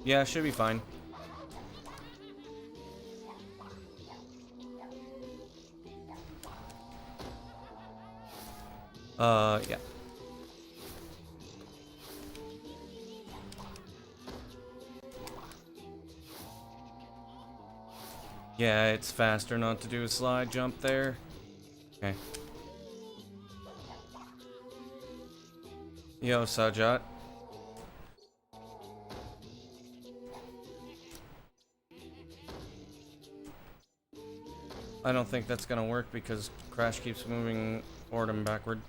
Yeah, should be fine. Yeah. Yeah, it's faster not to do a slide jump there. Okay. Yo, Sajat. I don't think that's gonna work because Crash keeps moving forward and backward.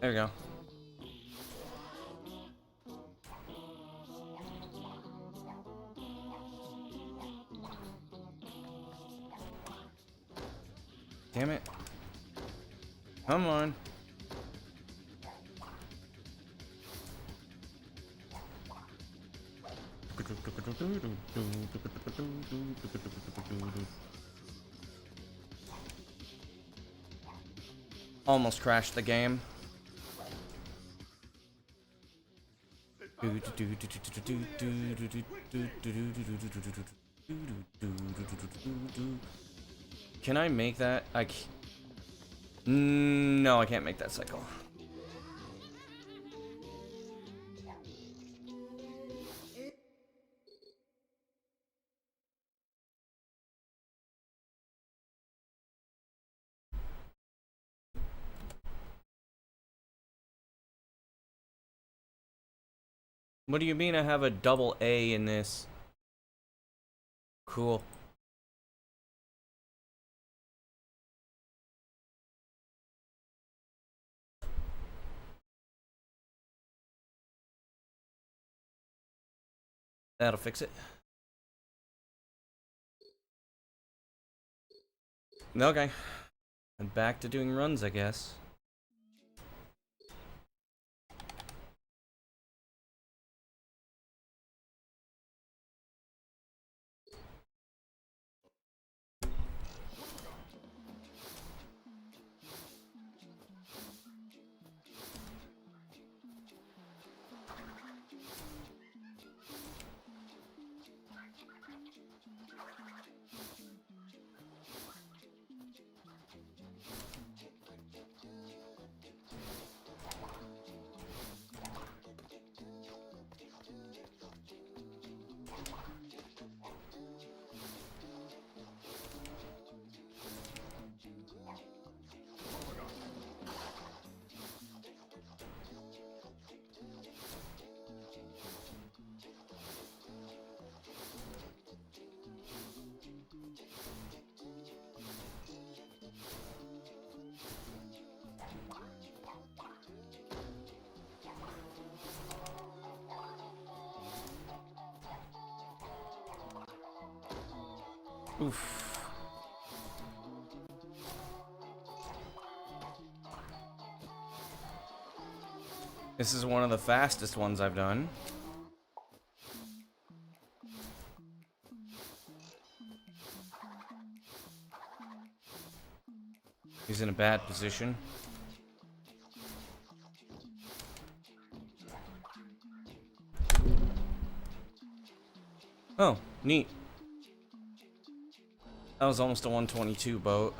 There we go. Damn it. Come on. Almost crashed the game. Can I make that? No, I can't make that cycle. What do you mean I have a double A in this? Cool. That'll fix it. Okay. And back to doing runs, I guess. Oof. This is one of the fastest ones I've done. He's in a bad position. Oh, neat. That was almost a 122 boat.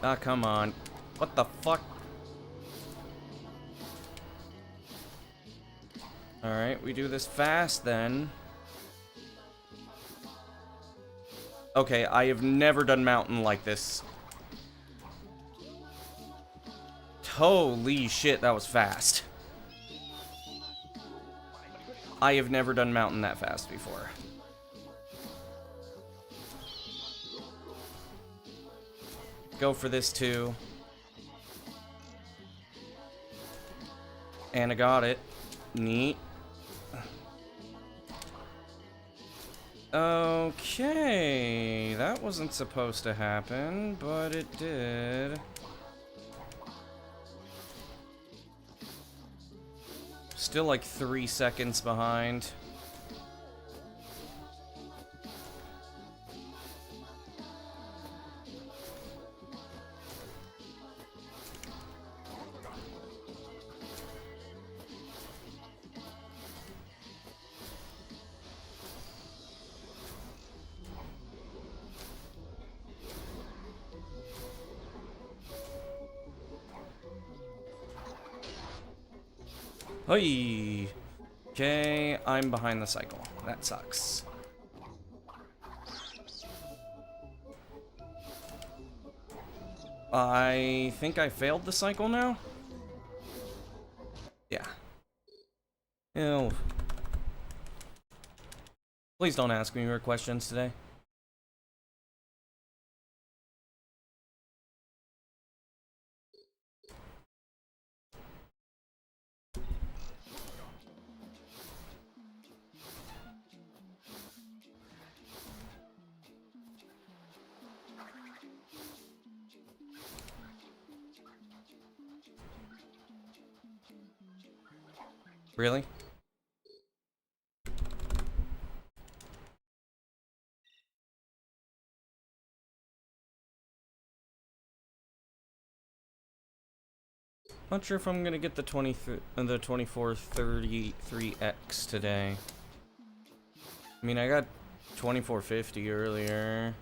Ah, come on. What the fuck? Alright, we do this fast then. Okay, I have never done mountain like this. Holy shit, that was fast. I have never done mountain that fast before. Go for this too. And I got it. Neat. Okay, that wasn't supposed to happen, but it did. Still like 3 seconds behind. Hey. Okay, I'm behind the cycle. That sucks. I think I failed the cycle now? Yeah. Ew. Please don't ask me more questions today. Really? Not sure if I'm gonna get the 2433X today. I mean, I got 2450 earlier.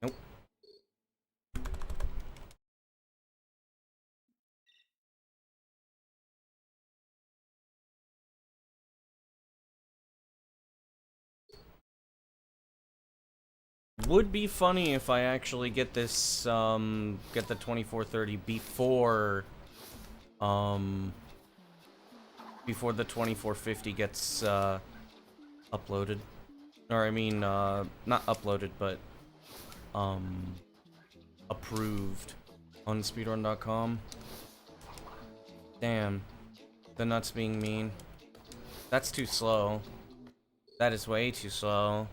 Nope. Would be funny if I actually get this, get the 2430 before, before the 2450 gets, uploaded. Or, I mean, not uploaded, but, approved on speedrun.com. Damn. The nuts being mean. That's too slow. That is way too slow.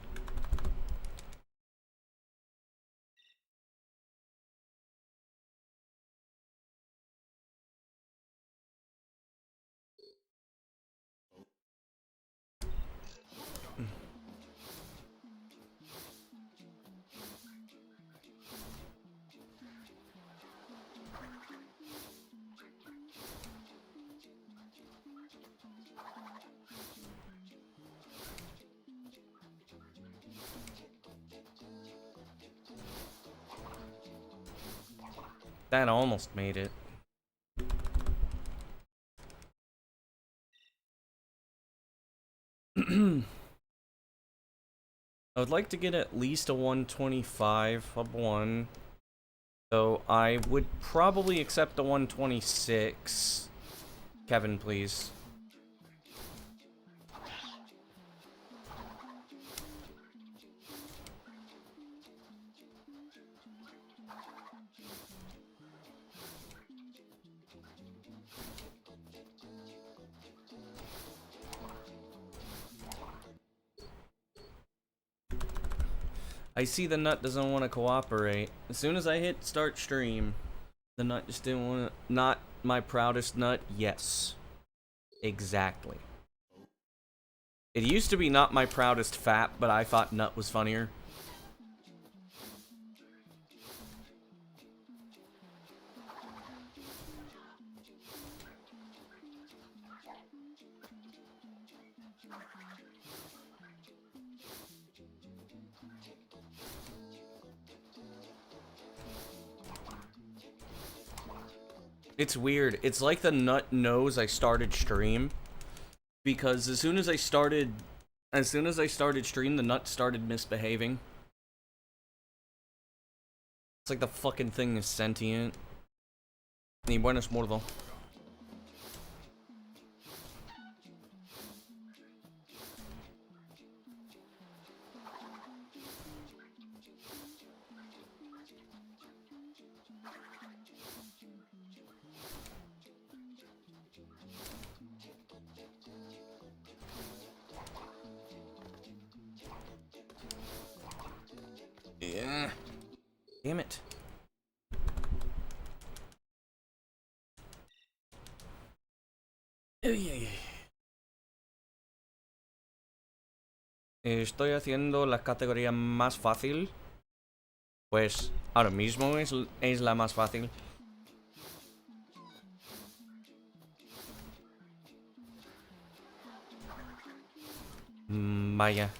That almost made it. I would like to get at least a 125 Hub 1. So I would probably accept the 126. Kevin, please. I see the nut doesn't want to cooperate. As soon as I hit start stream, the nut just didn't want to. Not my proudest nut? Yes. Exactly. It used to be not my proudest fat, but I thought nut was funnier. It's weird. It's like the nut knows I started stream. Because as soon as I started stream, the nut started misbehaving. It's like the fucking thing is sentient. Ni buenos mordo. Yeah. Damn it. Estoy haciendo la categoría más fácil. Pues ahora mismo es la más fácil. Vaya.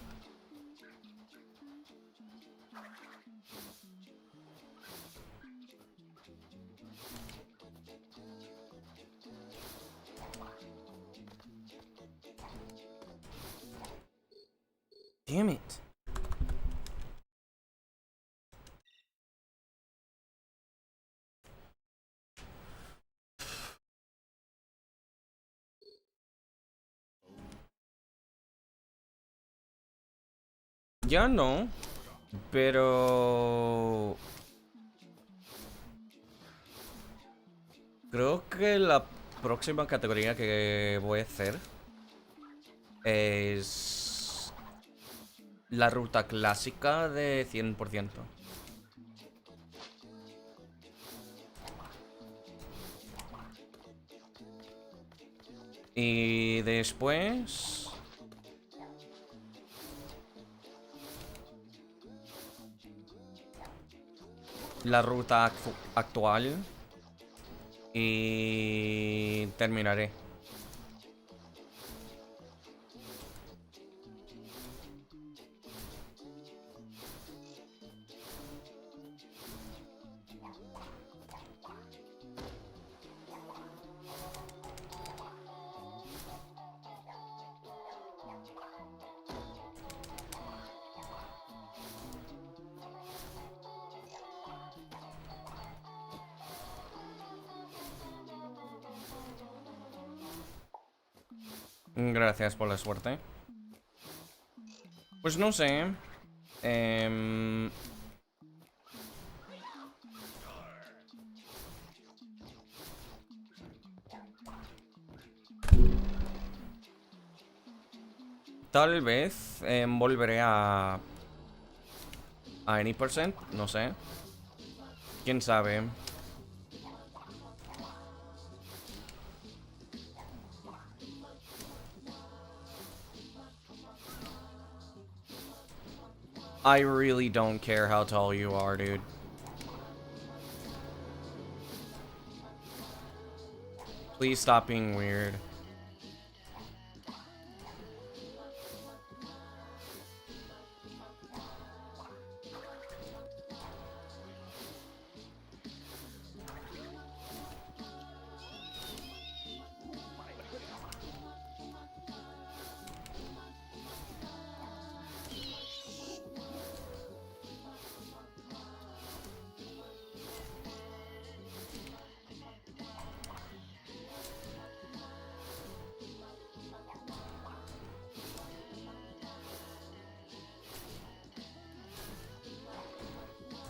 Damn it. Ya no, pero creo que la próxima categoría que voy a hacer es la ruta clásica de 100%. Y después la ruta actual y terminaré. Gracias por la suerte. Pues no sé. Tal vez volveré a AAny%, no sé. ¿Quién sabe? I really don't care how tall you are, dude. Please stop being weird.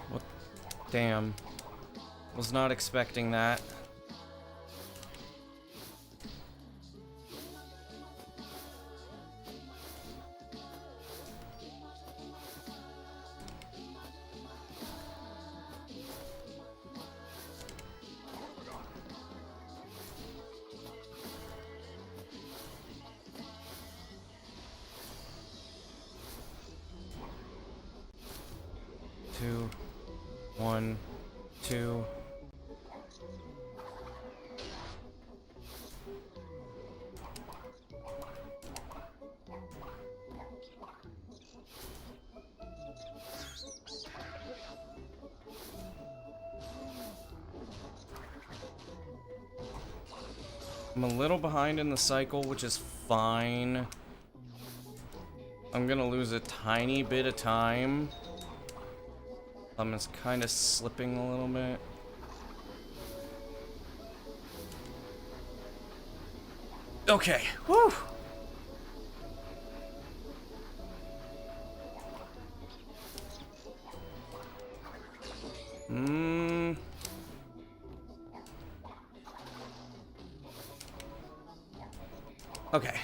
What? Damn. Was not expecting that. Two, one, two. I'm a little behind in the cycle, which is fine. I'm gonna lose a tiny bit of time. It's kind of slipping a little bit. Okay, whew! Okay.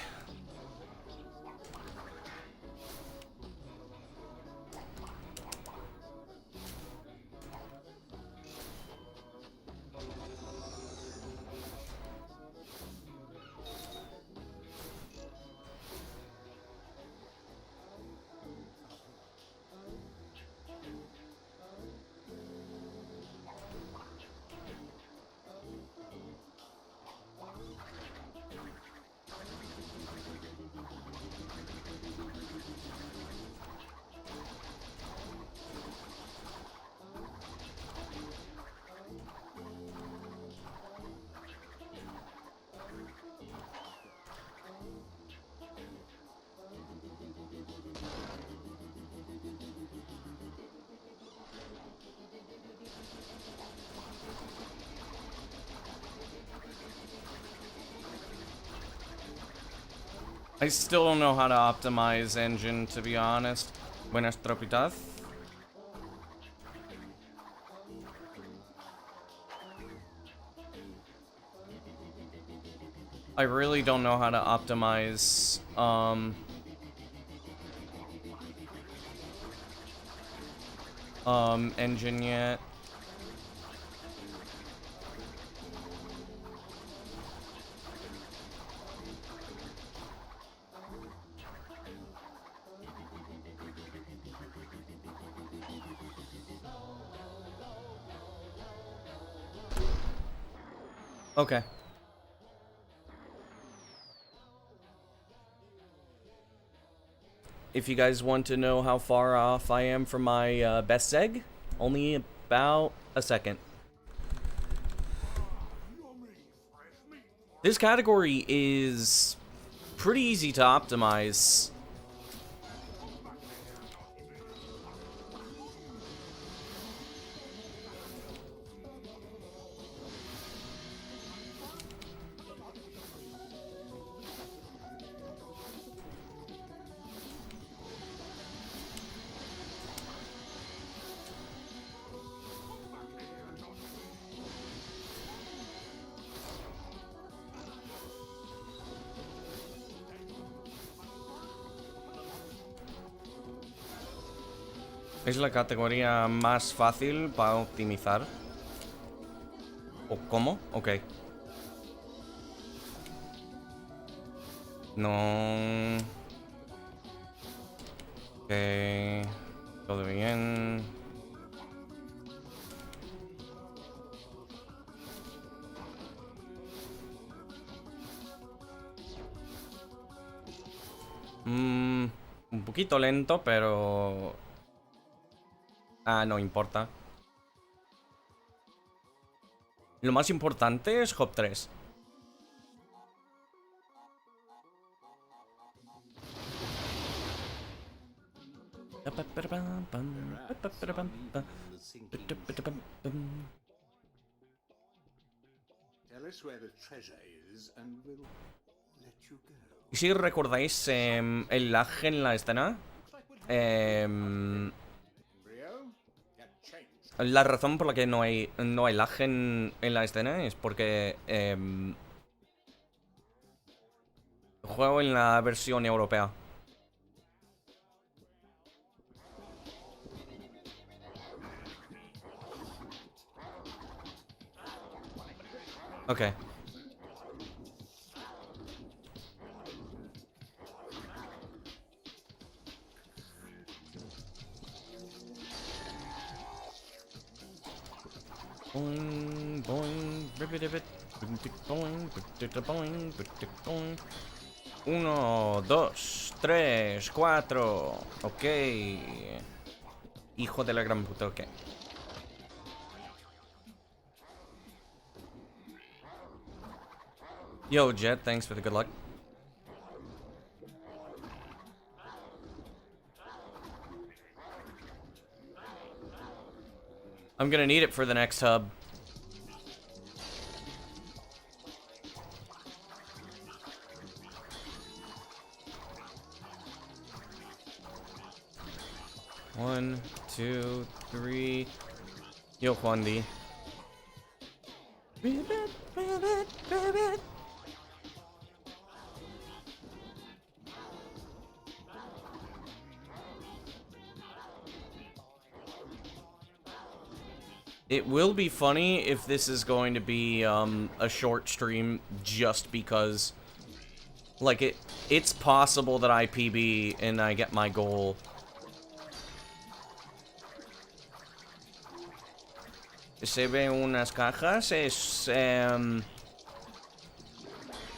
I still don't know how to optimize engine, to be honest. Buenas tropitas. I really don't know how to optimize, engine yet. Okay. If you guys want to know how far off I am from my best seg, only about a second. This category is pretty easy to optimize. Es la categoría más fácil para optimizar. ¿O cómo? Ok. No. Ok. Todo bien. Un poquito lento, pero... Ah, no importa. Lo más importante es Hop 3. Y si recordáis el lag en la escena, la razón por la que no hay lag en la escena es porque juego en la versión europea. Ok. Boing, boing, ribbit, boing, boing, boing. 1, 2, 3, 4. Ok. Hijo de la gran puta, ok. Yo, Jet, thanks for the good luck. I'm gonna need it for the next hub. One, two, three. Yo, Juan D. Ribbit, ribbit, ribbit. It will be funny if this is going to be a short stream just because, like, it's possible that I PB and I get my goal. Se ve unas cajas, es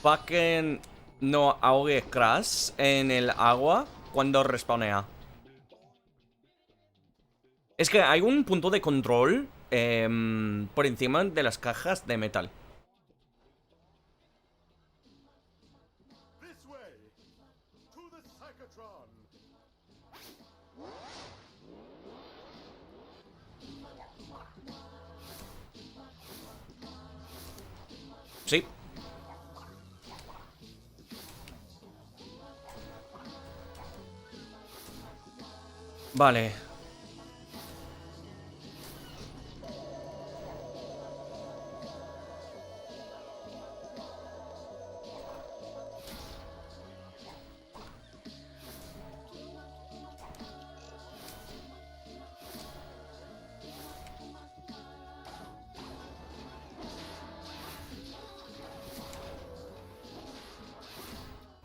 para que no ahogue Crash en el agua cuando respawnea. Es que hay un punto de control por encima de las cajas de metal. Sí. Vale.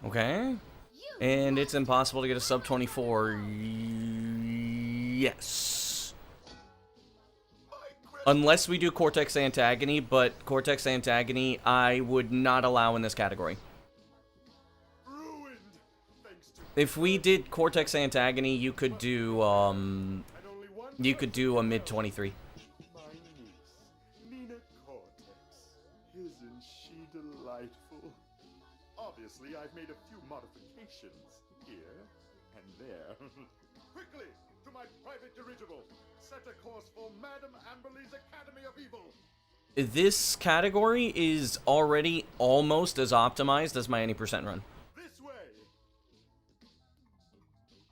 Okay. And it's impossible to get a sub 24. Yes. Unless we do Cortex Antagony, but Cortex Antagony I would not allow in this category. If we did Cortex Antagony, you could do a mid 23. Isn't she delightful? Obviously, I've made a few modifications here and there. Quickly, to my private dirigible. Set a course for Madame Amberley's Academy of Evil. This category is already almost as optimized as my any percent run. This way.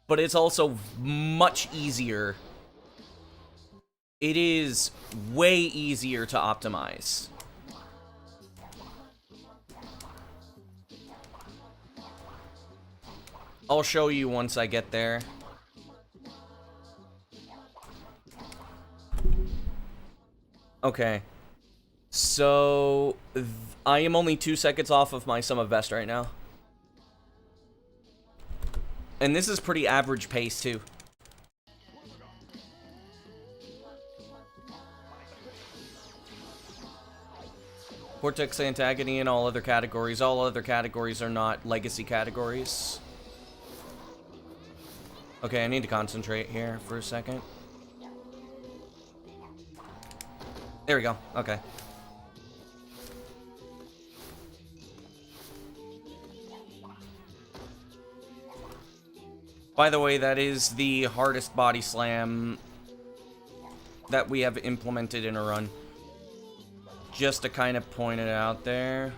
But it's also much easier. It is way easier to optimize. I'll show you once I get there. Okay. So, I am only 2 seconds off of my Sum of Best right now. And this is pretty average pace, too. Cortex Antagony and all other categories. All other categories are not legacy categories. Okay, I need to concentrate here for a second. There we go. Okay. By the way, that is the hardest body slam that we have implemented in a run. Just to kind of point it out there.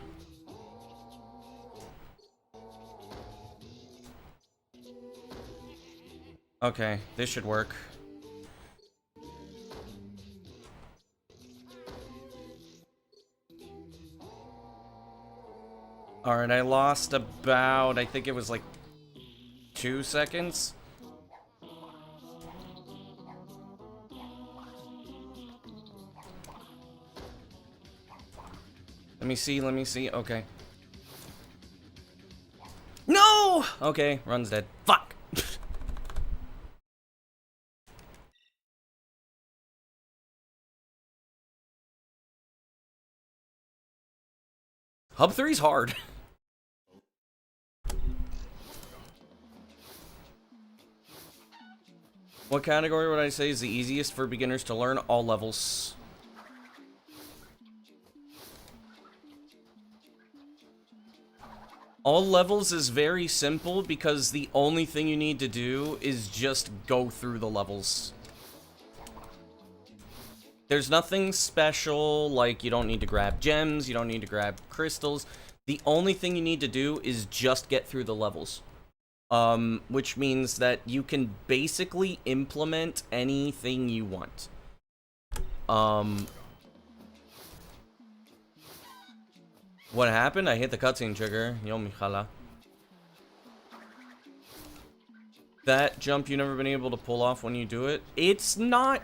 Okay, this should work. Alright, I lost about, I think it was like 2 seconds. Let me see, okay. No! Okay, run's dead. Fuck! Hub 3's hard. What category would I say is the easiest for beginners to learn? All levels. All levels is very simple because the only thing you need to do is just go through the levels. There's nothing special, like you don't need to grab gems, you don't need to grab crystals. The only thing you need to do is just get through the levels. Which means that you can basically implement anything you want. What happened? I hit the cutscene trigger. Yo, mijala. That jump you've never been able to pull off when you do it. It's not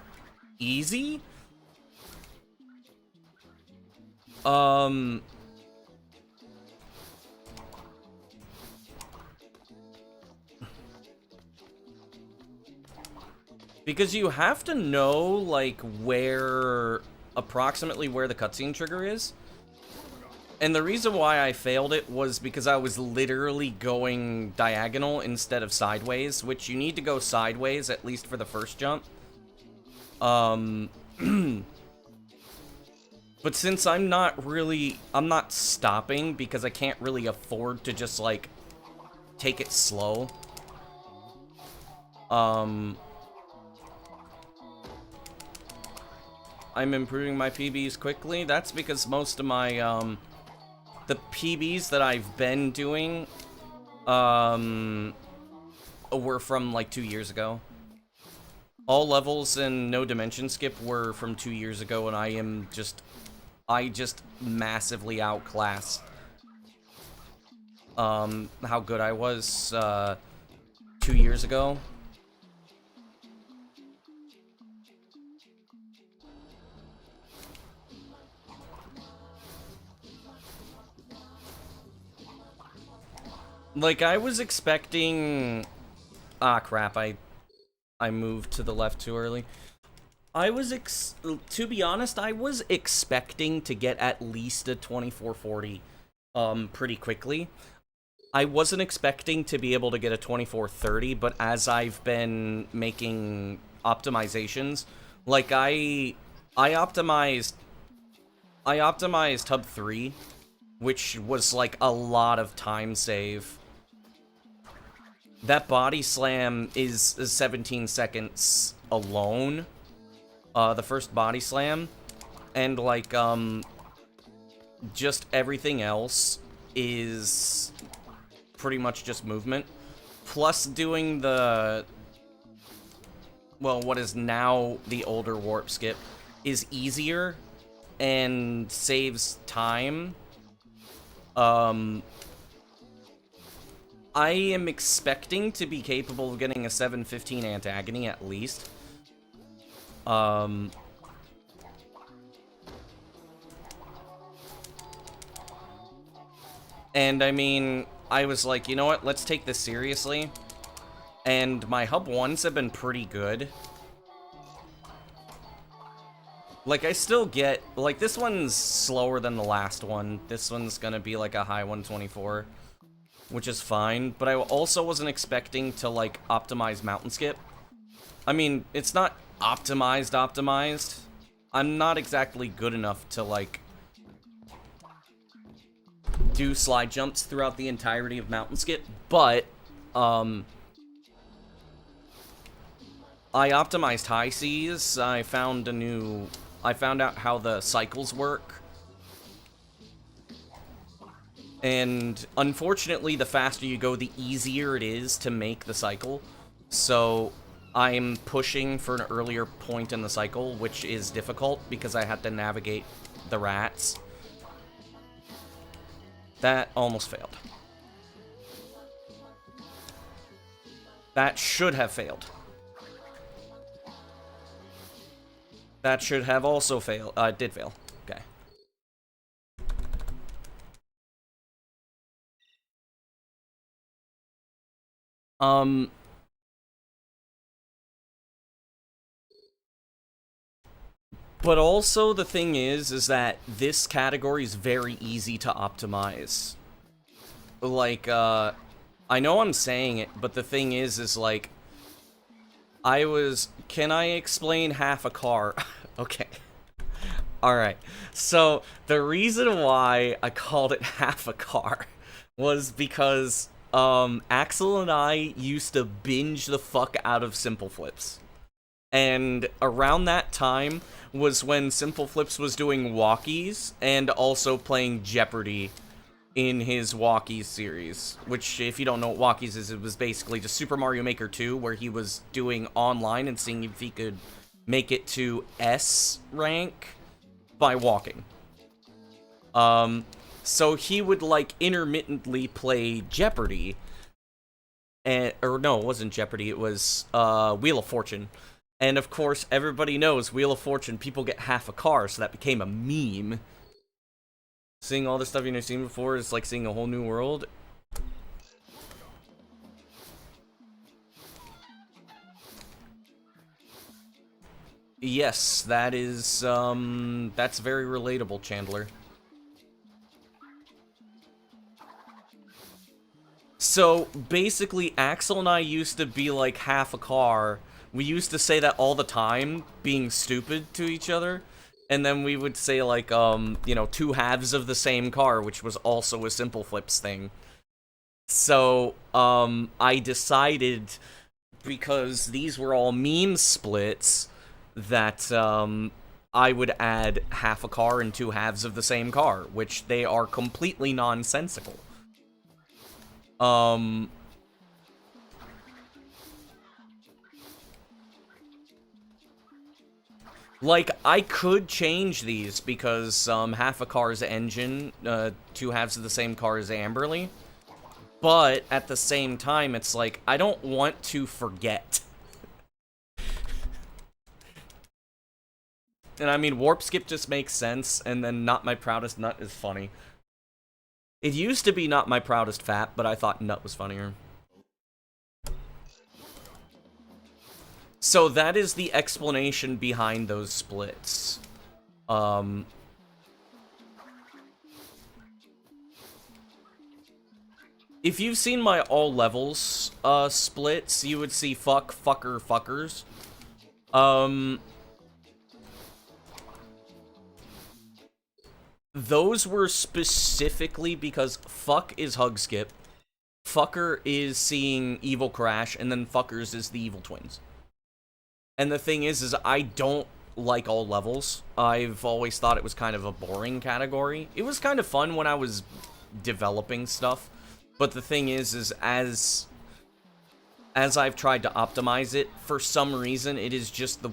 easy. Because you have to know, like, approximately where the cutscene trigger is. And the reason why I failed it was because I was literally going diagonal instead of sideways, which you need to go sideways, at least for the first jump. But since I'm not stopping because I can't really afford to just, like, take it slow. I'm improving my PBs quickly. That's because most of my, the PBs that I've been doing, were from, like, 2 years ago. All levels and no dimension skip were from 2 years ago, and I just massively outclassed how good I was 2 years ago. Like, I was expecting... Ah, crap, I moved to the left too early. To be honest, I was expecting to get at least a 2440 pretty quickly. I wasn't expecting to be able to get a 2430, but as I've been making optimizations, like I optimized Hub 3, which was like a lot of time save. That body slam is 17 seconds alone. The first body slam, and like just everything else is pretty much just movement, plus doing the, well, what is now the older warp skip is easier and saves time. I am expecting to be capable of getting a 715 AAny at least. And I mean, I was like, you know what, let's take this seriously. And my Hub 1s have been pretty good. Like, I still get, like, this one's slower than the last one. This one's gonna be like a high 124, which is fine. But I also wasn't expecting to, like, optimize mountain skip. I mean, it's not optimized. I'm not exactly good enough to, like, do slide jumps throughout the entirety of mountain skip, but, I optimized high seas. I found out how the cycles work. And unfortunately, the faster you go, the easier it is to make the cycle. So I'm pushing for an earlier point in the cycle, which is difficult because I had to navigate the rats. That almost failed. That should have failed. That should have also failed. Did fail. Okay. But also the thing is that this category is very easy to optimize. Like, I know I'm saying it, but the thing is like, can I explain half a car? Okay. Alright. So, the reason why I called it half a car was because, Axel and I used to binge the fuck out of Simple Flips. And around that time was when Simple Flips was doing walkies and also playing Jeopardy in his walkies series. Which, if you don't know what walkies is, it was basically just Super Mario Maker 2, where he was doing online and seeing if he could make it to S rank by walking. So he would, like, intermittently play Jeopardy. Or no, it wasn't Jeopardy, it was, Wheel of Fortune. And of course, everybody knows Wheel of Fortune, people get half a car, so that became a meme. Seeing all this stuff you've never seen before is like seeing a whole new world. Yes, that is, that's very relatable, Chandler. So, basically, Axel and I used to be like half a car. We used to say that all the time, being stupid to each other. And then we would say, like, you know, two halves of the same car, which was also a Simple Flips thing. So, I decided, because these were all meme splits, that, I would add half a car and two halves of the same car, which they are completely nonsensical. Like, I could change these because half a car's engine, two halves of the same car is Amberley. But at the same time, it's like, I don't want to forget. And I mean, Warp Skip just makes sense, and then Not My Proudest Nut is funny. It used to be Not My Proudest Fat, but I thought Nut was funnier. So that is the explanation behind those splits. If you've seen my all levels splits, you would see fuck, fucker, fuckers. Those were specifically because fuck is hug skip, fucker is seeing evil crash, and then fuckers is the evil twins. And the thing is I don't like all levels. I've always thought it was kind of a boring category. It was kind of fun when I was developing stuff, but the thing is as I've tried to optimize it, for some reason, it is just the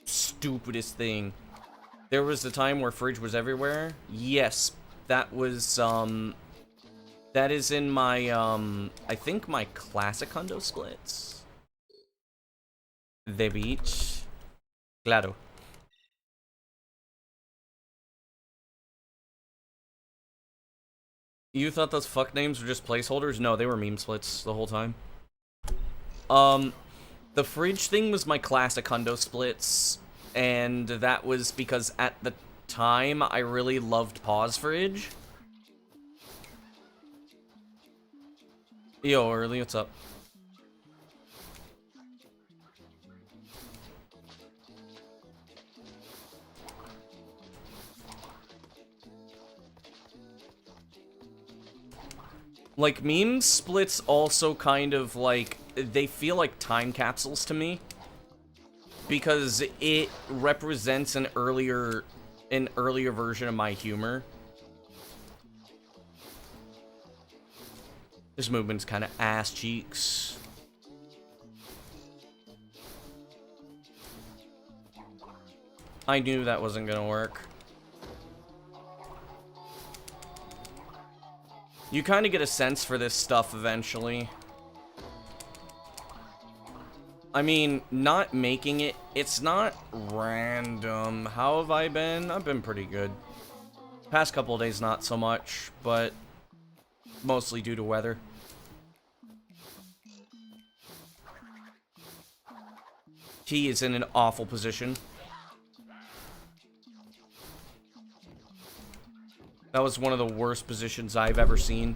stupidest thing. There was a time where fridge was everywhere. Yes, that was, that is in my, I think my classic hundo splits. De beach. Claro. You thought those fuck names were just placeholders? No, they were meme splits the whole time. The fridge thing was my classic hundo splits, and that was because at the time I really loved pause fridge. Yo, early, what's up? Like, meme splits also kind of, like, they feel like time capsules to me. Because it represents an earlier version of my humor. This movement's kind of ass cheeks. I knew that wasn't gonna work. You kind of get a sense for this stuff eventually. I mean, not making it, it's not random. How have I been? I've been pretty good. Past couple of days, not so much, but mostly due to weather. He is in an awful position. That was one of the worst positions I've ever seen.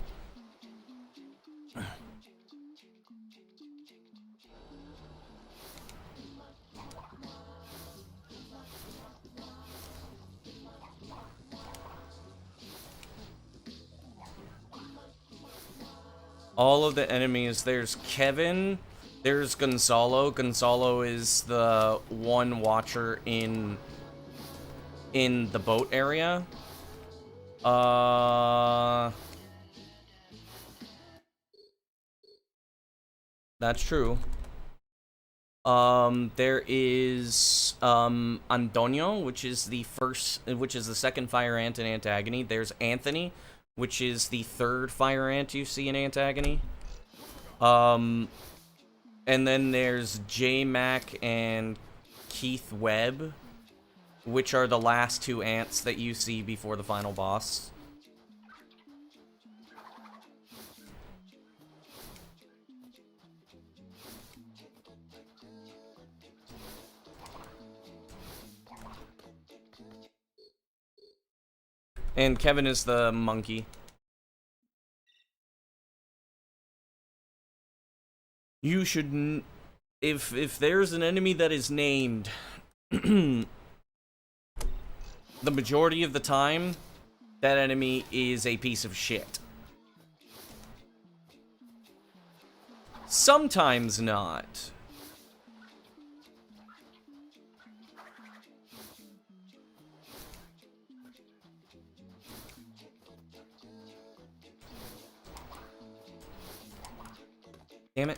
All of the enemies, there's Kevin, there's Gonzalo. Gonzalo is the one watcher in the boat area. That's true. There is Antonio, which is the second fire ant in Antagony. There's Anthony, which is the third fire ant you see in Antagony. And then there's J-Mac and Keith Webb, which are the last two ants that you see before the final boss. And Kevin is the monkey. You should... If there's an enemy that is named... the majority of the time, that enemy is a piece of shit. Sometimes not. Damn it.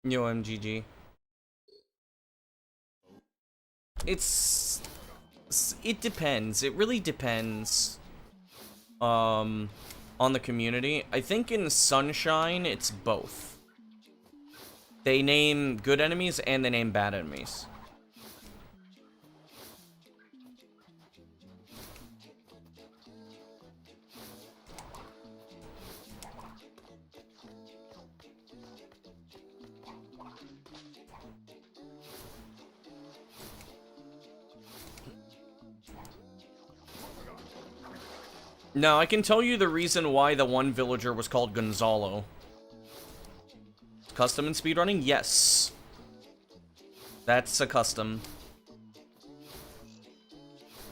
Yo, MGG. It depends. It really depends. On the community. I think in Sunshine, it's both. They name good enemies and they name bad enemies. Now, I can tell you the reason why the one villager was called Gonzalo. Custom and speedrunning? Yes. That's a custom.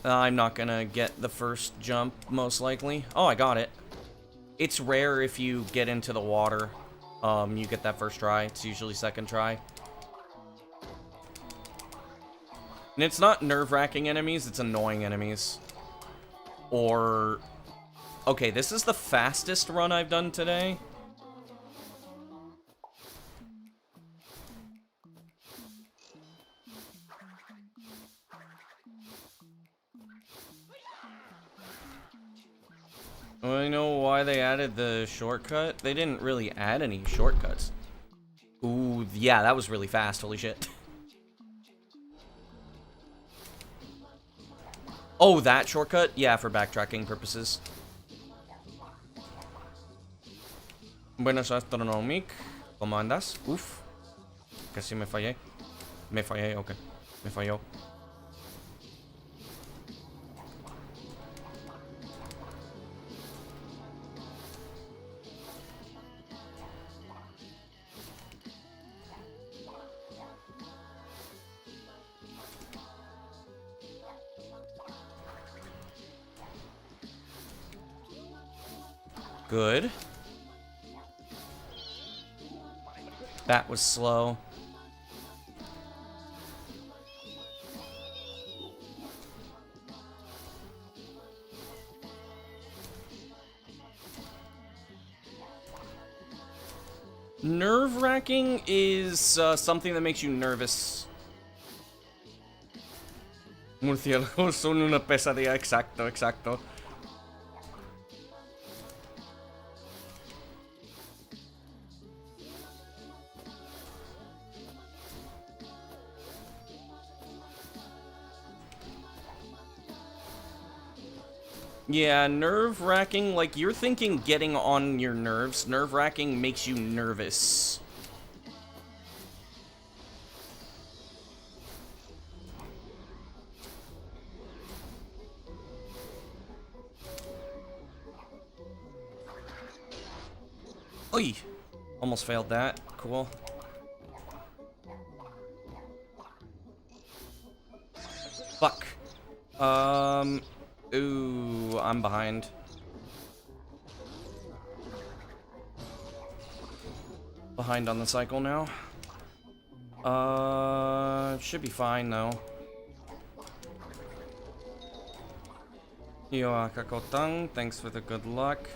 I'm not gonna get the first jump, most likely. Oh, I got it. It's rare if you get into the water. You get that first try. It's usually second try. And it's not nerve-wracking enemies, it's annoying enemies. Or... Okay, this is the fastest run I've done today. I know why they added the shortcut. They didn't really add any shortcuts. Ooh, yeah, that was really fast. Holy shit. Oh, that shortcut? Yeah, for backtracking purposes. Buenas, Astronomic. ¿Cómo andas? Uf. Casi me fallé. Me fallé, ok. Me falló. Good. That was slow. Nerve-wracking is something that makes you nervous. Murciélagos son una pesadilla, exacto, exacto. Yeah, nerve-wracking, like, you're thinking getting on your nerves. Nerve-wracking makes you nervous. Oy! Almost failed that. Cool. Fuck. Ooh, I'm behind. Behind on the cycle now. Should be fine though. Yo, Kakotang, thanks for the good luck.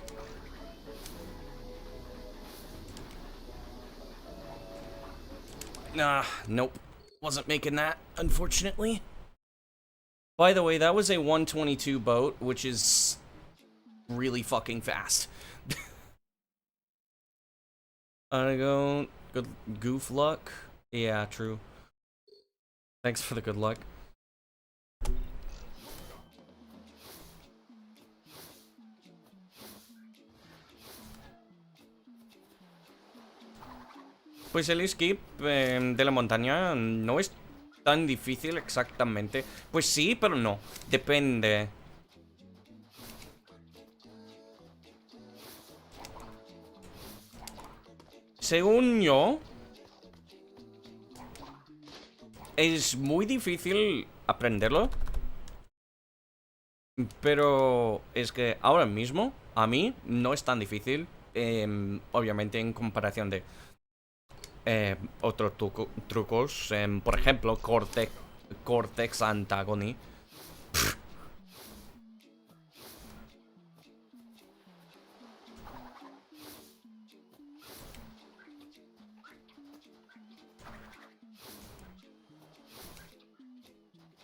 Nah, nope. Wasn't making that, unfortunately. By the way, that was a 122 boat, which is really fucking fast. I go good goof luck. Yeah, true. Thanks for the good luck. Pues el escape de la montaña no es tan difícil exactamente. Pues sí, pero no. Depende. Según yo, es muy difícil aprenderlo. Pero es que ahora mismo, a mí, no es tan difícil. Obviamente en comparación de otros trucos. Por ejemplo, Cortex Antagony.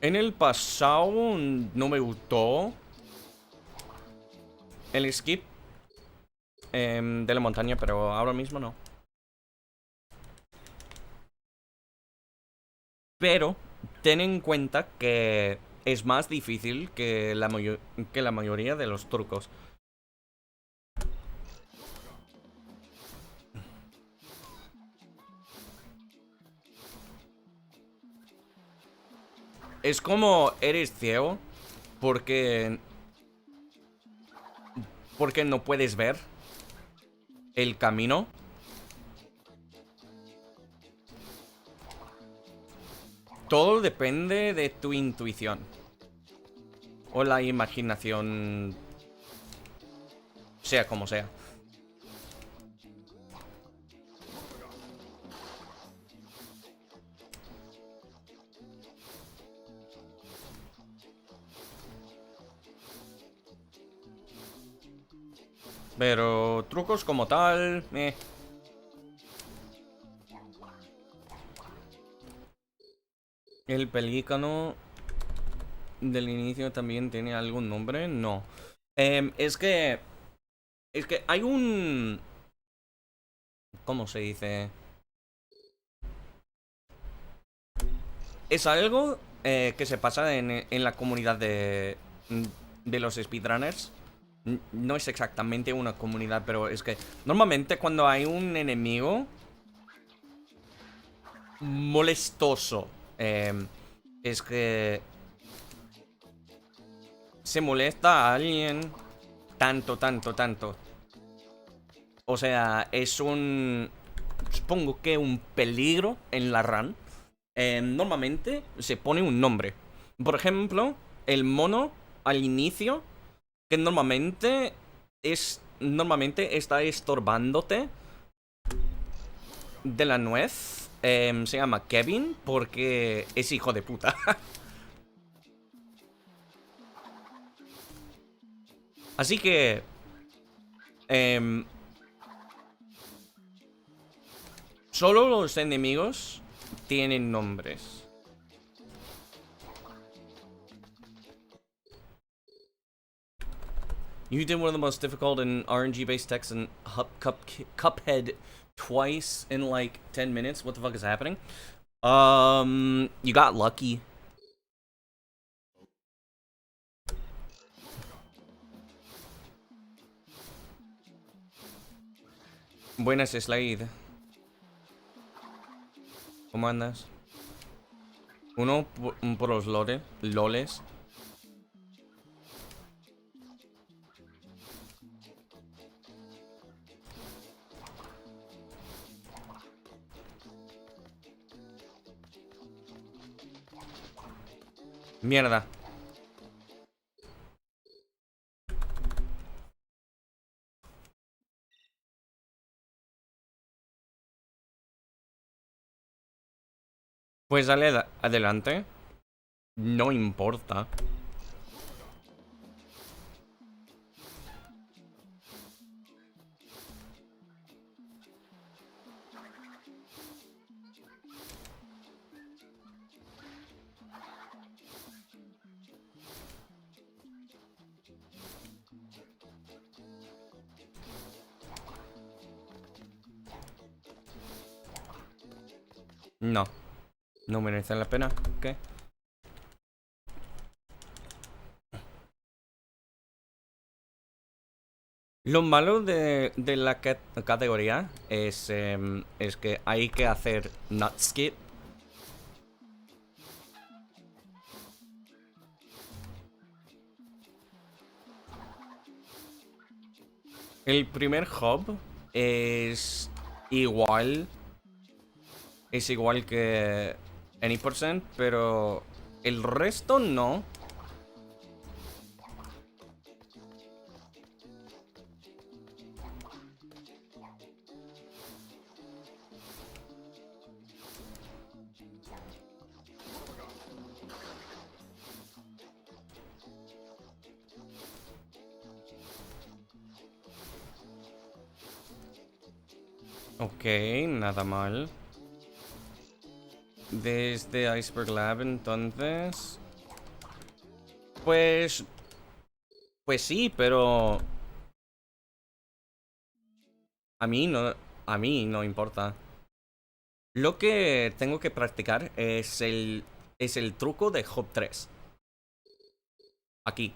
En el pasado no me gustó el skip de la montaña, pero ahora mismo no. Pero ten en cuenta que es más difícil que la mayoría de los trucos. Es como eres ciego porque no puedes ver el camino. Todo depende de tu intuición o la imaginación, sea como sea. Pero trucos como tal, El pelícano del inicio también tiene algún nombre, no. Es que hay un... ¿Cómo se dice? Es algo que se pasa en la comunidad de los speedrunners. No es exactamente una comunidad, pero es que normalmente cuando hay un enemigo molestoso, es que se molesta a alguien tanto. O sea, es un... Supongo que un peligro en la run. Normalmente se pone un nombre. Por ejemplo, el mono al inicio, que normalmente está estorbándote de la nuez. Se llama Kevin porque es hijo de puta. Así que solo los enemigos tienen nombres. You did one of the most difficult and RNG-based techs in Cuphead twice in like 10 minutes. What the fuck is happening? You got lucky. Buenas, Slade. ¿Cómo andas? Uno por los loles. Mierda. Pues dale adelante. No importa. No. No merece la pena. ¿Qué? Lo malo de la categoría es que hay que hacer nut skip. El primer hub es igual. Es igual que AAny%, pero el resto no. Ok, nada mal. Desde Iceberg Lab, entonces... Pues... Pues sí, pero... A mí no... A mí no importa. Lo que tengo que practicar es el truco de Hop 3. Aquí.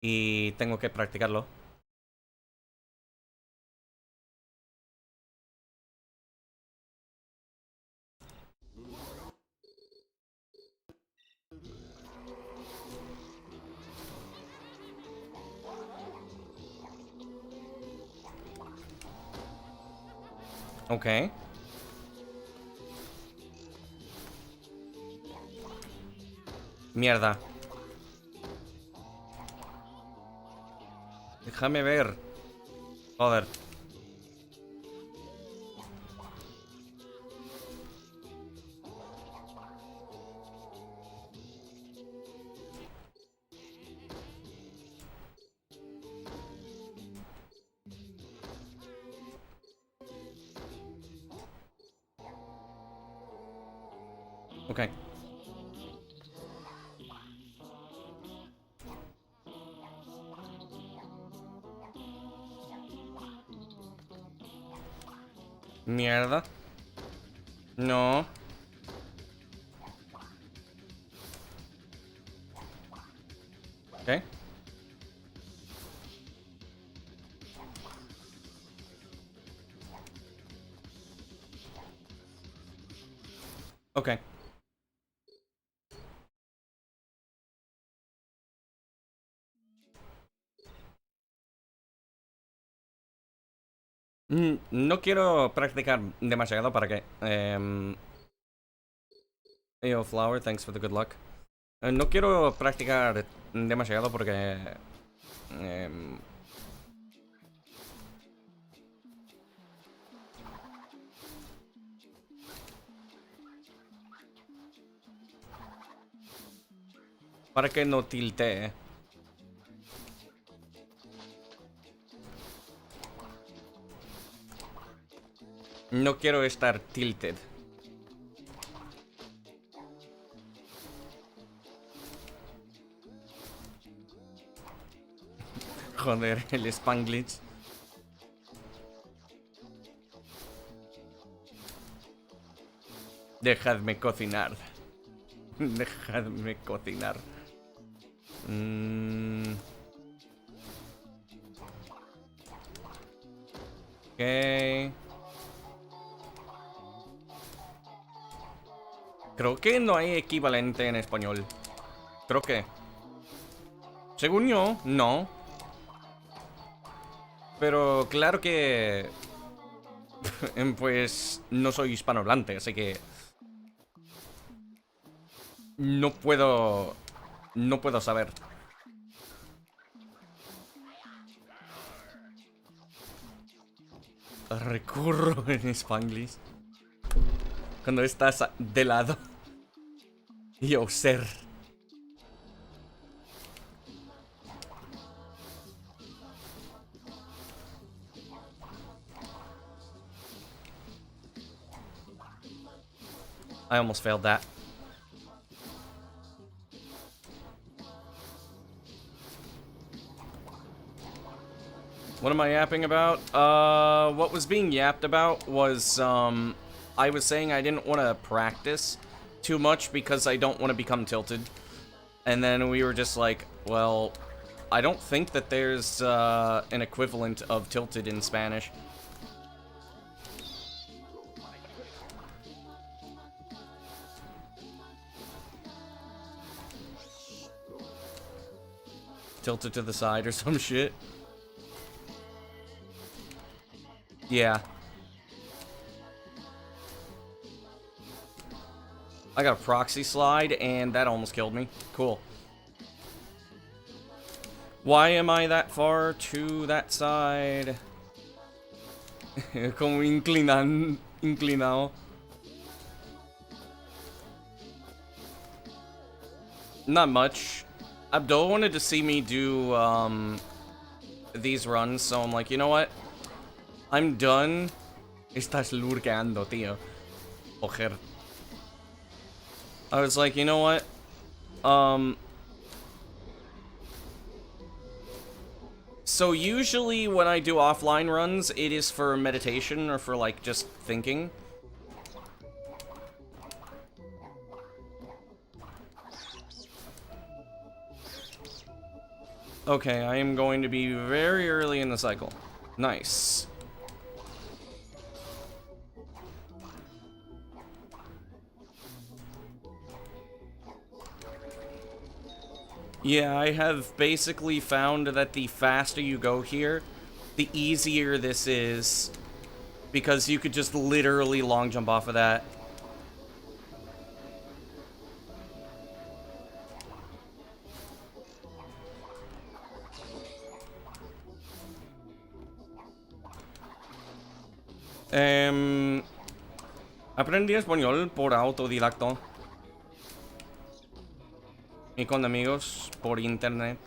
Y tengo que practicarlo. Ok. Mierda. Déjame ver. Joder. Ok. Mierda. No. Ok. Ok. No quiero practicar demasiado para que... Yo, Flower, thanks for the good luck. No quiero practicar demasiado porque... em, para que no tiltee. No quiero estar tilted. Joder, el Spanglish. Dejadme cocinar. Dejadme cocinar. Ok. Creo que no hay equivalente en español. Creo que... Según yo, no. Pero claro que... Pues no soy hispanohablante, así que... No puedo... No puedo saber. Recurro en Spanglish. Cuando estás de lado. Yo, ser. I almost failed that. What am I yapping about? What was being yapped about was, I was saying I didn't want to practice too much because I don't want to become tilted. And then we were just like, well, I don't think that there's, an equivalent of tilted in Spanish. Tilted to the side or some shit. Yeah. I got a proxy slide, and that almost killed me. Cool. Why am I that far to that side? Como inclinado. Not much. Abdul wanted to see me do, these runs, so I'm like, you know what? I'm done. Estás lurkeando, tío. Ojer. I was like, you know what? So usually when I do offline runs, it is for meditation or for, like, just thinking. Okay, I am going to be very early in the cycle. Nice. Yeah, I have basically found that the faster you go here, the easier this is. Because you could just literally long jump off of that. Aprendí español por autodidacto. Y con amigos por internet.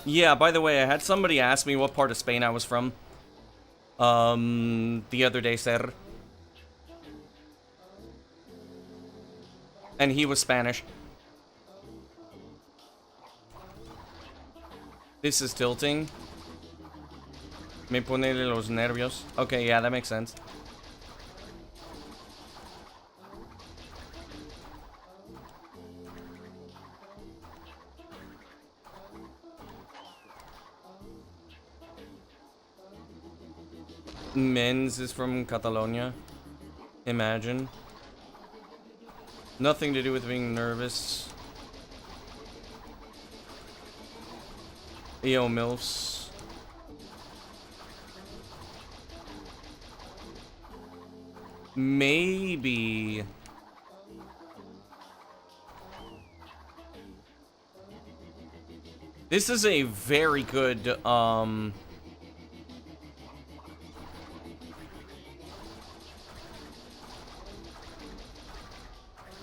Yeah, by the way, I had somebody ask me what part of Spain I was from. The other day, sir. And he was Spanish. This is tilting. Me pone los nervios. Okay, yeah, that makes sense. Men's is from Catalonia. Imagine. Nothing to do with being nervous. Yo, MILFs. Maybe. This is a very good,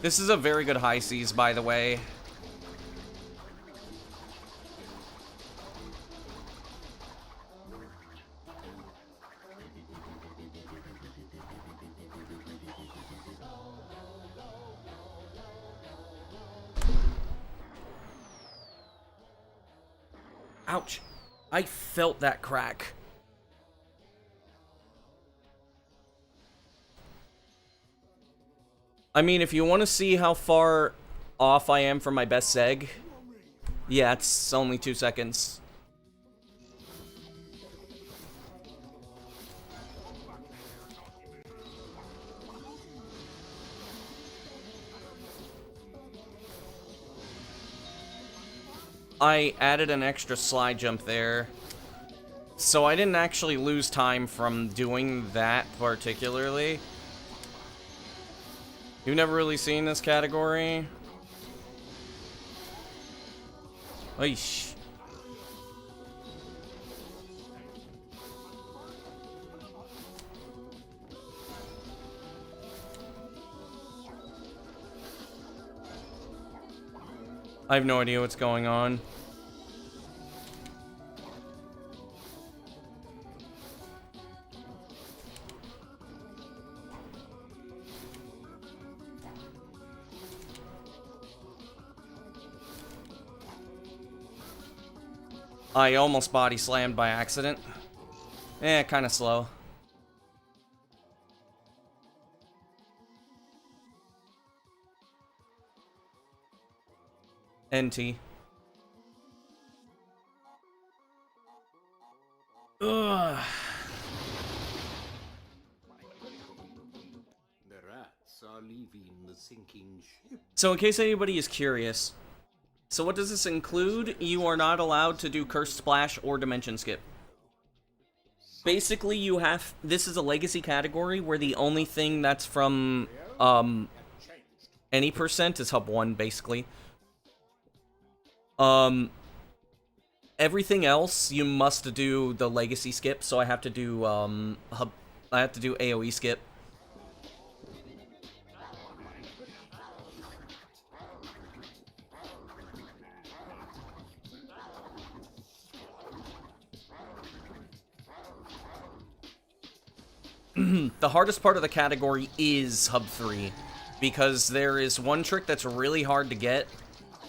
This is a very good high seas, by the way. Ouch. I felt that crack. I mean, if you want to see how far off I am from my best seg, yeah, it's only 2 seconds. I added an extra slide jump there, so I didn't actually lose time from doing that particularly. You've never really seen this category? Eesh. I have no idea what's going on. I almost body slammed by accident. Kind of slow. NT. Ugh. The rats are leaving the sinking ship. So in case anybody is curious, so what does this include? You are not allowed to do Cursed Splash or Dimension Skip. Basically, you have... This is a legacy category where the only thing that's from, any percent is Hub 1, basically. Everything else, you must do the legacy skip, so I have to do, I have to do AoE skip. The hardest part of the category is Hub 3. because there is one trick that's really hard to get,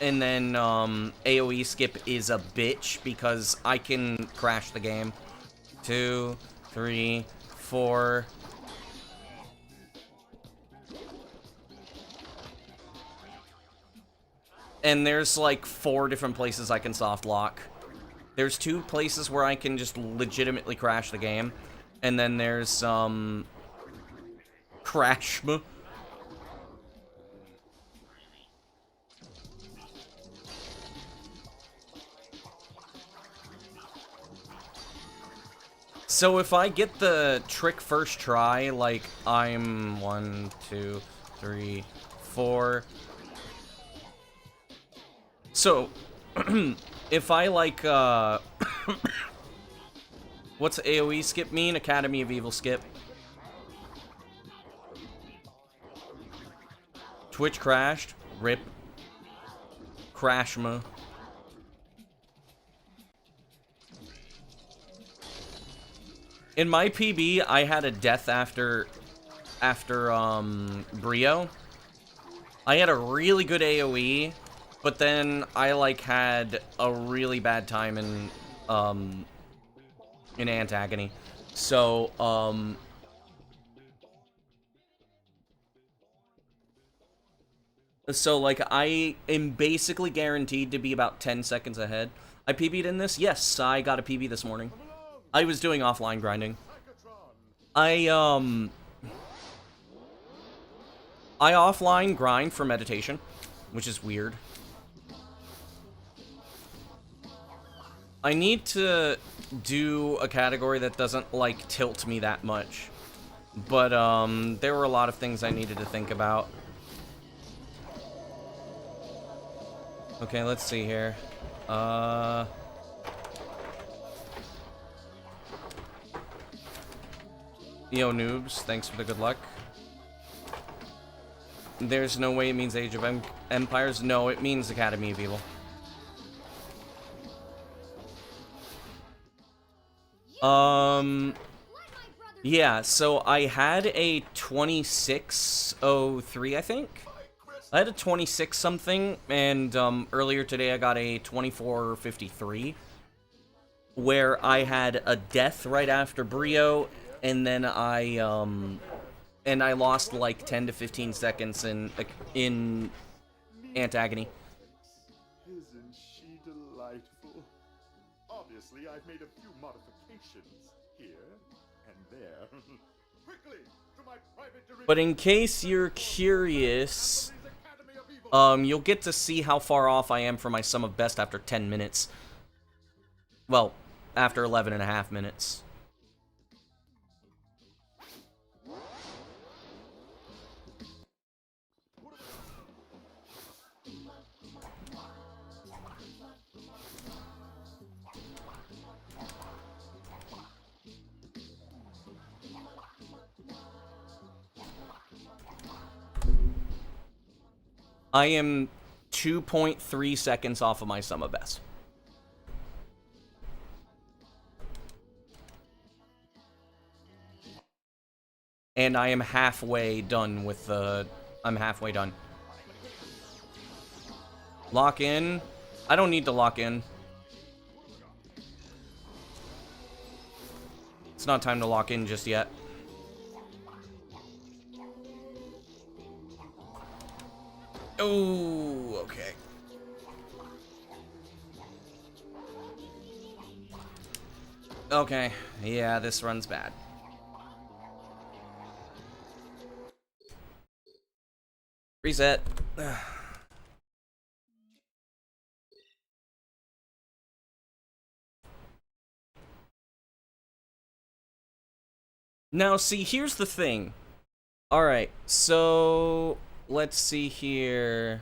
and then AoE skip is a bitch because I can crash the game. 2, 3, 4. And there's like 4 different places I can soft lock. There's 2 places where I can just legitimately crash the game. And then there's crash. So if I get the trick first try, like I'm 1, 2, 3, 4. So if I like what's AoE skip mean? Academy of Evil skip. Twitch crashed. Rip. Crashma. In my PB, I had a death after Brio. I had a really good AoE, but then I like had a really bad time in AAny. So like I am basically guaranteed to be about 10 seconds ahead. I PB'd in this? Yes, I got a PB this morning. I was doing offline grinding. I offline grind for meditation, which is weird. I need to do a category that doesn't, like, tilt me that much. But, there were a lot of things I needed to think about. Okay, let's see here. Yo, noobs, thanks for the good luck. There's no way it means Age of Empires. No, it means Academy of Evil. Yeah, so I had a 2603, I think. I had a 26 something, and earlier today I got a 2453, where I had a death right after Brio, and then I lost like 10 to 15 seconds in Antagony. Isn't she delightful? Obviously, I've made a few modifications here and there. Quickly, to my private dirigible. But in case you're curious, you'll get to see how far off I am for my sum of best after 10 minutes. Well, after 11 and a half minutes. I am 2.3 seconds off of my sum of best. And I am halfway done with the... I'm halfway done. Lock in. I don't need to lock in. It's not time to lock in just yet. Oh, okay. Okay, yeah, this run's bad. Reset. Now, see, here's the thing. Alright, so... let's see here.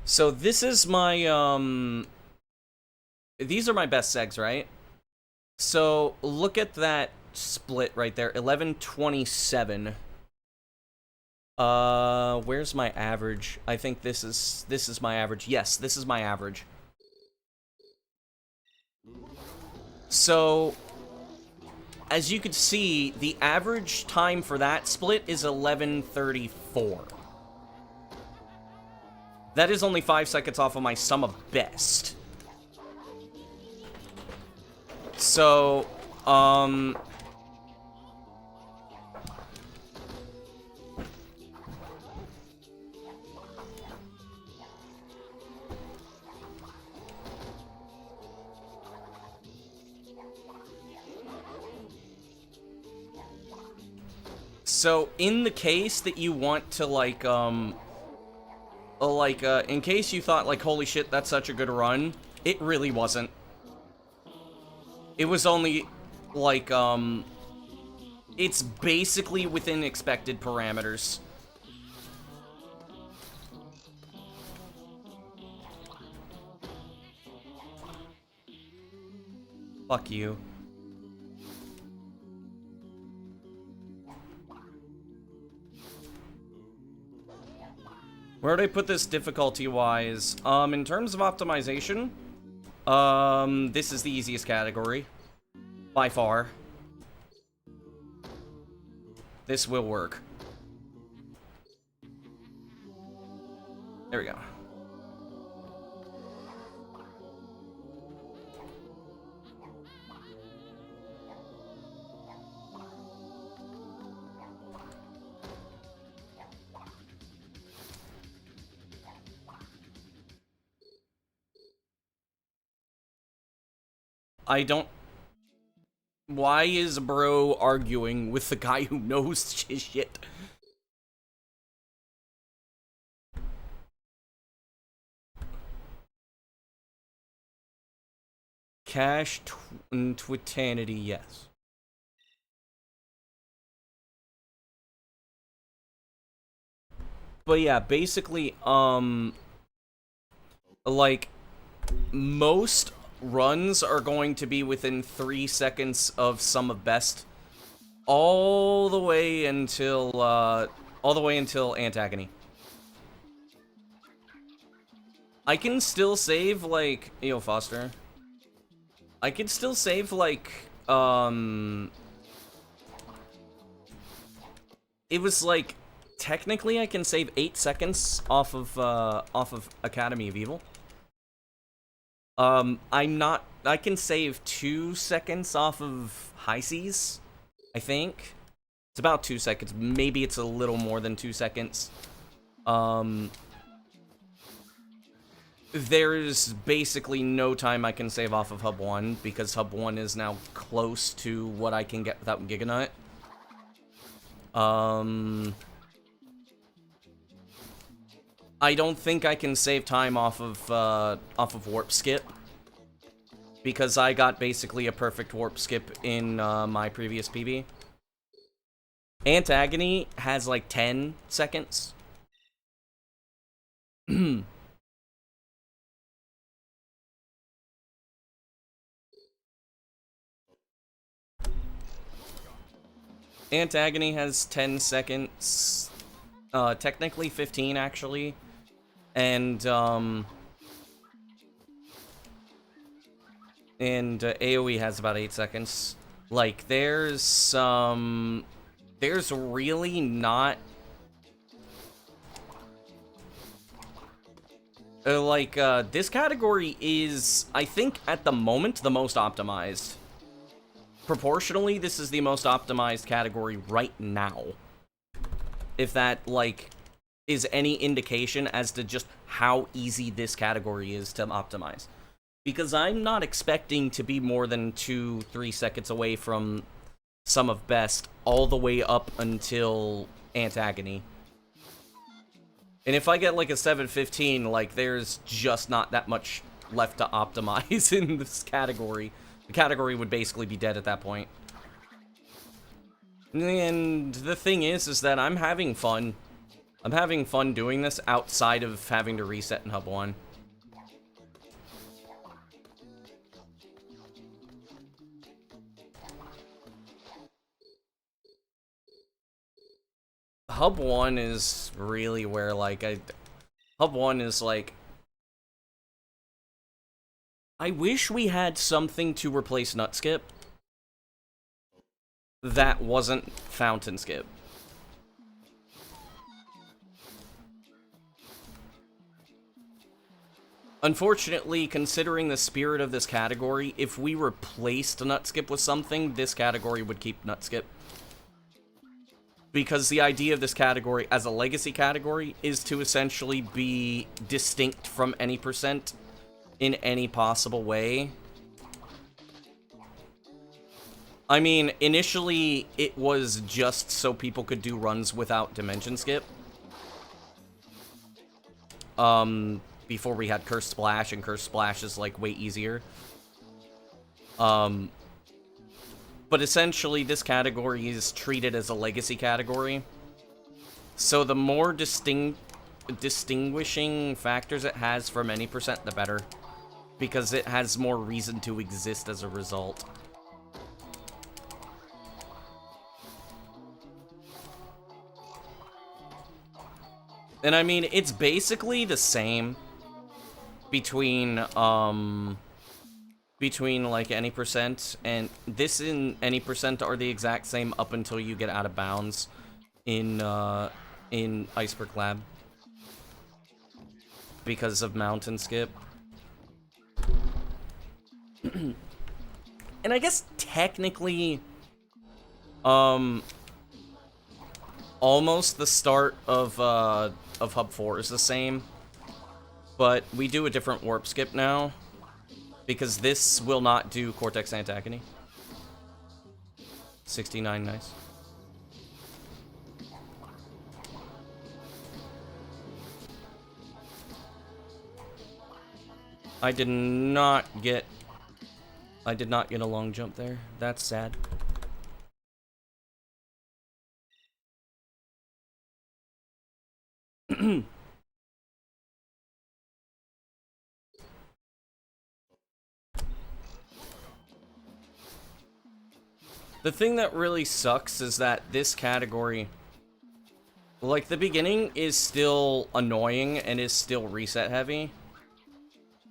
So this is my, these are my best segs, right? So look at that split right there, 1127. Where's my average? I think this is my average. Yes, this is my average. So as you could see, the average time for that split is 11:34. That is only 5 seconds off of my sum of best. So, So, in the case that you want to, in case you thought, like, holy shit, that's such a good run, it really wasn't. It was only, like, it's basically within expected parameters. Fuck you. Where would I put this difficulty-wise? In terms of optimization, this is the easiest category. By far. This will work. There we go. I don't... Why is bro arguing with the guy who knows his shit? Cash Twinsanity, yes. But yeah, basically, like, most runs are going to be within 3 seconds of sum of best, all the way until AAny. I can still save, like, yo, Foster. I can still save, like, it was, like, technically I can save 8 seconds off of Academy of Evil. I can save 2 seconds off of High Seas, I think. It's about 2 seconds. Maybe it's a little more than 2 seconds. There's basically no time I can save off of Hub 1, because Hub 1 is now close to what I can get without Giganut. I don't think I can save time off of Warp Skip, because I got basically a perfect Warp Skip in my previous PB. AAny has like 10 seconds. AAny has 10 seconds. Technically 15, actually. And AoE has about 8 seconds. Like, there's really not... this category is, I think, at the moment, the most optimized. Proportionally, this is the most optimized category right now. If that, like, is any indication as to just how easy this category is to optimize. Because I'm not expecting to be more than 2-3 seconds away from sum of best all the way up until AAny. And if I get like a 715, like, there's just not that much left to optimize in this category. The category would basically be dead at that point. And the thing is that I'm having fun. I'm having fun doing this outside of having to reset in Hub 1. Hub 1 is really where, like, Hub 1 is, like... I wish we had something to replace Nutskip. that wasn't fountain skip. Unfortunately, considering the spirit of this category, if we replaced nut skip with something, this category would keep nut skip. Because the idea of this category as a legacy category is to essentially be distinct from any percent in any possible way. I mean, initially, it was just so people could do runs without dimension skip. Before we had Curse Splash, and Curse Splash is, like, way easier. But essentially, this category is treated as a legacy category. So the more distinguishing factors it has from any percent, the better. Because it has more reason to exist as a result. And I mean, it's basically the same between like any percent, and this and any percent are the exact same up until you get out of bounds in Iceberg Lab because of mountain skip. And I guess technically almost the start of Hub 4 is the same, but we do a different warp skip now. Because this will not do Cortex AAny. 69, nice. I did not get a long jump there. That's sad. The thing that really sucks is that this category, like, the beginning is still annoying and is still reset heavy.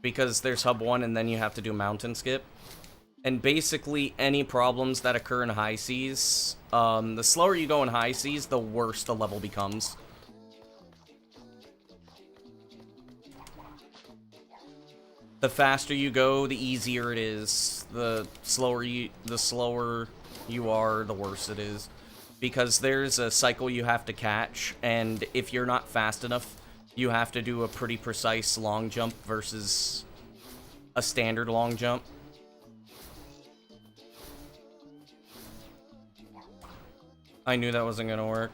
Because there's Hub 1 and then you have to do mountain skip. And basically any problems that occur in high seas, the slower you go in high seas, the worse the level becomes. The faster you go, the easier it is. The slower you are, the worse it is. Because there's a cycle you have to catch, and if you're not fast enough, you have to do a pretty precise long jump versus a standard long jump. I knew that wasn't gonna work.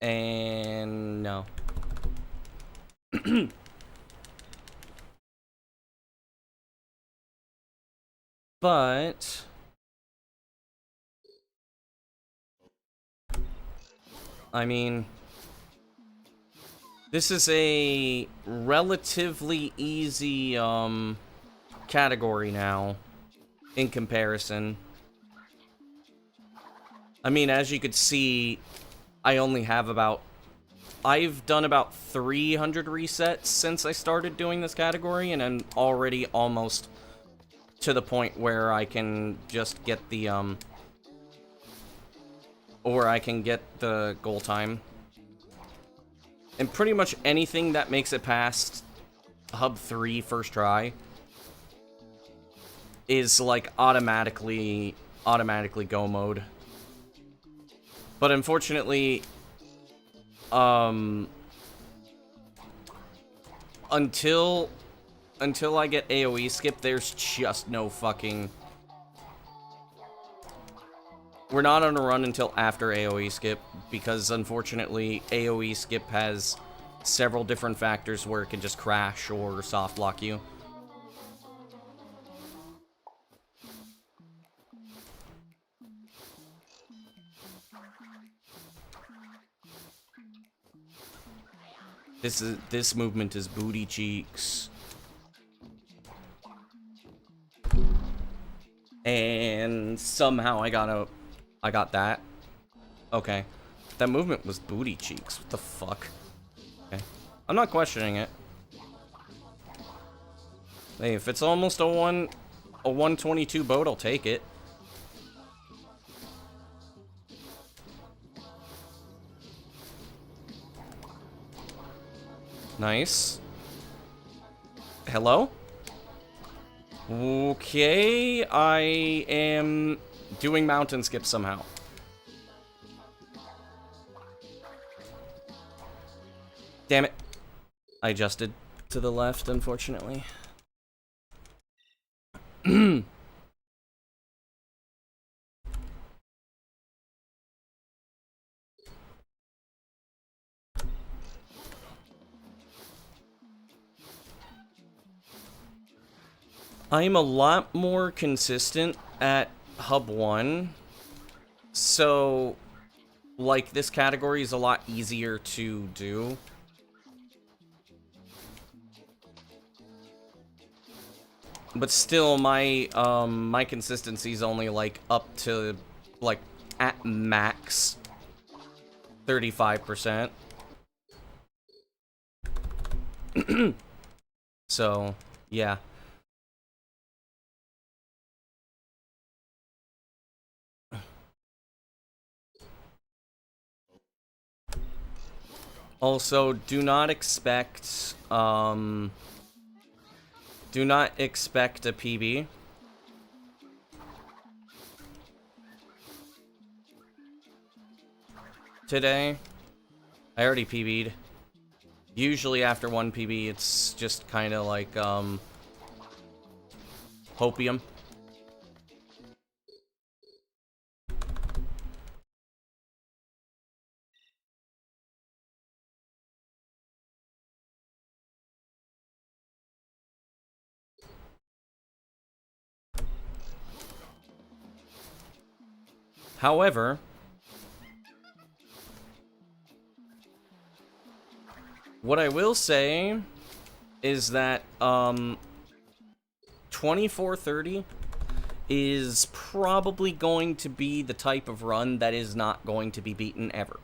And no. But I mean, this is a relatively easy category now in comparison. I mean, as you could see, I've done about 300 resets since I started doing this category, and I'm already almost to the point where I can just get the goal time. And pretty much anything that makes it past Hub 3 first try is like automatically go mode. But unfortunately, until I get AoE skip, there's just no fucking... We're not on a run until after AoE skip, because unfortunately, AoE skip has several different factors where it can just crash or soft lock you. This movement is booty cheeks. And somehow I got that. Okay. That movement was booty cheeks. What the fuck? Okay. I'm not questioning it. Hey, if it's almost a 122 boat, I'll take it. Nice. Hello? Okay, I am doing mountain skips somehow. Damn it. I adjusted to the left, unfortunately. I'm a lot more consistent at Hub 1, so, like, this category is a lot easier to do. But still, my my consistency is only, like, up to, like, at max 35%. So, yeah. Also, do not expect a PB. Today. I already PB'd. Usually after one PB, it's just kind of like, hopium. However, what I will say is that, 2430 is probably going to be the type of run that is not going to be beaten ever.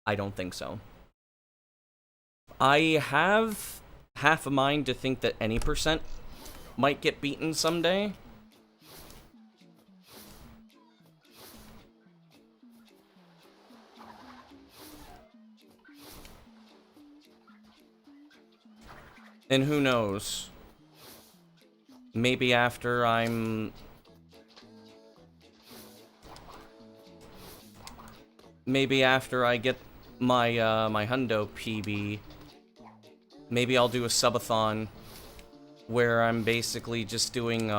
I don't think so. I have half a mind to think that any percent might get beaten someday. And who knows? Maybe after I'm... Maybe after I get my, my Hundo PB, maybe I'll do a subathon where I'm basically just doing,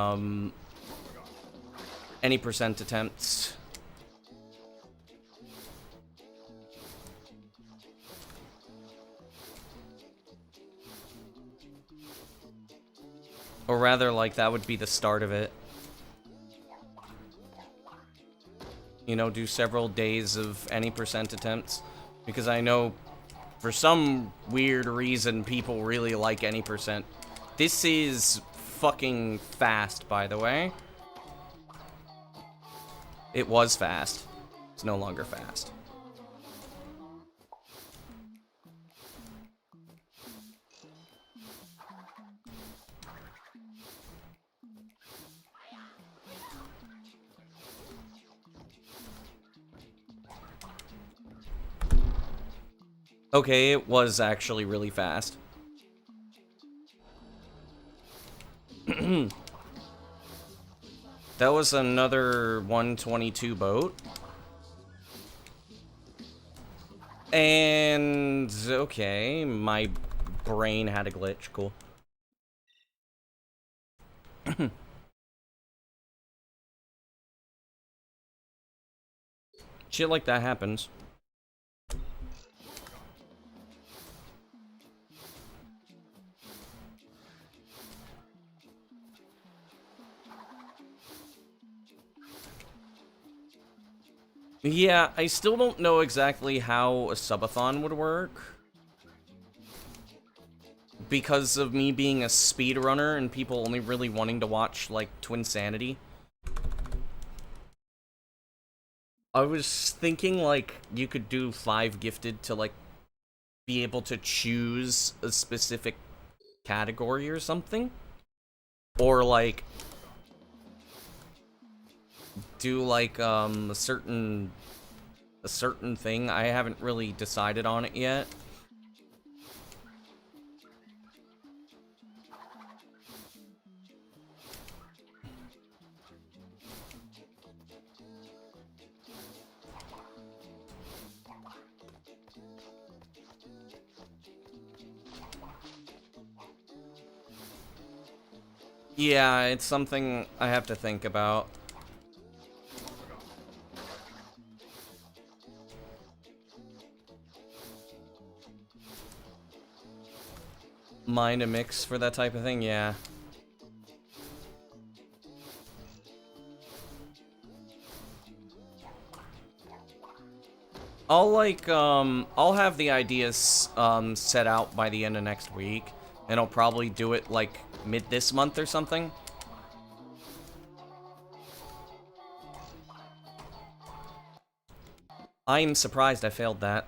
any percent attempts. Or rather, like, that would be the start of it. You know, do several days of any percent attempts. Because I know, for some weird reason, people really like any percent. This is fucking fast, by the way. It was fast. It's no longer fast. Okay, it was actually really fast. That was another 122 boat. And, okay, my brain had a glitch. Cool. Shit like that happens. Yeah, I still don't know exactly how a subathon would work. Because of me being a speedrunner and people only really wanting to watch, like, Twinsanity. I was thinking, like, you could do 5 gifted to, like, be able to choose a specific category or something. Or, like, do, like, a certain thing. I haven't really decided on it yet. Yeah, it's something I have to think about. Mind a mix for that type of thing, yeah. I'll have the ideas, set out by the end of next week, and I'll probably do it, like, mid this month or something. I'm surprised I failed that.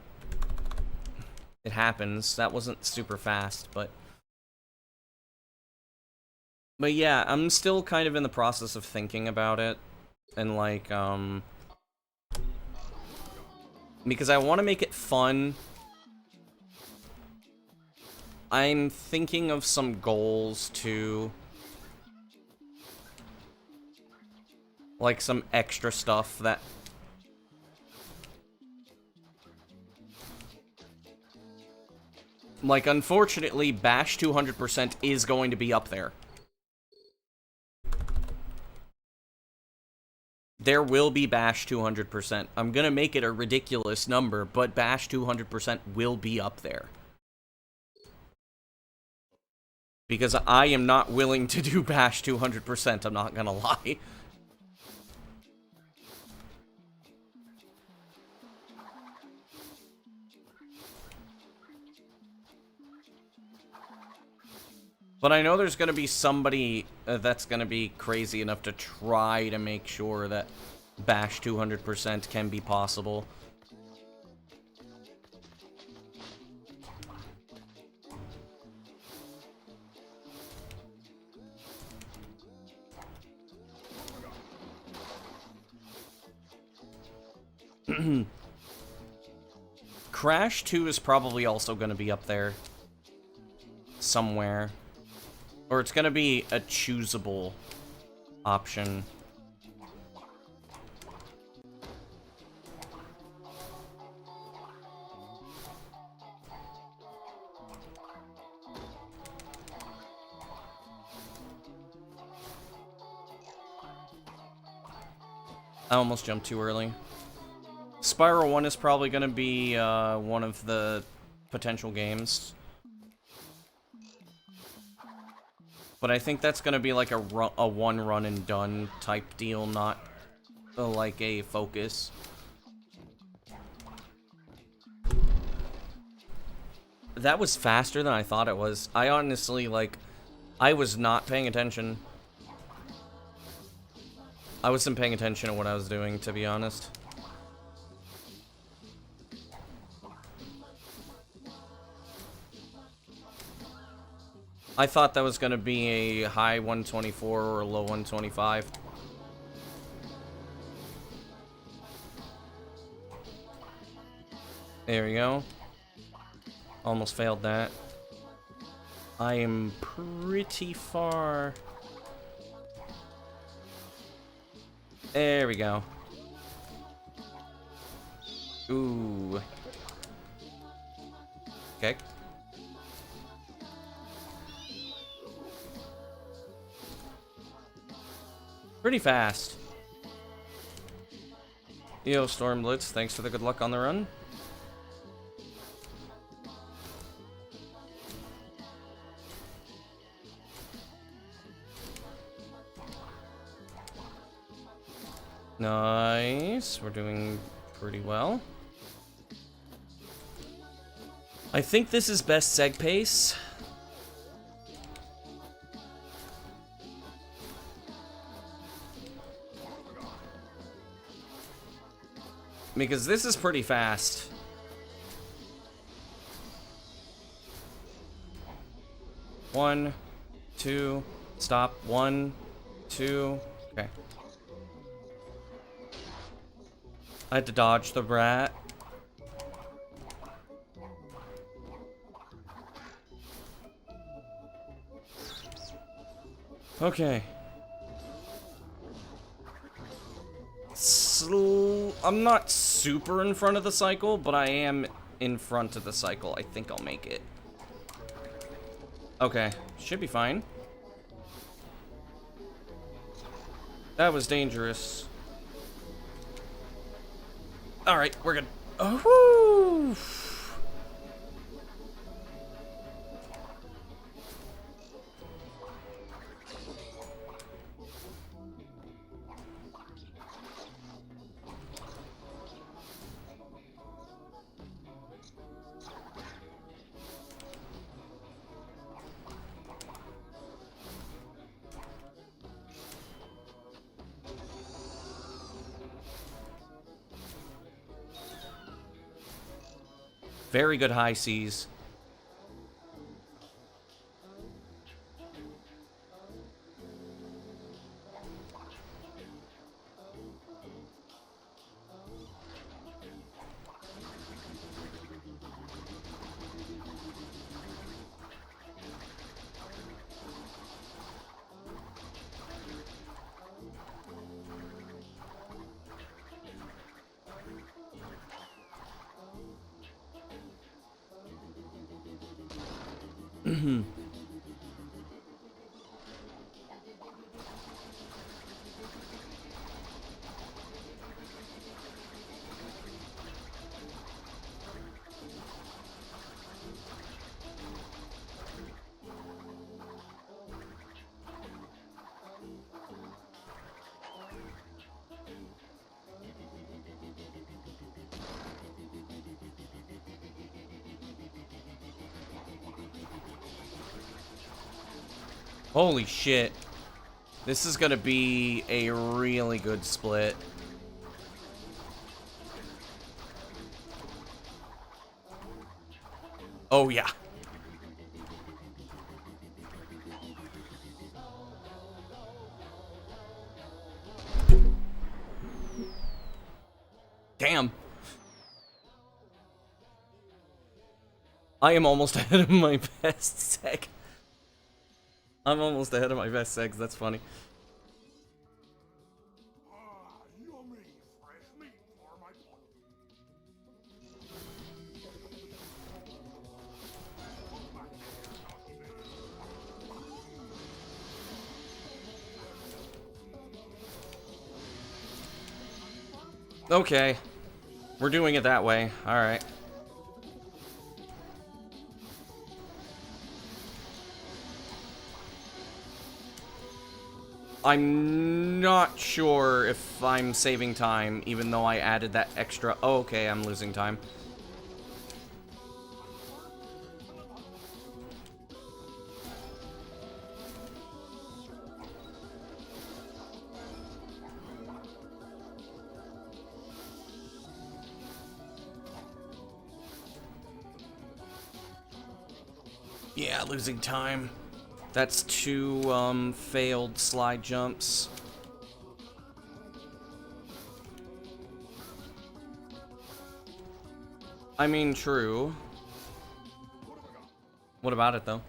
It happens. That wasn't super fast, but... But yeah, I'm still kind of in the process of thinking about it, and, like, because I want to make it fun. I'm thinking of some goals, too. Like, some extra stuff that... Like, unfortunately, Bash 200% is going to be up there. There will be Bash 200%. I'm gonna make it a ridiculous number, but Bash 200% will be up there. Because I am not willing to do Bash 200%, I'm not gonna lie. But I know there's gonna be somebody that's gonna be crazy enough to try to make sure that Bash 200% can be possible. Crash 2 is probably also going to be up there somewhere. Or it's going to be a choosable option. I almost jumped too early. Spiral 1 is probably going to be one of the potential games. But I think that's going to be like a one run and done type deal, not like a focus. That was faster than I thought it was. I honestly, like, I was not paying attention. I wasn't paying attention to what I was doing, to be honest. I thought that was going to be a high 124 or a low 125. There we go. Almost failed that. I am pretty far. There we go. Ooh. Okay. Pretty fast. Yo, Storm Blitz, thanks for the good luck on the run. Nice. We're doing pretty well. I think this is best seg pace. Because this is pretty fast. One, two, stop. One, two, okay. I had to dodge the rat. Okay. I'm not super in front of the cycle, but I am in front of the cycle. I think I'll make it. Okay, should be fine. That was dangerous. Alright, we're good. Oh, whoo! Very good high seas. Holy shit. This is gonna be a really good split. Oh, yeah. Damn. I am almost ahead of my best seg. I'm almost ahead of my best segs, that's funny. Yummy, fresh meat for my pot. Okay. We're doing it that way. Alright. I'm not sure if I'm saving time, even though I added that extra... Oh, okay, I'm losing time. Yeah, losing time. That's two, failed slide jumps. I mean, true. What about it, though?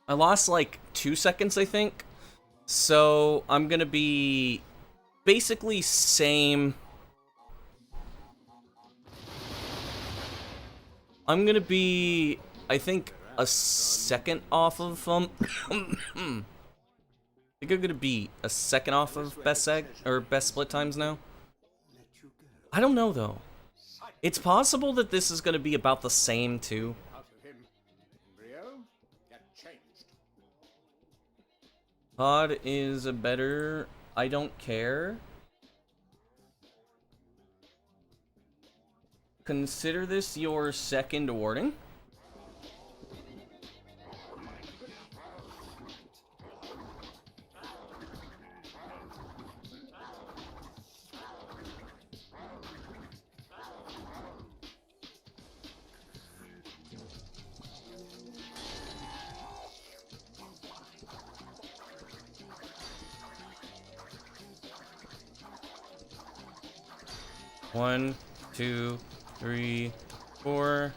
I lost, like, 2 seconds, I think. So, I'm gonna be basically same... I'm gonna be, I think, a second off of, I think I'm gonna be a second off of best seg, or best split times now. I don't know, though. It's possible that this is gonna be about the same, too. Out of him. Rio, get changed. Pod is a better, I don't care. Consider this your second warning. One, two, 3, 4.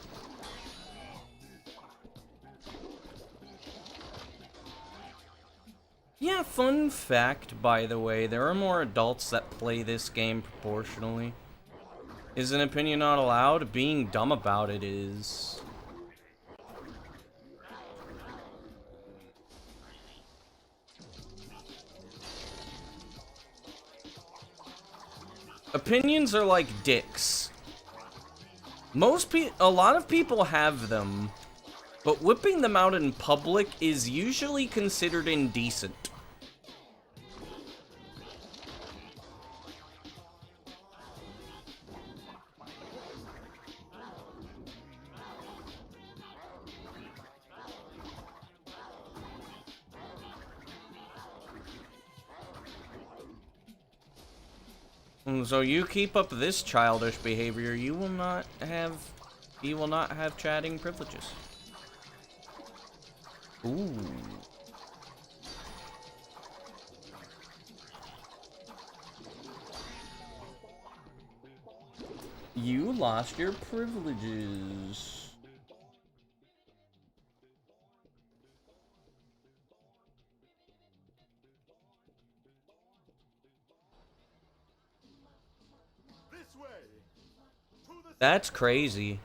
Yeah, fun fact, by the way, there are more adults that play this game proportionally. Is an opinion not allowed? Being dumb about it is. Opinions are like dicks. A lot of people have them, but whipping them out in public is usually considered indecent. So you keep up this childish behavior, you will not have chatting privileges. Ooh. You lost your privileges. This way. To the That's crazy.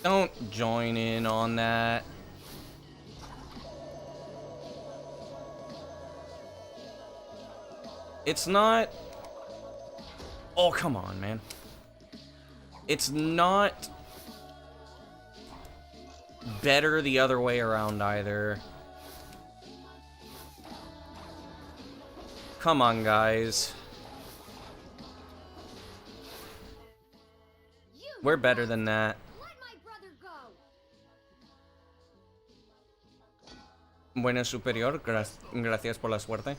Don't join in on that. It's not... Oh, come on, man. It's not better the other way around either. Come on, guys. We're better than that. Let my brother go. Buena superior, gracias por la suerte.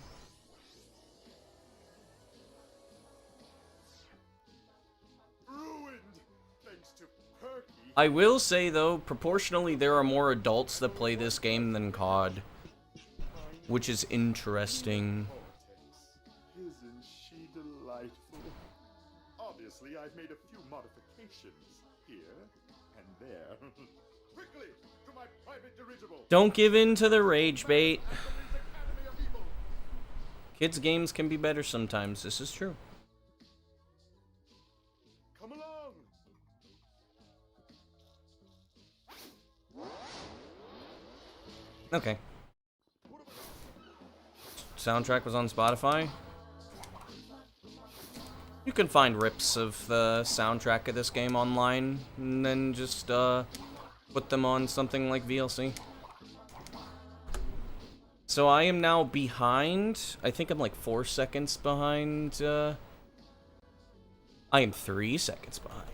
ruined thanks to Perky. I will say, though, proportionally, there are more adults that play this game than COD. Which is interesting. Isn't she delightful? Obviously, I've made a few modifications here and there. Quickly, to my private dirigible. Don't give in to the rage bait. Academy of Evil. Kids' games can be better sometimes, this is true. Come along. Okay. Soundtrack was on Spotify. You can find rips of the soundtrack of this game online, and then just, put them on something like VLC. So I am now behind. I think I'm like 4 seconds behind, I am 3 seconds behind.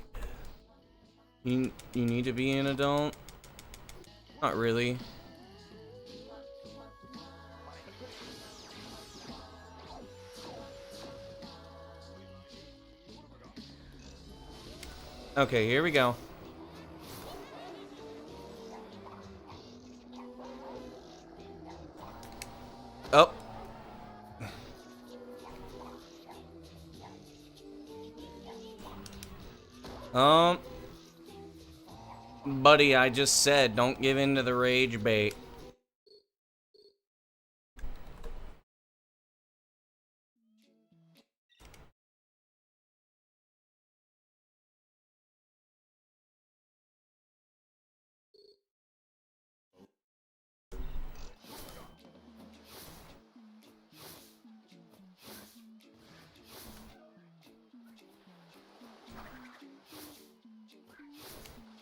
You need to be an adult? Not really. Okay, here we go. Oh. Buddy, I just said, don't give in to the rage bait.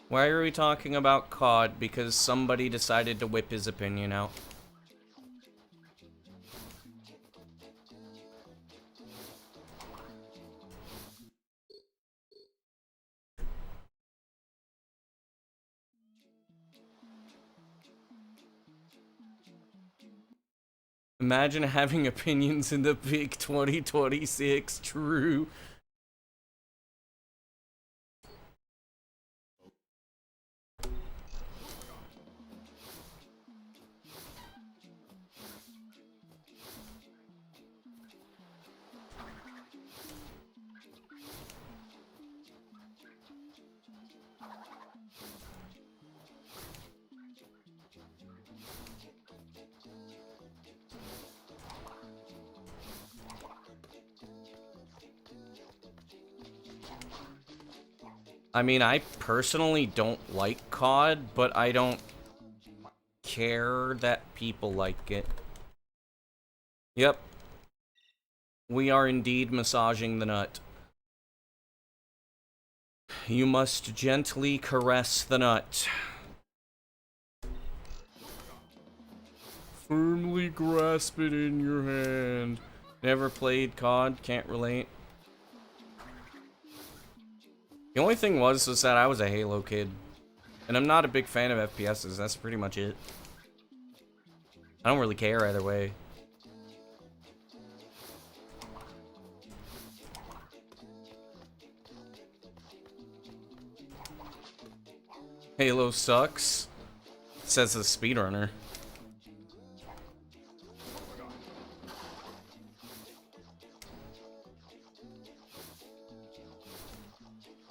Why are we talking about COD? Because somebody decided to whip his opinion out. Imagine having opinions in the big 2026, true. I mean, I personally don't like COD, but I don't care that people like it. Yep. We are indeed massaging the nut. You must gently caress the nut. Firmly grasp it in your hand. Never played COD, can't relate. The only thing was that I was a Halo kid. And I'm not a big fan of FPSs, that's pretty much it. I don't really care either way. Halo sucks, says the speedrunner.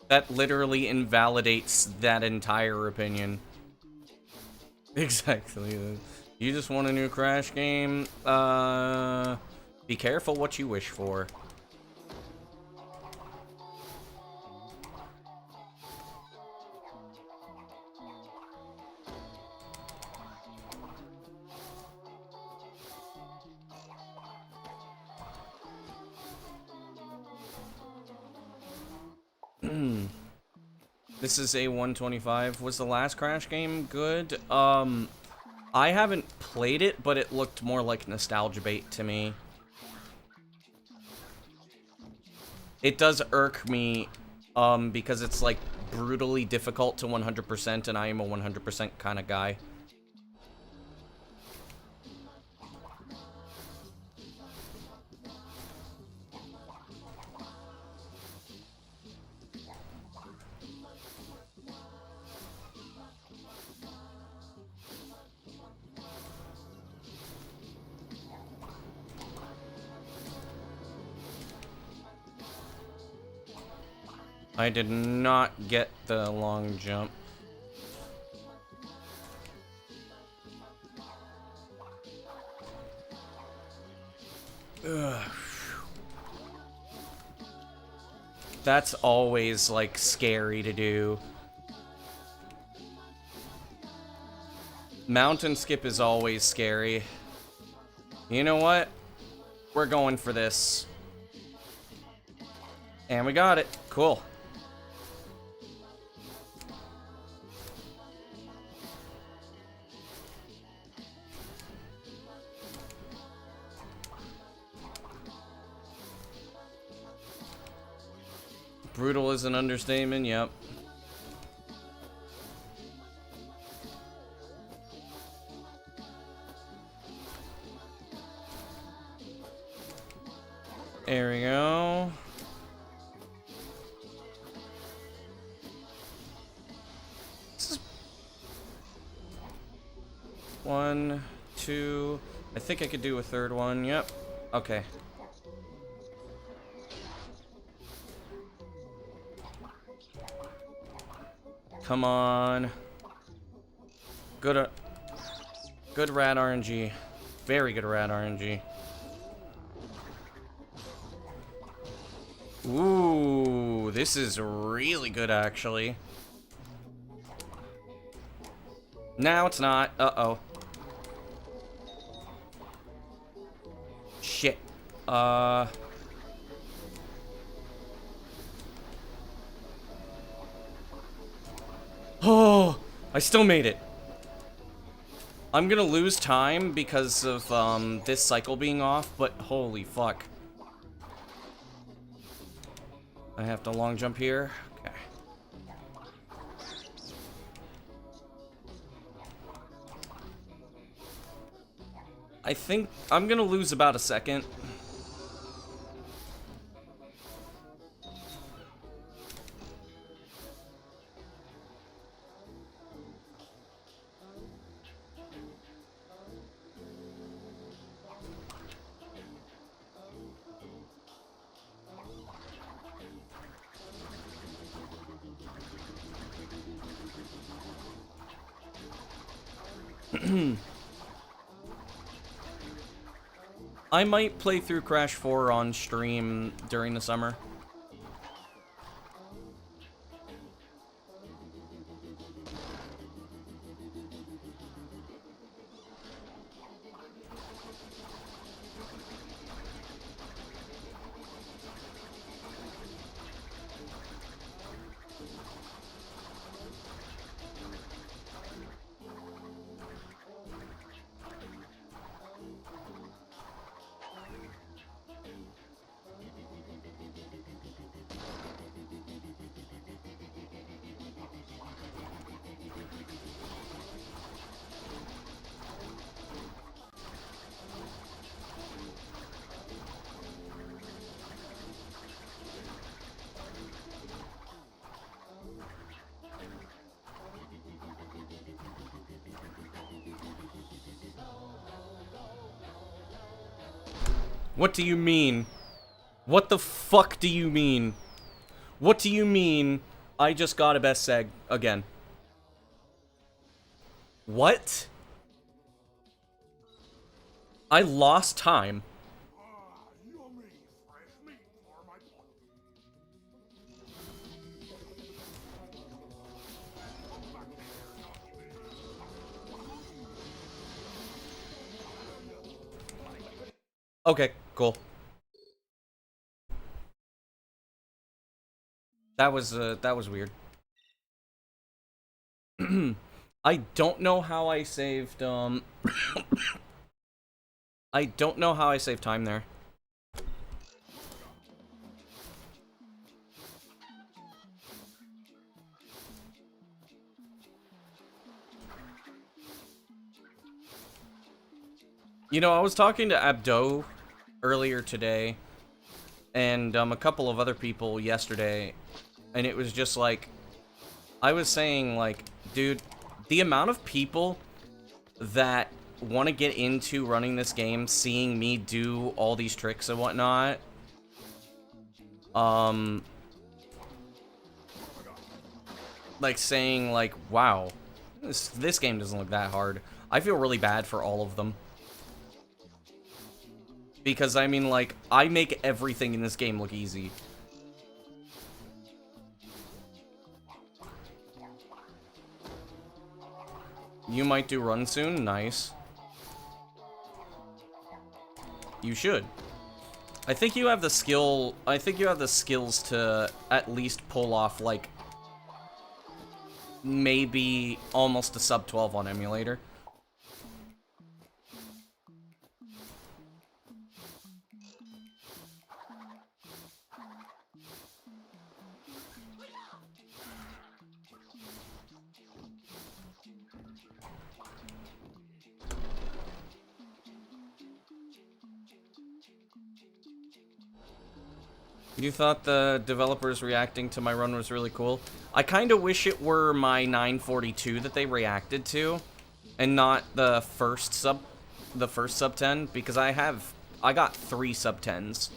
That literally invalidates that entire opinion. Exactly. You just want a new Crash game? Be careful what you wish for. This is A125. Was the last Crash game good? I haven't played it, but it looked more like nostalgia bait to me. It does irk me, because it's like brutally difficult to 100%, and I am a 100% kind of guy. I did not get the long jump. Ugh. That's always, like, scary to do. Mountain skip is always scary. You know what? We're going for this. And we got it. Cool. Brutal is an understatement, yep. There we go. This is 1, 2. I think I could do a third one, yep. Okay. Come on. Good rad RNG. Very good rad RNG. Ooh, this is really good, actually. Now it's not. Uh-oh. Shit. Oh, I still made it. I'm gonna lose time because of, this cycle being off, but holy fuck. I have to long jump here. Okay. I think I'm gonna lose about a second. I might play through Crash 4 on stream during the summer. What do you mean? What the fuck do you mean? What do you mean I just got a best seg again? What? I lost time. Okay, cool. That was weird. I don't know how I saved, I don't know how I saved time there. You know, I was talking to Abdo earlier today, and a couple of other people yesterday, and it was just like, I was saying, like, dude, the amount of people that want to get into running this game, seeing me do all these tricks and whatnot, like saying, like, wow, this game doesn't look that hard. I feel really bad for all of them. Because, I mean, like, I make everything in this game look easy. You might do run soon? Nice. You should. I think you have the skill... I think you have the skills to at least pull off, like, maybe almost a sub 12 on emulator. You thought the developers reacting to my run was really cool? I kind of wish it were my 942 that they reacted to, and not the first sub 10, because I got 3 sub 10s.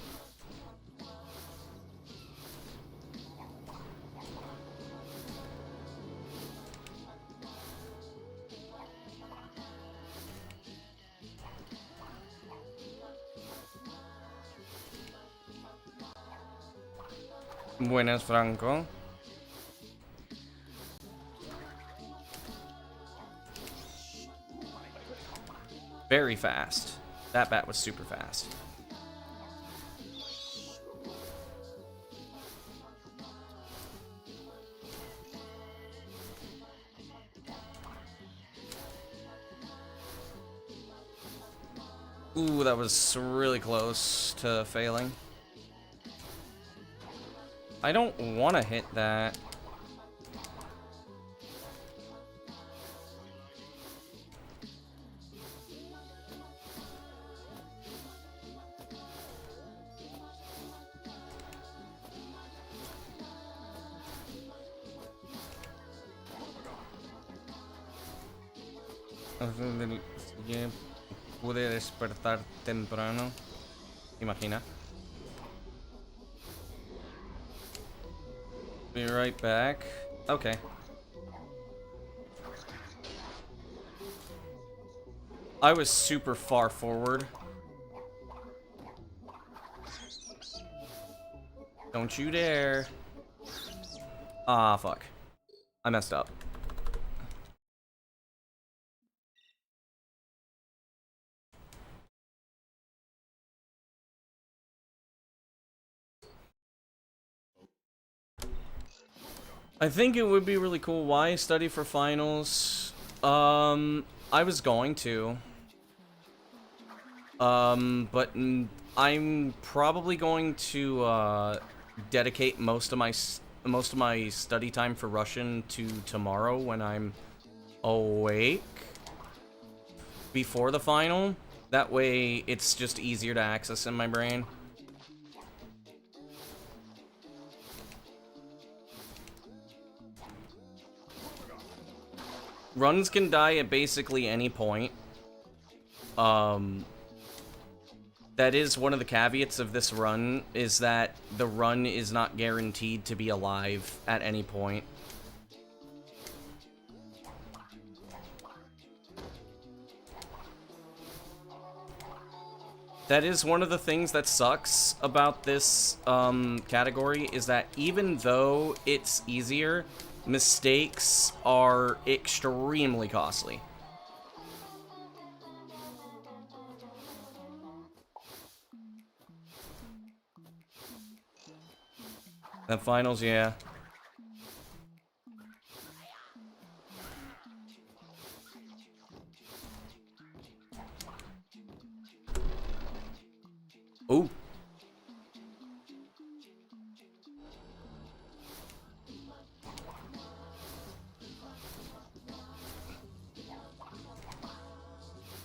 Buenas, Franco. Very fast. That bat was super fast. Ooh, that was really close to failing. I don't want to hit that. Pude despertar temprano. Imagina. Be right back. Okay. I was super far forward. Don't you dare. Ah, fuck. I messed up. I think it would be really cool. Why study for finals? I was going to. But I'm probably going to, dedicate most of my study time for Russian to tomorrow when I'm awake before the final. That way, it's just easier to access in my brain. Runs can die at basically any point. That is one of the caveats of this run, is that the run is not guaranteed to be alive at any point. That is one of the things that sucks about this category, is that even though it's easier, mistakes are extremely costly. The finals, yeah. Ooh.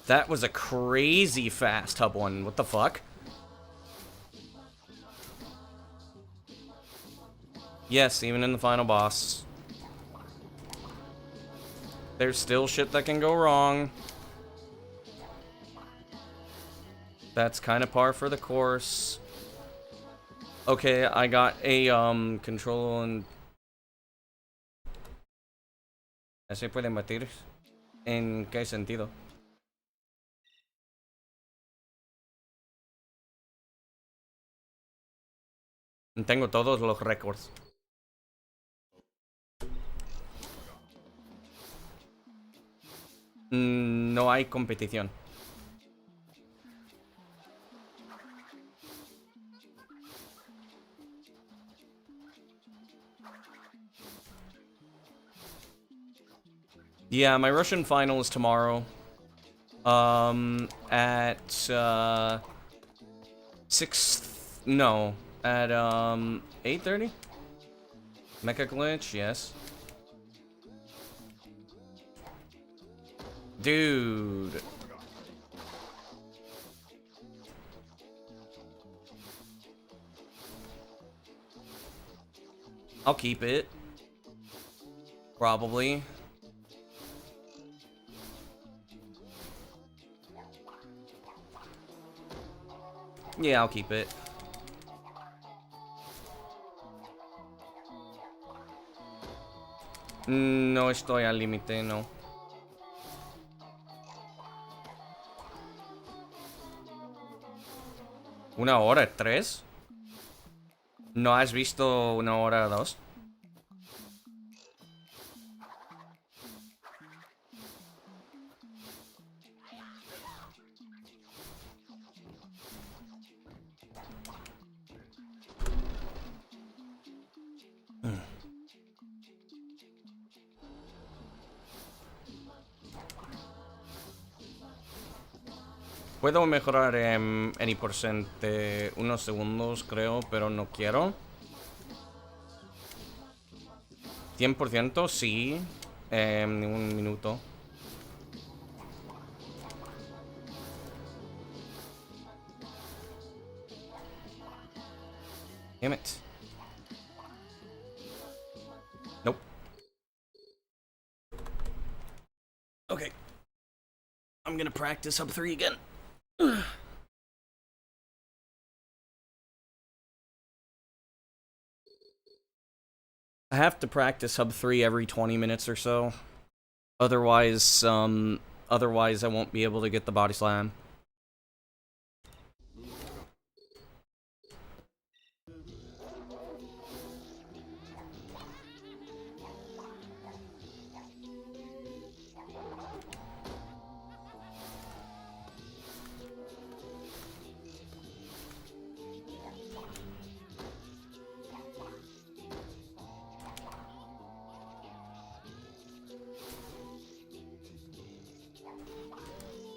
That was a crazy fast hub one. What the fuck? Yes, even in the final boss. There's still shit that can go wrong. That's kind of par for the course. Okay, I got a control and... ¿Se pueden batir? ¿En qué sentido? Tengo todos los récords. No hay competición. Yeah, my Russian final is tomorrow. At 6... No. At 8:30? Mecha glitch, yes. Dude. I'll keep it. Probably. Yeah, I'll keep it. No estoy al límite, no. ¿Una hora 3? ¿No has visto una hora 2? Puedo mejorar any percent de unos segundos, creo, pero no quiero. 100% sí. Un minuto. Damn it. Nope. Okay. I'm gonna practice sub 3 again. I have to practice sub 3 every 20 minutes or so. Otherwise, otherwise I won't be able to get the body slam.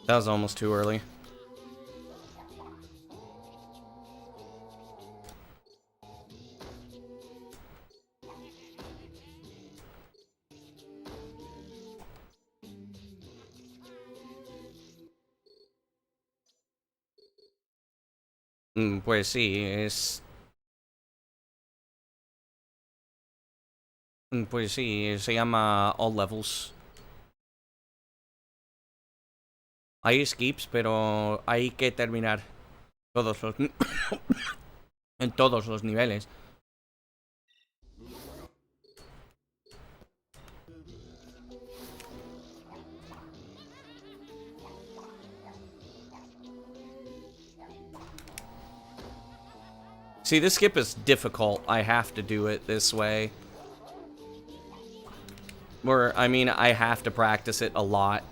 That was almost too early. Pues sí, es... Pues sí, se llama All Levels. Hay skips, pero hay que terminar. Todos los... en todos los niveles. See, this skip is difficult. I have to do it this way. Or, I mean, I have to practice it a lot.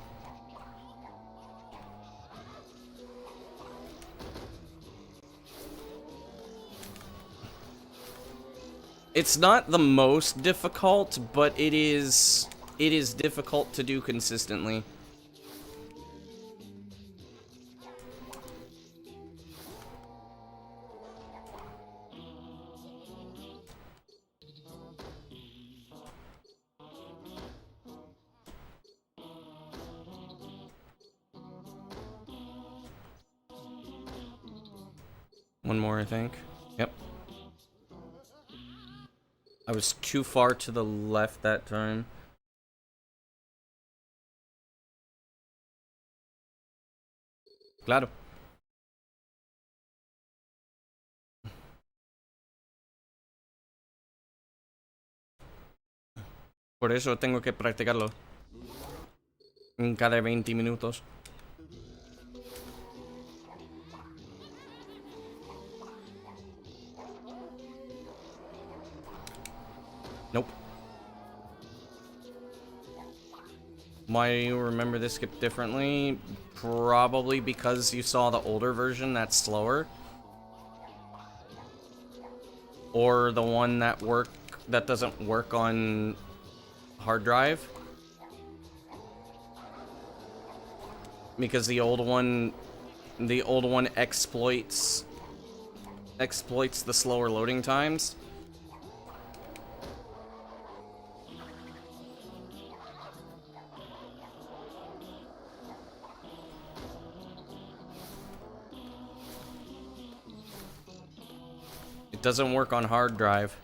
It's not the most difficult, but it is difficult to do consistently. One more, I think. Yep. I was too far to the left that time. Claro. Por eso tengo que practicarlo. En cada 20 minutos. Nope. Why do you remember this skip differently? Probably because you saw the older version that's slower. Or the one that doesn't work on hard drive. Because the old one exploits the slower loading times. It doesn't work on hard drive.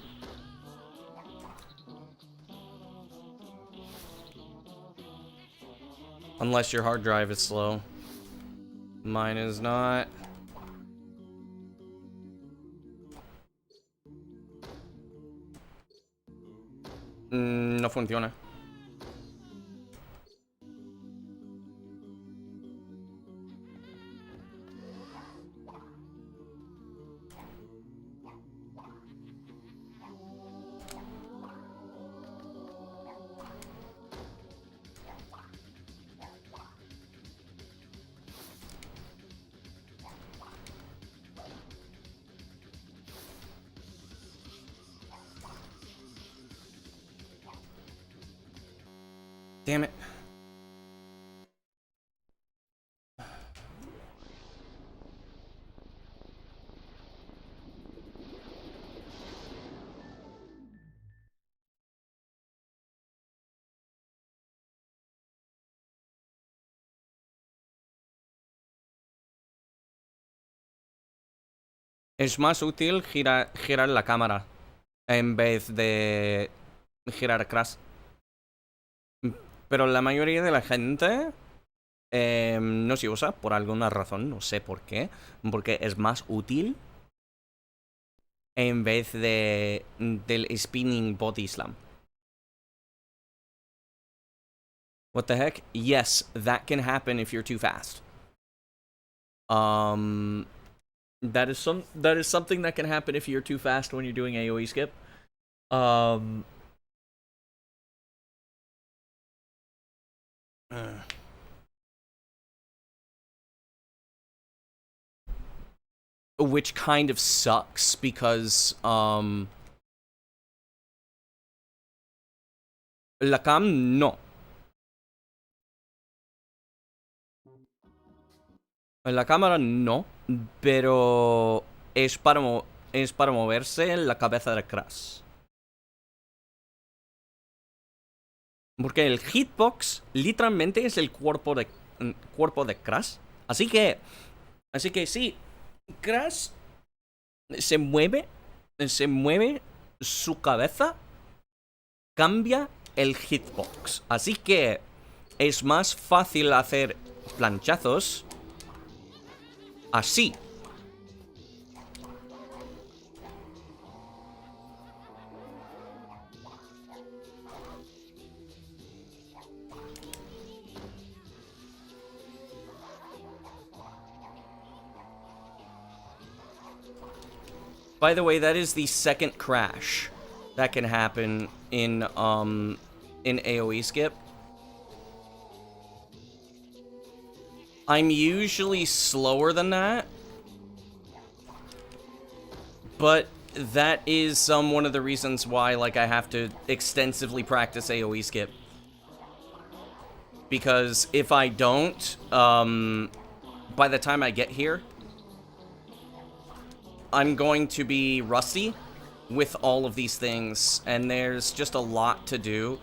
Unless your hard drive is slow. Mine is not. No funciona. Damn it. Es más útil girar la cámara en vez de girar Crash. Pero la mayoría de la gente no se usa por alguna razón, no sé por qué. Porque es más útil en vez del spinning body slam. What the heck? Yes, that can happen if you're too fast. That is something that can happen if you're too fast when you're doing AoE skip. Which kind of sucks because la cam no. La cámara no, pero es para moverse la cabeza de Crash. Porque el hitbox literalmente es el cuerpo de Crash. Así que sí, Crash se mueve su cabeza, cambia el hitbox. Así que es más fácil hacer planchazos así By the way, that is the second crash that can happen in AoE skip. I'm usually slower than that, but that is one of the reasons why, like, I have to extensively practice AoE skip. Because if I don't, by the time I get here, I'm going to be rusty with all of these things, and there's just a lot to do.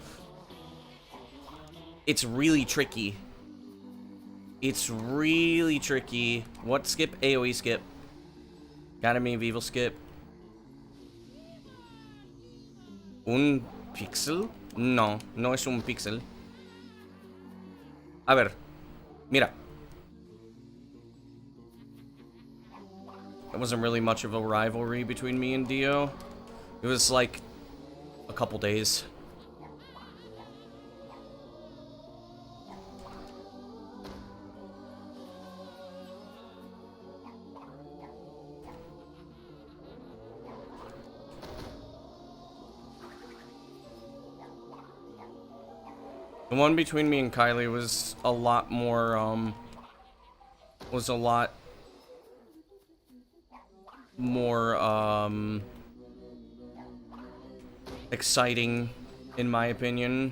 It's really tricky. It's really tricky. What skip? AoE skip. Academy of Evil skip. ¿Un pixel? No, no es un pixel. A ver, mira. There wasn't really much of a rivalry between me and Dio. It was like a couple days. The one between me and Kylie was a lot more, exciting, in my opinion.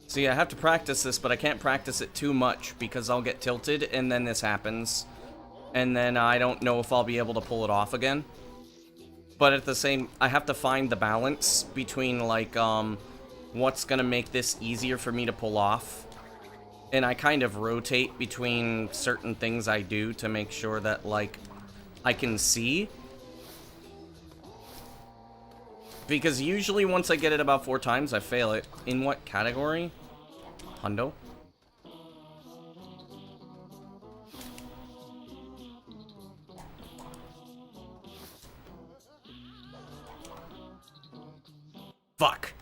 See, I have to practice this, but I can't practice it too much because I'll get tilted and then this happens. And then I don't know if I'll be able to pull it off again. But at the same, I have to find the balance between, like, what's gonna make this easier for me to pull off. And I kind of rotate between certain things I do to make sure that, like, I can see. Because usually once I get it about 4 times, I fail it. In what category? Hundo? Fuck.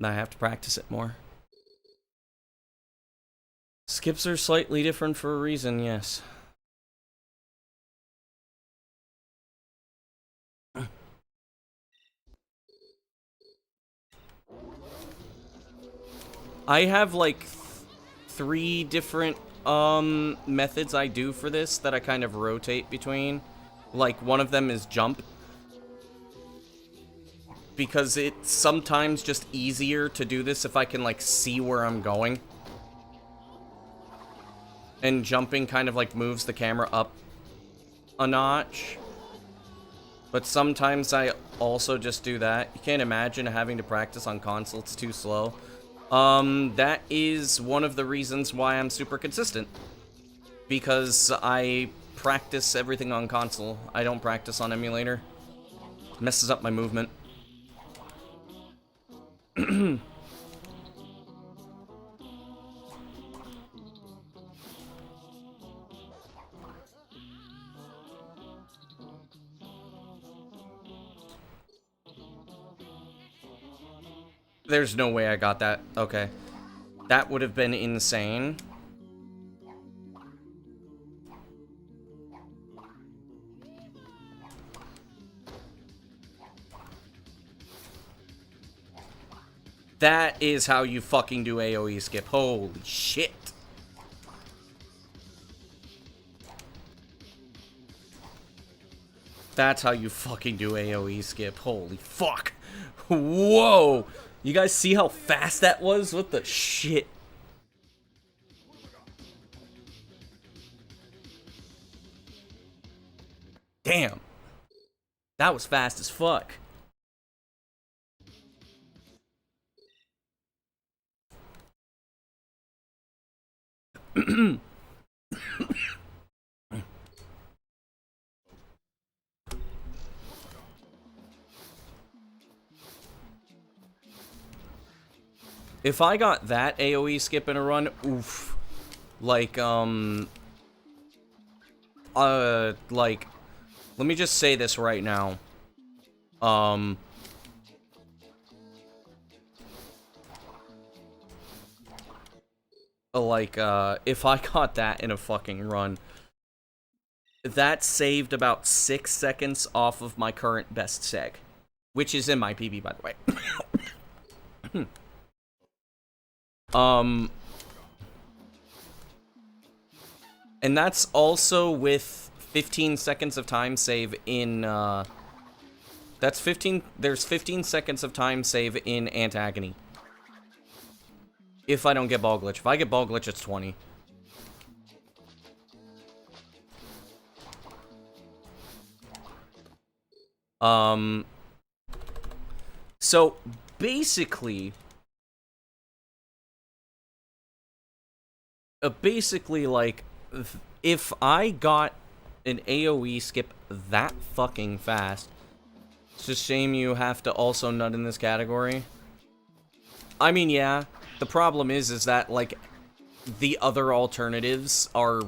I have to practice it more. Skips are slightly different for a reason, yes. I have like 3 different methods I do for this that I kind of rotate between. Like, one of them is jump. Because it's sometimes just easier to do this if I can, like, see where I'm going. And jumping kind of, like, moves the camera up a notch. But sometimes I also just do that. You can't imagine having to practice on console. It's too slow. That is one of the reasons why I'm super consistent. Because I practice everything on console. I don't practice on emulator. It messes up my movement. There's no way I got that. Okay. That would have been insane. That is how you fucking do AoE skip. Holy shit. That's how you fucking do AoE skip. Holy fuck. Whoa. You guys see how fast that was? What the shit? Damn. That was fast as fuck. If I got that AoE skip in a run, oof. Like, like, let me just say this right now. Like, if I got that in a fucking run, that saved about 6 seconds off of my current best seg, which is in my PB, by the way. And that's also with 15 seconds of time save in, there's 15 seconds of time save in AAny. If I don't get ball glitch. If I get ball glitch, it's 20. So, basically, like, if I got an AoE skip that fucking fast, it's a shame you have to also nut in this category. I mean, yeah, the problem is that, like, the other alternatives are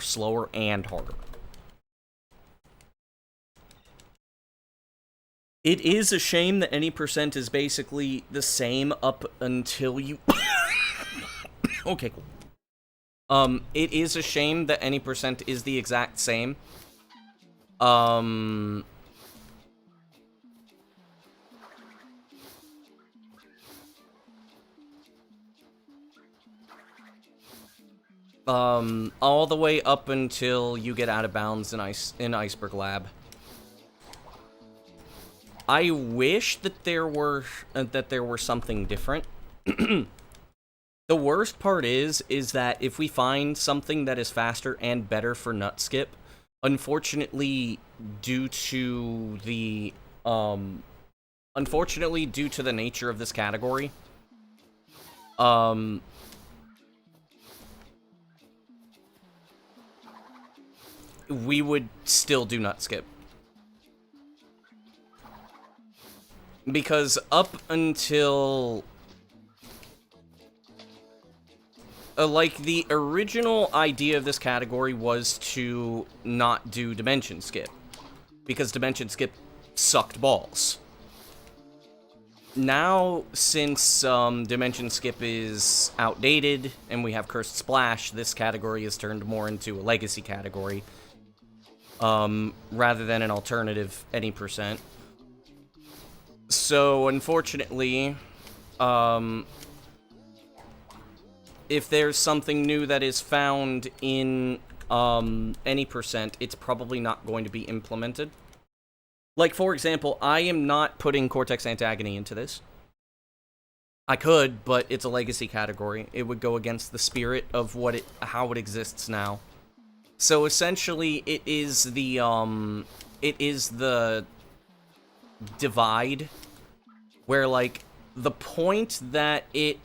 slower and harder. It is a shame that any percent is basically the same up until you... Okay, cool. It is a shame that any percent is the exact same. All the way up until you get out of bounds in Iceberg Lab. I wish that there were something different. The worst part is that if we find something that is faster and better for nut skip, unfortunately due to the nature of this category, we would still do nut skip. Because up until... like, the original idea of this category was to not do Dimension Skip. Because Dimension Skip sucked balls. Now, since Dimension Skip is outdated, and we have Cursed Splash, this category is turned more into a legacy category. Rather than an alternative any percent. So, unfortunately, if there's something new that is found in, any percent, it's probably not going to be implemented. Like, for example, I am not putting Cortex Antagony into this. I could, but it's a legacy category. It would go against the spirit of how it exists now. So, essentially, it is the divide, where, like, the point that it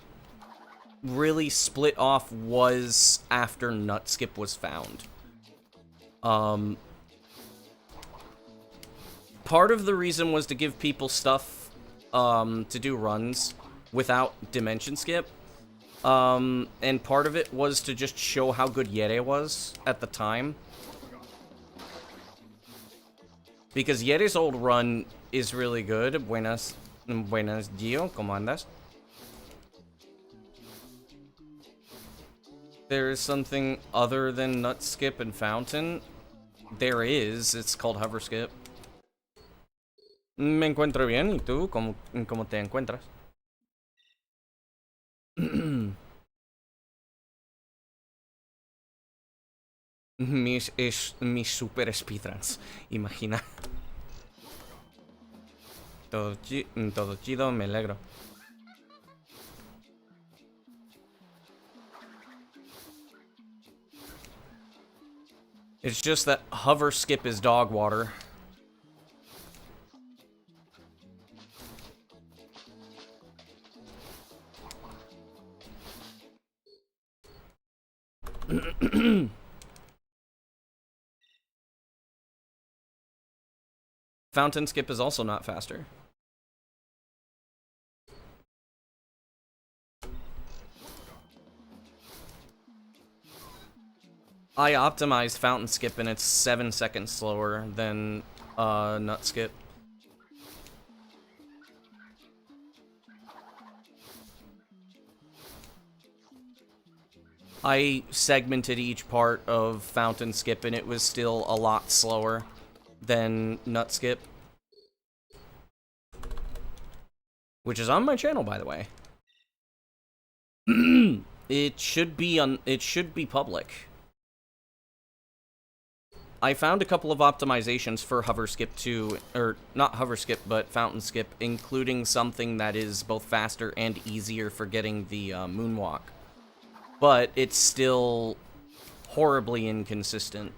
really split off was after nut skip was found. Part of the reason was to give people stuff to do runs without dimension skip, and part of it was to just show how good Yere was at the time. Because Yere's old run is really good. Buenas, Gio, ¿cómo andas? There is something other than nut skip and fountain. There is. It's called hover skip. Me encuentro bien. ¿Y tú? ¿Cómo te encuentras? mis super speedruns. Imagina. Todo chido, me alegro. It's just that hover skip is dog water. Fountain skip is also not faster. I optimized fountain skip and it's 7 seconds slower than nut skip. I segmented each part of fountain skip and it was still a lot slower than nut skip. Which is on my channel, by the way. It should be public. I found a couple of optimizations for hover skip too, or not hover skip, but fountain skip, including something that is both faster and easier for getting the moonwalk. But it's still horribly inconsistent.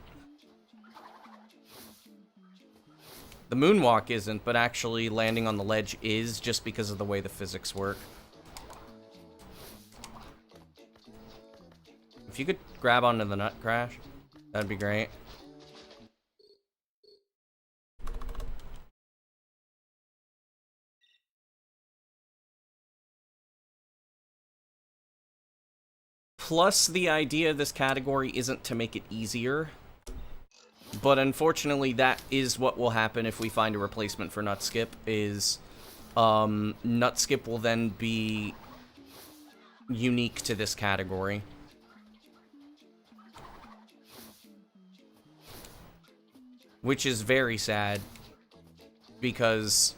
The moonwalk isn't, but actually landing on the ledge is, just because of the way the physics work. If you could grab onto the nut crash, that'd be great. Plus, the idea of this category isn't to make it easier. But unfortunately, that is what will happen if we find a replacement for nut skip, is nut skip will then be unique to this category. Which is very sad, because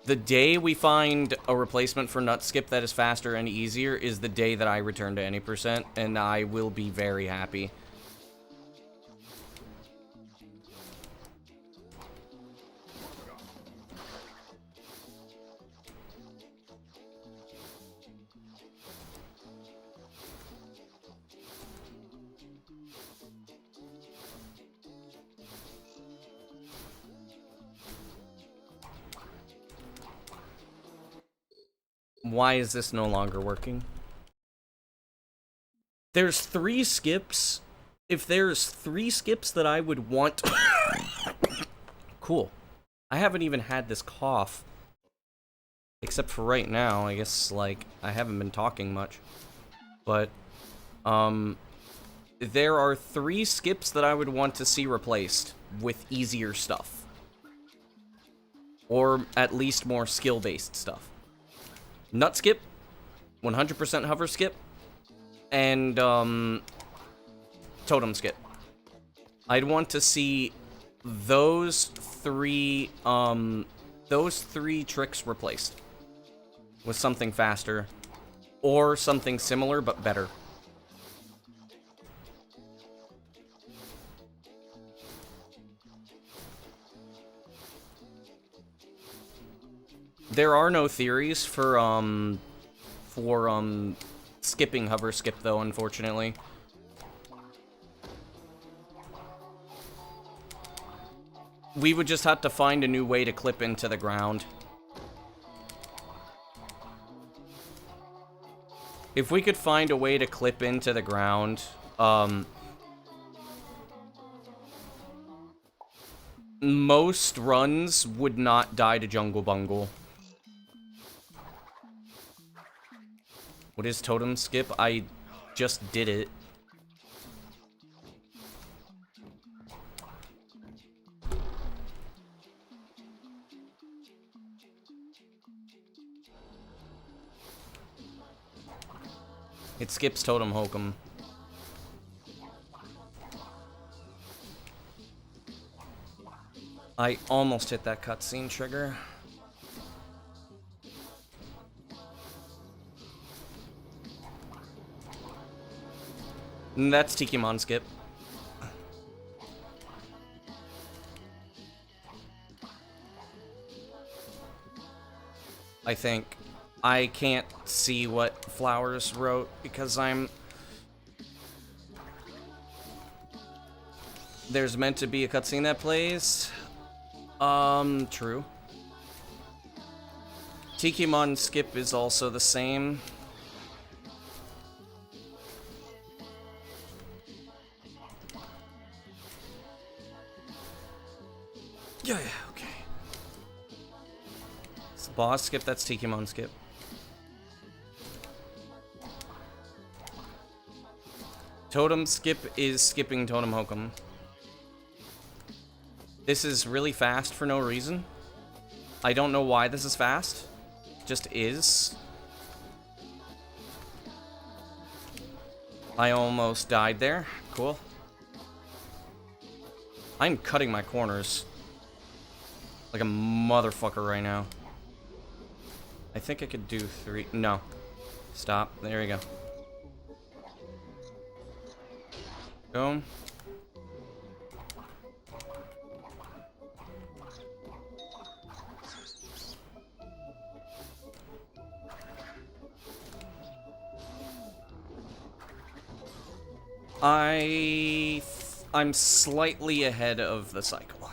the day we find a replacement for nut skip that is faster and easier is the day that I return to any %, and I will be very happy. Why is this no longer working? There's 3 skips. If there's 3 skips that I would want... Cool. I haven't even had this cough. Except for right now. I guess, like, I haven't been talking much. But, there are 3 skips that I would want to see replaced with easier stuff. Or at least more skill-based stuff. Nut skip, 100% hover skip, and totem skip. I'd want to see those three tricks replaced with something faster or something similar but better. There are no theories for skipping hover skip, though, unfortunately. We would just have to find a new way to clip into the ground. If we could find a way to clip into the ground, most runs would not die to Jungle Bungle. What is totem skip? I just did it. It skips totem hokum. I almost hit that cutscene trigger. And that's Tikimon skip. I think. I can't see what Flowers wrote because I'm... There's meant to be a cutscene that plays. True. Tikimon skip is also the same. Yeah, okay. It's the boss skip, that's Tikimon skip. Totem skip is skipping Totem Hokum. This is really fast for no reason. I don't know why this is fast. It just is. I almost died there. Cool. I'm cutting my corners like a motherfucker right now. I think I could do 3. No. Stop. There we go. Boom. I'm slightly ahead of the cycle.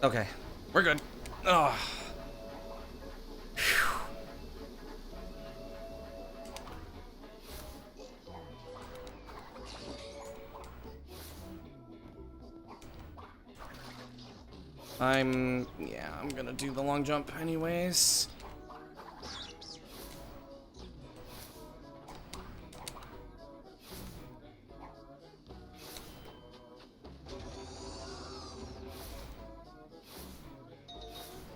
Okay, we're good. Ugh. Phew. I'm gonna do the long jump anyways.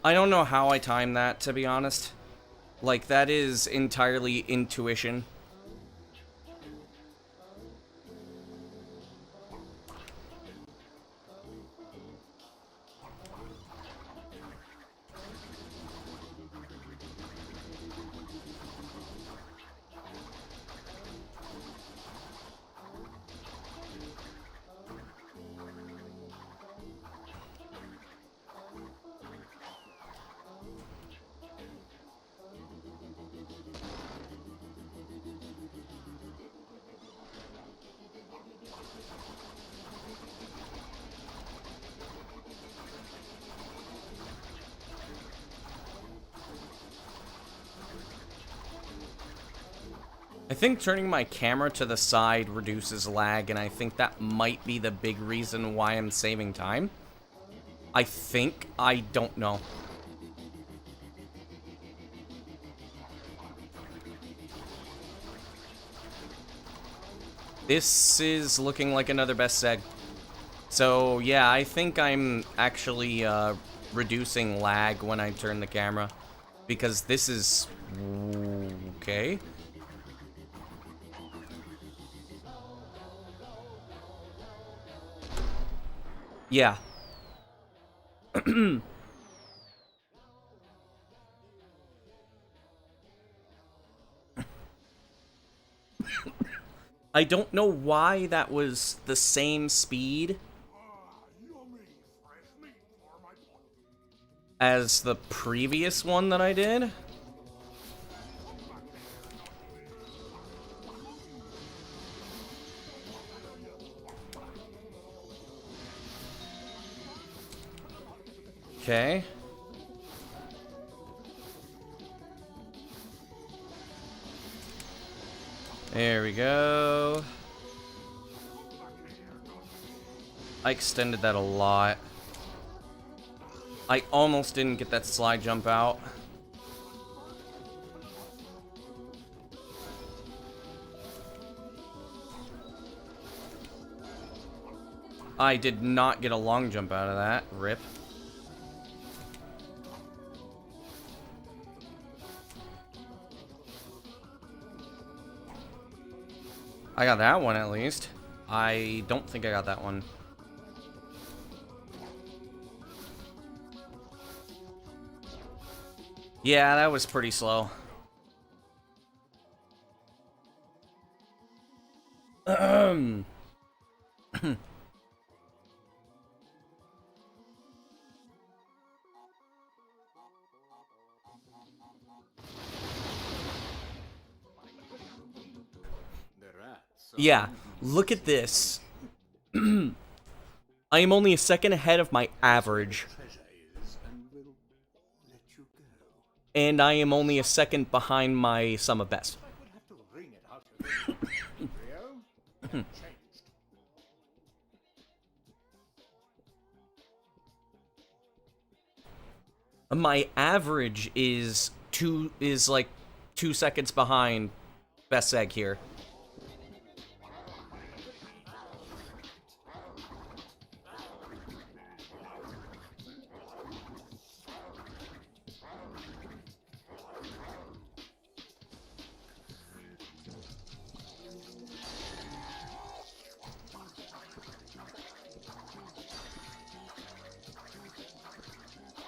I don't know how I timed that, to be honest. Like, that is entirely intuition. I think turning my camera to the side reduces lag, and I think that might be the big reason why I'm saving time. I think. I don't know. This is looking like another best seg. So, yeah, I think I'm actually reducing lag when I turn the camera. Because this is... okay. Yeah. I don't know why that was the same speed as the previous one that I did. Okay. There we go. I extended that a lot. I almost didn't get that slide jump out. I did not get a long jump out of that. Rip. I got that one at least. I don't think I got that one. Yeah, that was pretty slow. Yeah, look at this. I am only a second ahead of my average. And I am only a second behind my sum of best. I would have to wring it out of you. Rio, that changed. My average is like 2 seconds behind best seg here.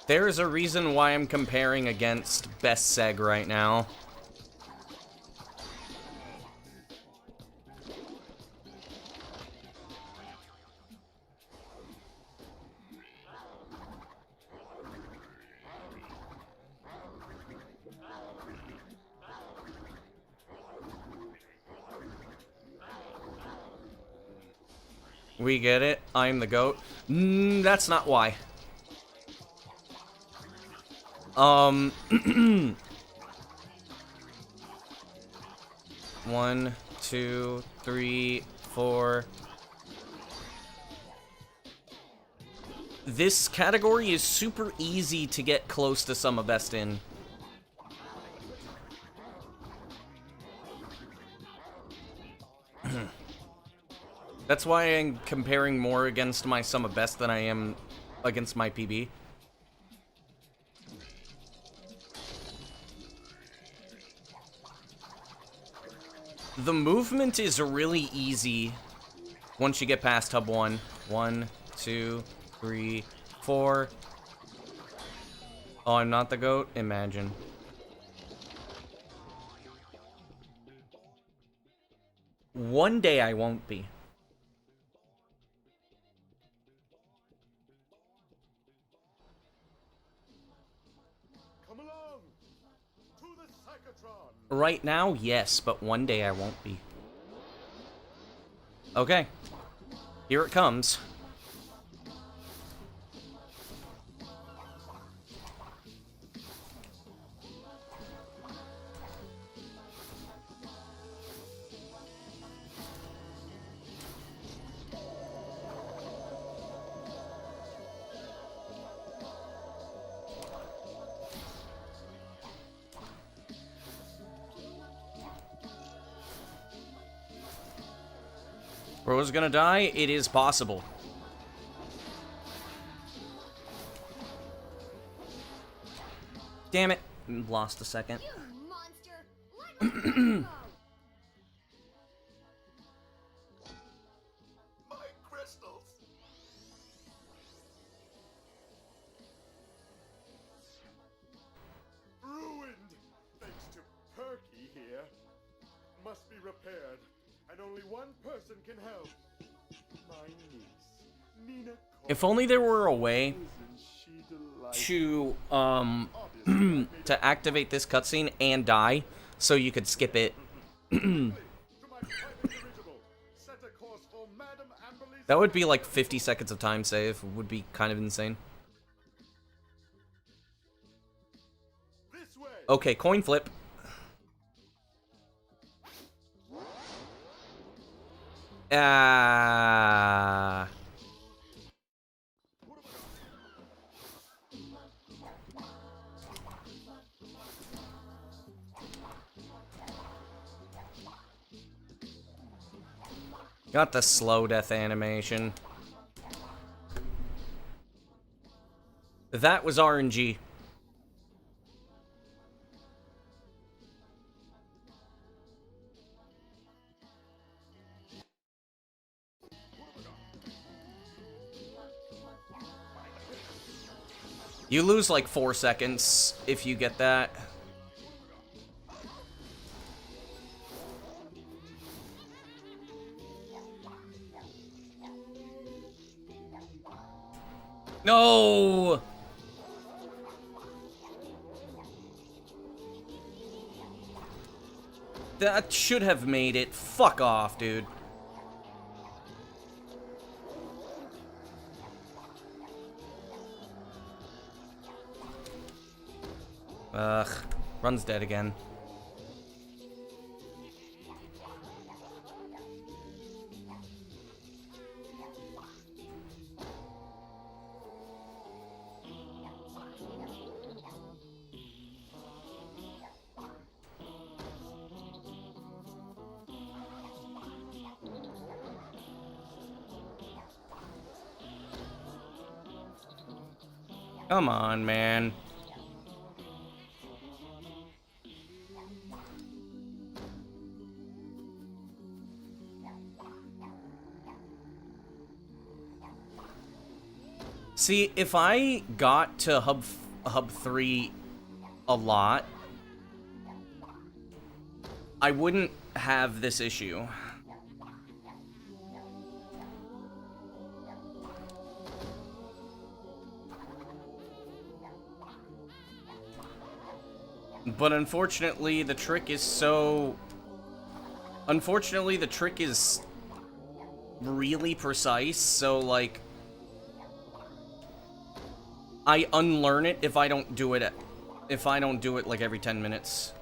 There's a reason why I'm comparing against best seg right now. We get it. I'm the GOAT. That's not why. 1, 2, 3, 4. This category is super easy to get close to sum of best in. That's why I'm comparing more against my sum of best than I am against my PB. The movement is really easy once you get past hub 1. 1, 2, 3, 4. Oh, I'm not the GOAT? Imagine. One day I won't be. Come along to the Psychotron. Right now, yes, but one day I won't be. Okay. Here it comes. Bro's gonna die? It is possible. Damn it. Lost a second. You monster! Let me go! My crystals. Ruined, thanks to Perky here. Must be repaired, and only one person can help. My niece, Nina. If only there were a way Isn't she delightful? to, to activate this cutscene and die, so you could skip it. To my private dirigible. Set a course for Madame Amberley's. That would be like 50 seconds of time save. Would be kind of insane. This way. Okay, coin flip. Ah. Got the slow death animation. That was RNG. You lose like 4 seconds if you get that. No! That should have made it. Fuck off, dude. Ugh. Run's dead again. Come on, man. See, if I got to hub 3 a lot, I wouldn't have this issue. But unfortunately, the trick is so... Unfortunately, the trick is really precise, so, like... I unlearn it if I don't do it, like, every 10 minutes.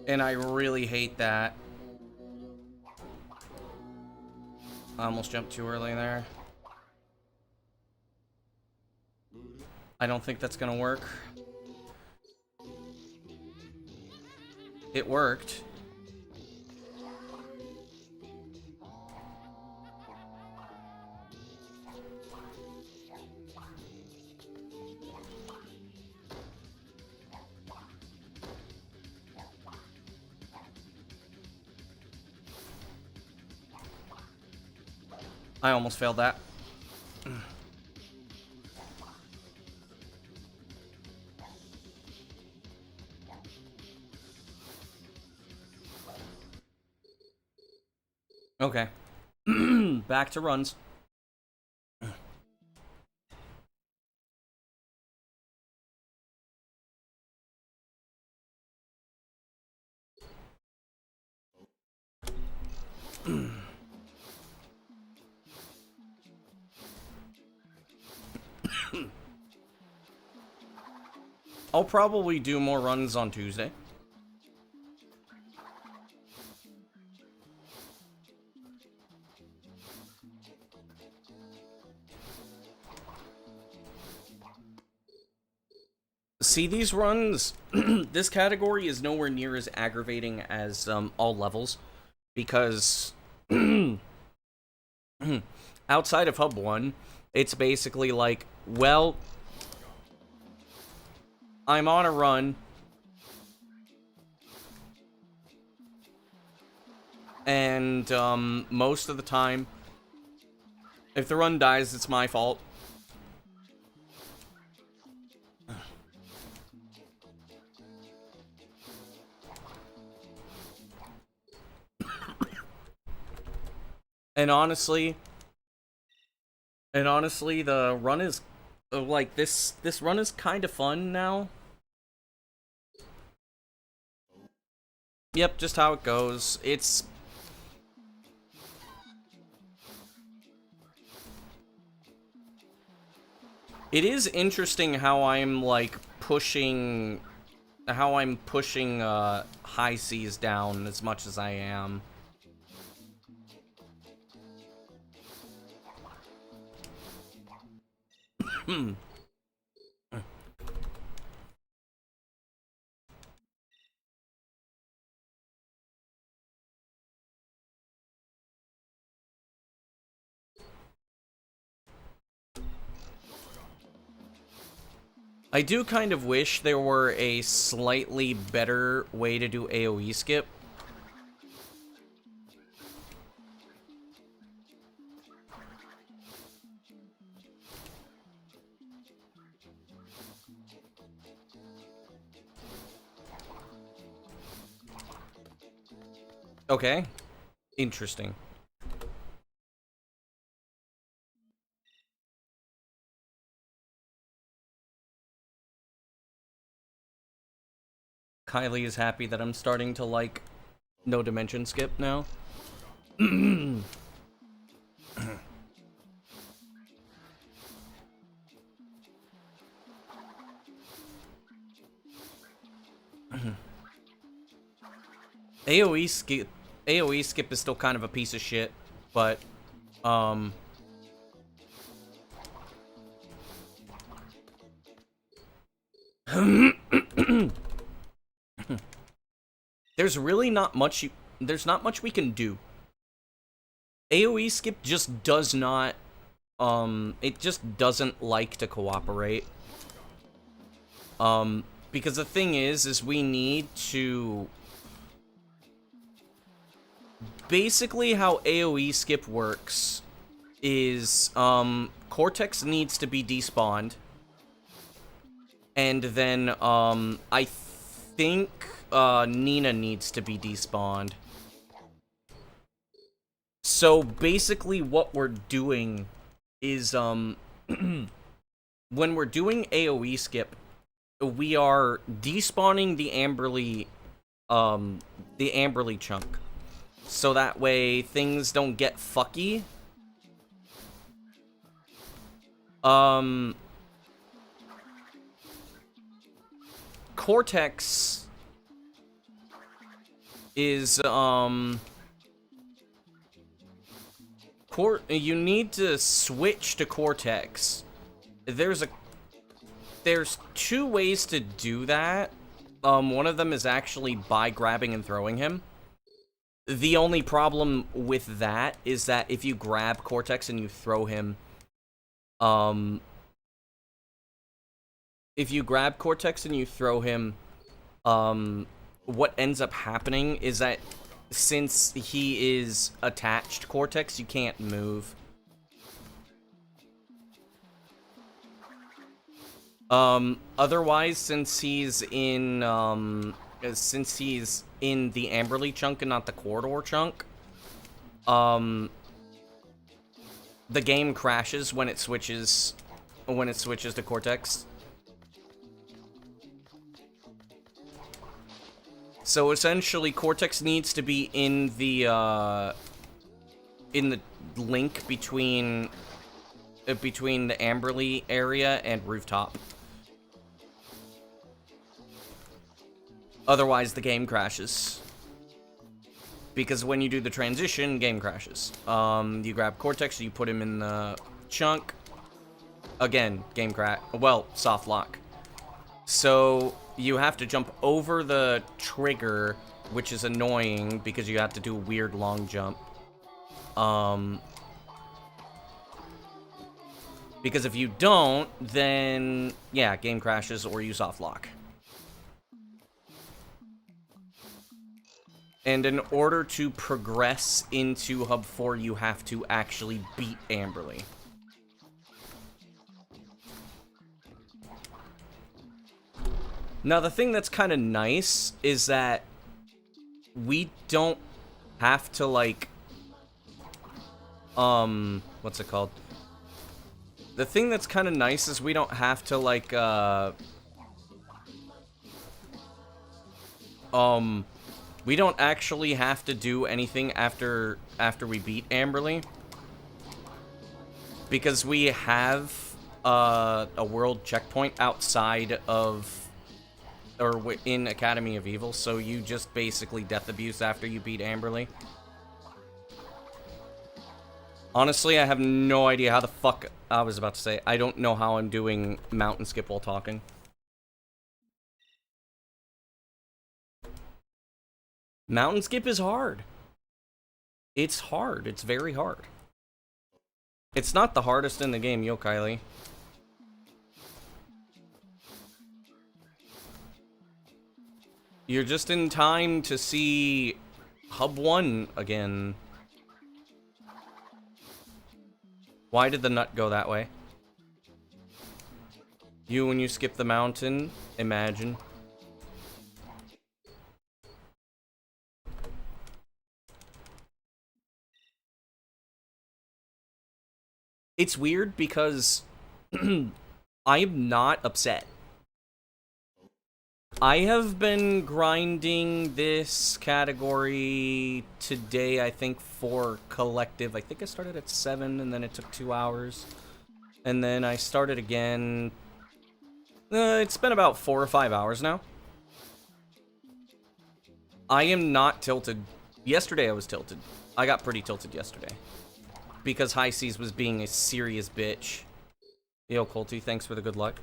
And I really hate that. I almost jumped too early there. I don't think that's gonna work. It worked. I almost failed that. Okay. Back to runs. I'll probably do more runs on Tuesday. See, these runs, this category is nowhere near as aggravating as all levels, because outside of Hub 1, it's basically like, well, I'm on a run, and most of the time, if the run dies, it's my fault. And honestly, the run is, like, this run is kind of fun now. Yep, just how it goes. It is interesting how I'm, like, pushing high seas down as much as I am. I do kind of wish there were a slightly better way to do AoE skip. Okay. Interesting. Kylie is happy that I'm starting to, like, no dimension skip now. AoE skip is still kind of a piece of shit, but there's really not much there's not much we can do. AoE skip just does not it just doesn't like to cooperate. Because the thing is we need to basically how AoE skip works is Cortex needs to be despawned. And then I think Nina needs to be despawned. So basically what we're doing is when we're doing AoE skip, we are despawning the Amberly chunk. So that way things don't get fucky. Cortex is you need to switch to Cortex. There's two ways to do that. One of them is actually by grabbing and throwing him. The only problem with that is that if you grab Cortex and you throw him, what ends up happening is that since he is attached Cortex, you can't move. Otherwise, since he's in the Amberly chunk and not the corridor chunk, the game crashes when it switches to Cortex. So essentially, Cortex needs to be in the link between the Amberly area and Rooftop. Otherwise, the game crashes. Because when you do the transition, game crashes. You grab Cortex, you put him in the chunk. Again, game crash. Well, soft lock. So you have to jump over the trigger, which is annoying because you have to do a weird long jump. Because if you don't, then yeah, game crashes or you soft lock. And in order to progress into Hub 4, you have to actually beat Amberly. Now, the thing that's kind of nice is that we don't have to, like, what's it called? The thing that's kind of nice is we don't have to, like, we don't actually have to do anything after we beat Amberly. Because we have a world checkpoint outside of, or in Academy of Evil, so you just basically death abuse after you beat Amberly. Honestly, I have no idea how the fuck, I was about to say, I don't know how I'm doing mountain skip while talking. Mountain skip is hard. It's hard. It's very hard. It's not the hardest in the game, yo, Kylie. You're just in time to see Hub 1 again. Why did the nut go that way? You, when you skip the mountain, imagine. It's weird because I'm not upset. I have been grinding this category today, I think, for collective. I think I started at 7, and then it took 2 hours. And then I started again. It's been about 4 or 5 hours now. I am not tilted. Yesterday I was tilted. I got pretty tilted yesterday. Because High Seas was being a serious bitch. Yo, Colty, thanks for the good luck.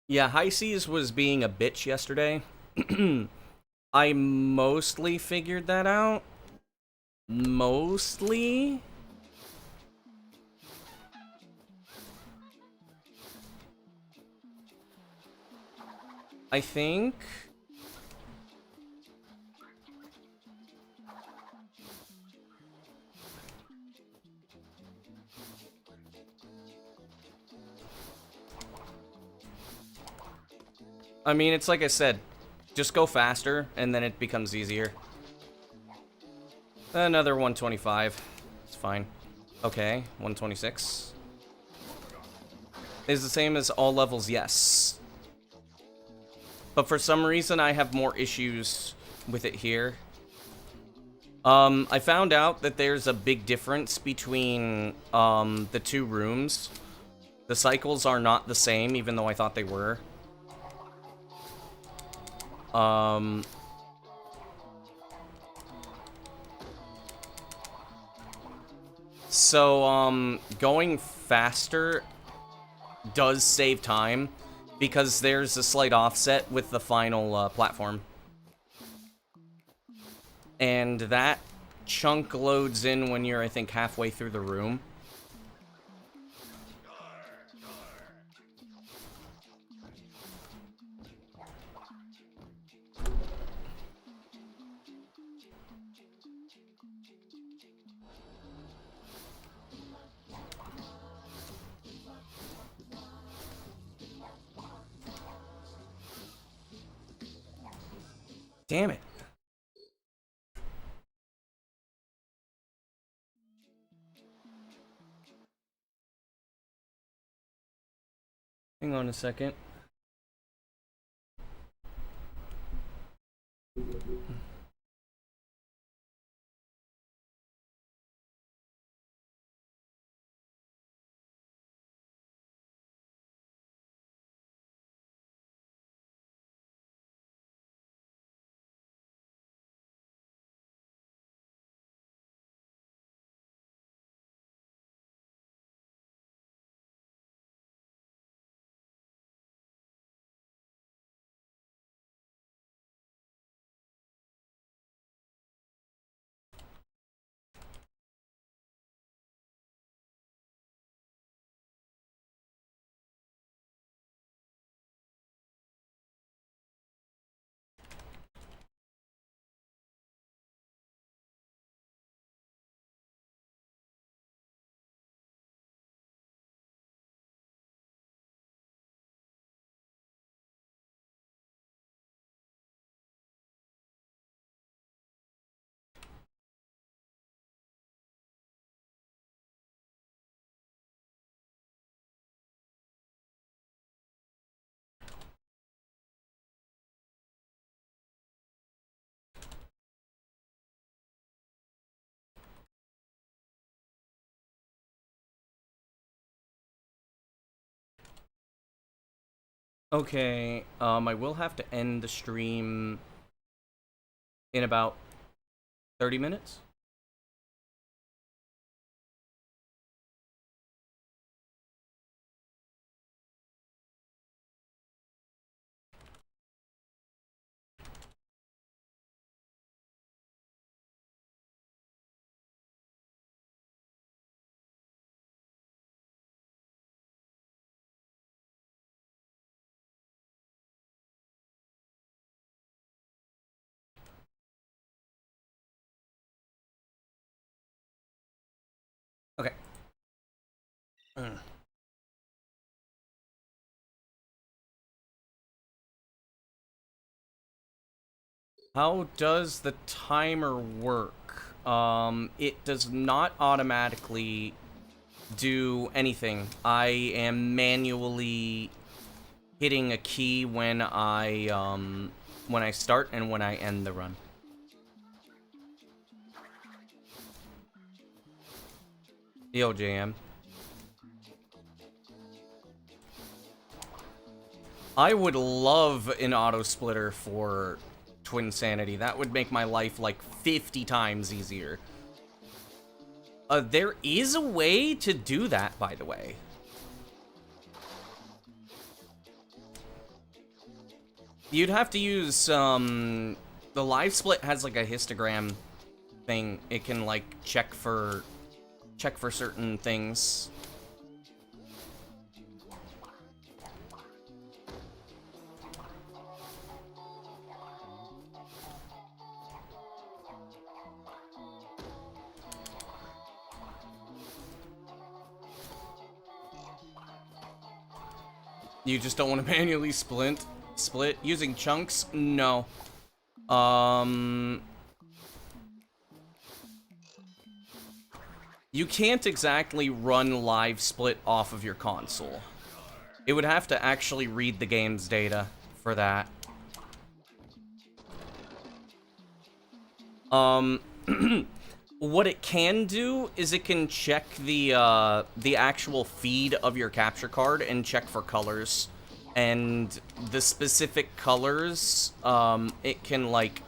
Yeah, High Seas was being a bitch yesterday. I mostly figured that out. Mostly? I think... I mean, it's like I said, just go faster, and then it becomes easier. Another 125. It's fine. Okay, 126. Is the same as all levels, yes. But for some reason, I have more issues with it here. I found out that there's a big difference between, the 2 rooms. The cycles are not the same, even though I thought they were. So, going faster does save time, because there's a slight offset with the final, platform. And that chunk loads in when you're, I think, halfway through the room. Damn it. Hang on a second. Okay, I will have to end the stream in about 30 minutes. Okay. How does the timer work? It does not automatically do anything. I am manually hitting a key when I start and when I end the run. Yo, JM. I would love an auto splitter for Twinsanity. That would make my life like 50 times easier. There is a way to do that, by the way. You'd have to use, the live split has like a histogram thing. It can like check for certain things. You just don't want to manually split using chunks? No. You can't exactly run live split off of your console. It would have to actually read the game's data for that. What it can do is it can check the actual feed of your capture card and check for colors. And the specific colors, it can, like,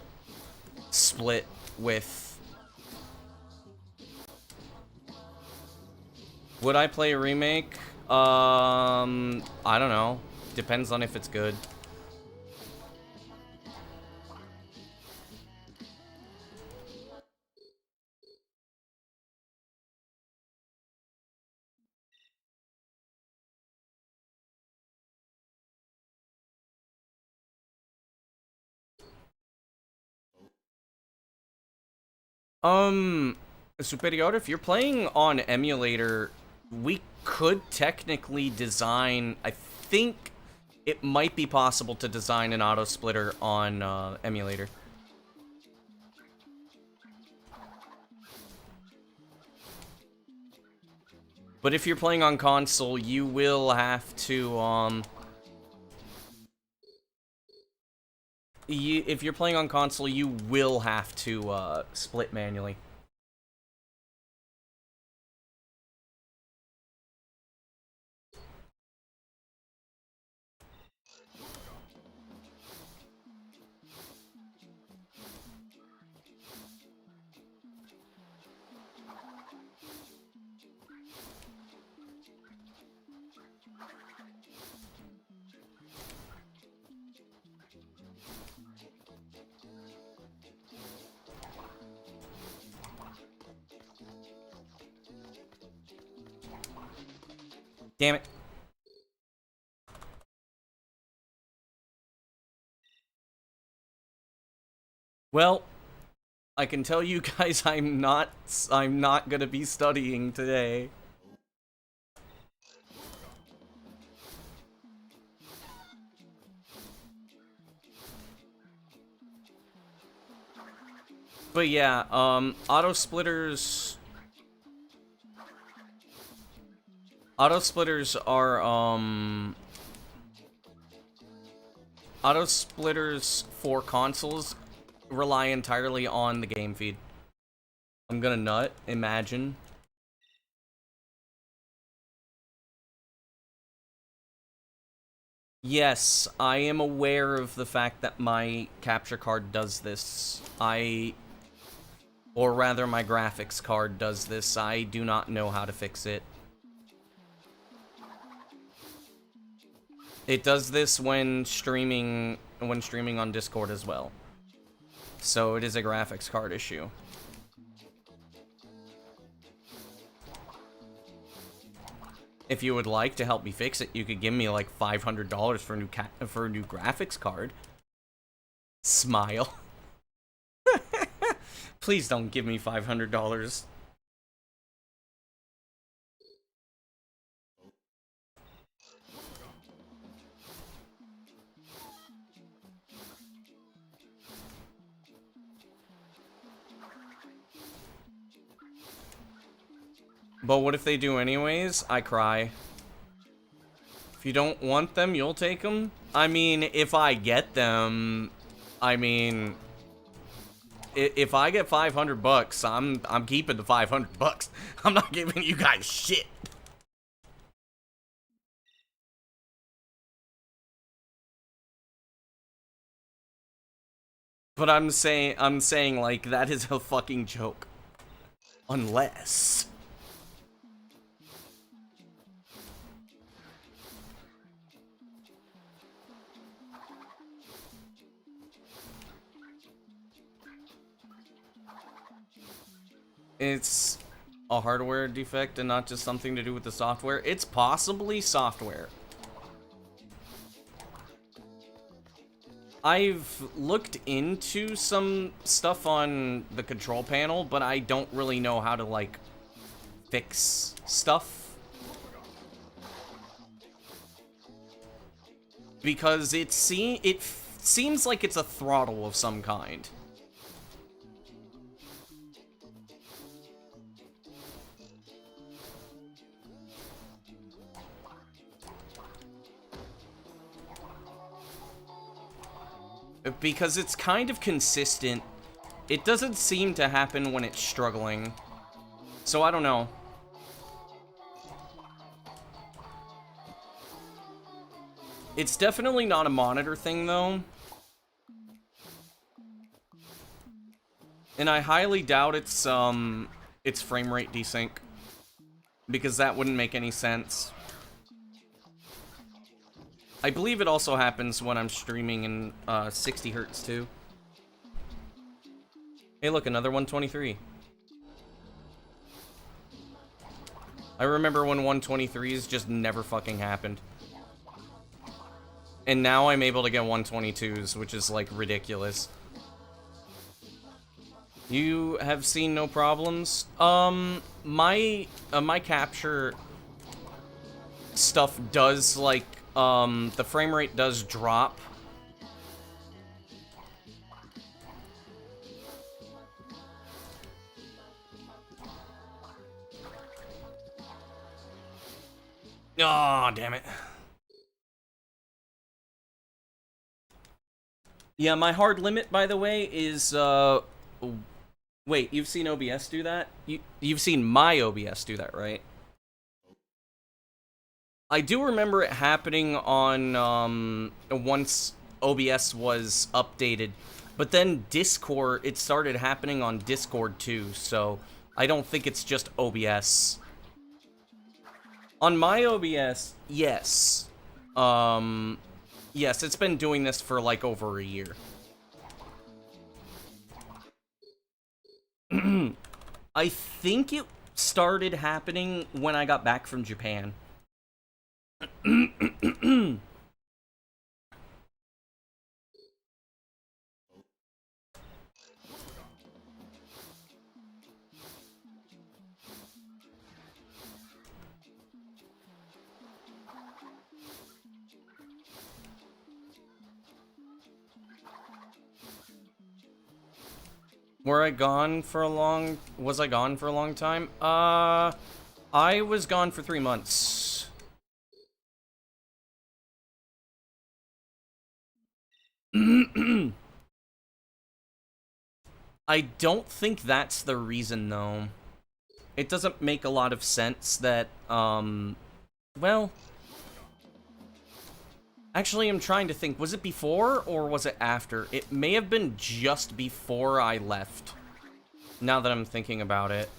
split with. Would I play a remake? I don't know. Depends on if it's good. Superior, if you're playing on emulator, we could technically design, I think it might be possible to design an auto splitter on emulator. But if you're playing on console, you will have to, if you're playing on console, you will have to, split manually. Damn it. Well, I can tell you guys I'm not gonna be studying today. But yeah, auto splitters are, auto splitters for consoles rely entirely on the game feed. I'm gonna nut, imagine. Yes, I am aware of the fact that my capture card does this. Or rather, my graphics card does this. I do not know how to fix it. It does this when streaming on Discord as well. So it is a graphics card issue. If you would like to help me fix it, you could give me like $500 for a new graphics card. Smile. Please don't give me $500. But what if they do anyways? I cry. If you don't want them, you'll take them? I mean, if I get them, I mean, if I get 500 bucks, I'm keeping the 500 bucks. I'm not giving you guys shit. But I'm saying like that is a fucking joke. Unless it's a hardware defect and not just something to do with the software. It's possibly software. I've looked into some stuff on the control panel, but I don't really know how to, like, fix stuff. Because it seems like it's a throttle of some kind. Because it's kind of consistent. It doesn't seem to happen when it's struggling. So I don't know. It's definitely not a monitor thing, though. And I highly doubt it's frame rate desync. Because that wouldn't make any sense. I believe it also happens when I'm streaming in 60 hertz too. Hey, look, another 123. I remember when 123s just never fucking happened. And now I'm able to get 122s, which is, like, ridiculous. You have seen no problems? My capture stuff does, like, the frame rate does drop. Oh, damn it. Yeah, my hard limit, by the way, is, wait, you've seen OBS do that? You've seen my OBS do that, right? I do remember it happening on, once OBS was updated, but then Discord, it started happening on Discord too, so I don't think it's just OBS. On my OBS, yes. Yes, it's been doing this for like over a year. I think it started happening when I got back from Japan. Was I gone for a long time? I was gone for 3 months. I don't think that's the reason, though. It doesn't make a lot of sense that, well... Actually, I'm trying to think, was it before or was it after? It may have been just before I left, now that I'm thinking about it.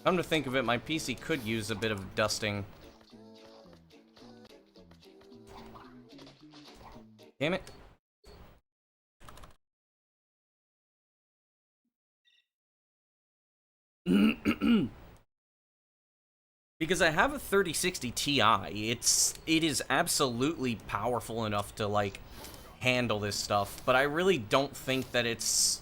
Come to think of it, my PC could use a bit of dusting. Damn it. Because I have a 3060 Ti, it is absolutely powerful enough to, like, handle this stuff, but I really don't think that it's...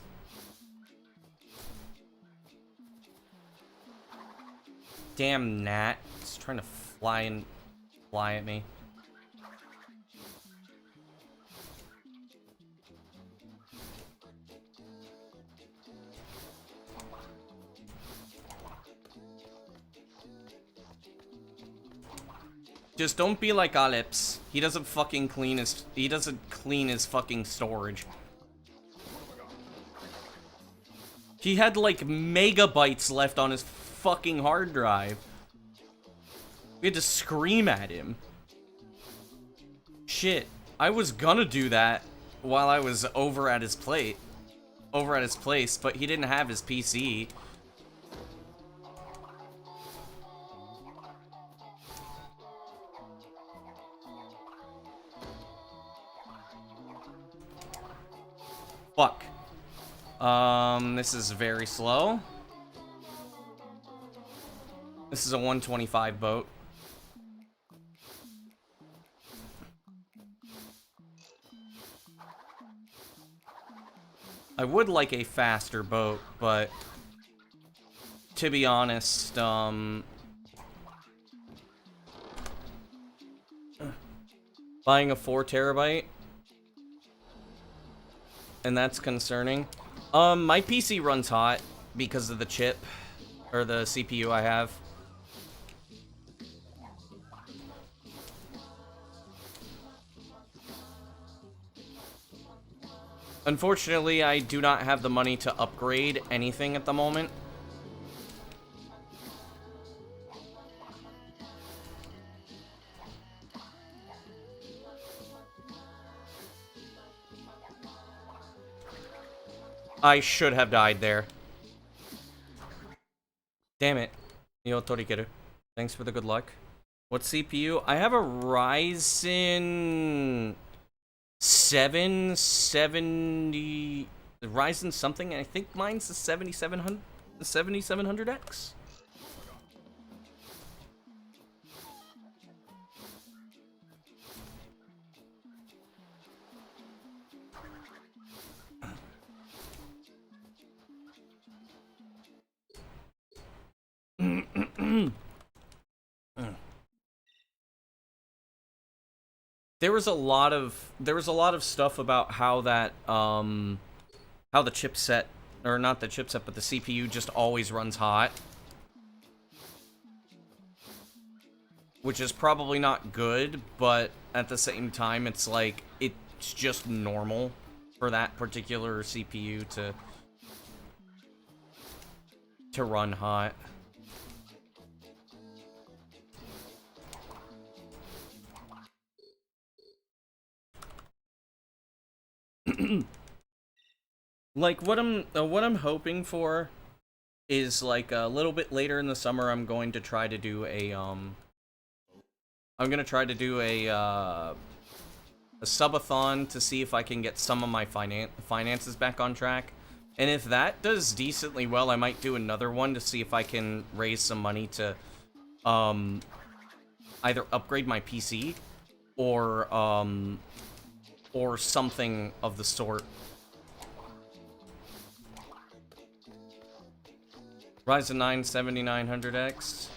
Damn gnat, it's trying to fly at me. Just don't be like Aleps. He doesn't clean his fucking storage. He had like megabytes left on his fucking hard drive. We had to scream at him. Shit, I was gonna do that while I was over at his place, but he didn't have his PC. Fuck. This is very slow. This is a 125 boat. I would like a faster boat, but to be honest, buying a 4 terabyte, and that's concerning. My PC runs hot because of the chip, or the CPU I have. Unfortunately, I do not have the money to upgrade anything at the moment. I should have died there. Damn it. Yo, Torikeru. Thanks for the good luck. What CPU? I have a Ryzen 770... Ryzen something? I think mine's the 7700X. There was a lot of stuff about how that how the chipset, or not the chipset, but the CPU just always runs hot, which is probably not good, but at the same time it's like it's just normal for that particular CPU to run hot. Like what I'm hoping for is like a little bit later in the summer I'm going to try to do a subathon to see if I can get some of my finances back on track. And if that does decently well, I might do another one to see if I can raise some money to either upgrade my PC or something of the sort. Ryzen 9 7900X.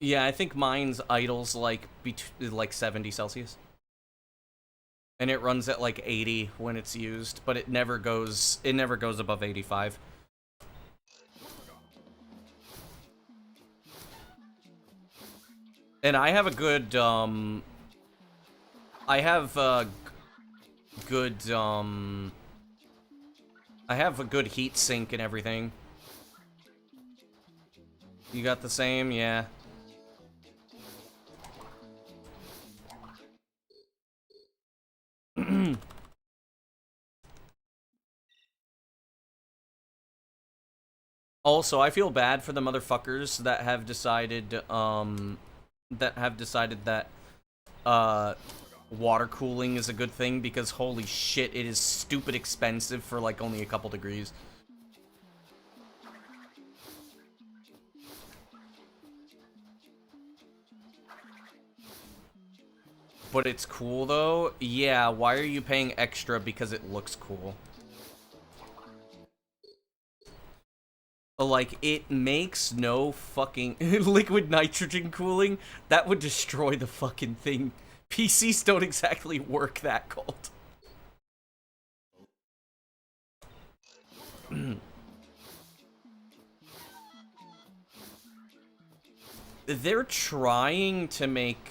Yeah, I think mine's idles like 70 Celsius. And it runs at like 80 when it's used, but it never goes above 85. And I have a good I have a good heat sink and everything. You got the same? Yeah. Also, I feel bad for the motherfuckers that have decided that water cooling is a good thing, because holy shit, it is stupid expensive for like only a couple degrees. But it's cool though. Yeah, why are you paying extra because it looks cool? Like, it makes no fucking... liquid nitrogen cooling? That would destroy the fucking thing. PCs don't exactly work that cold. They're trying to make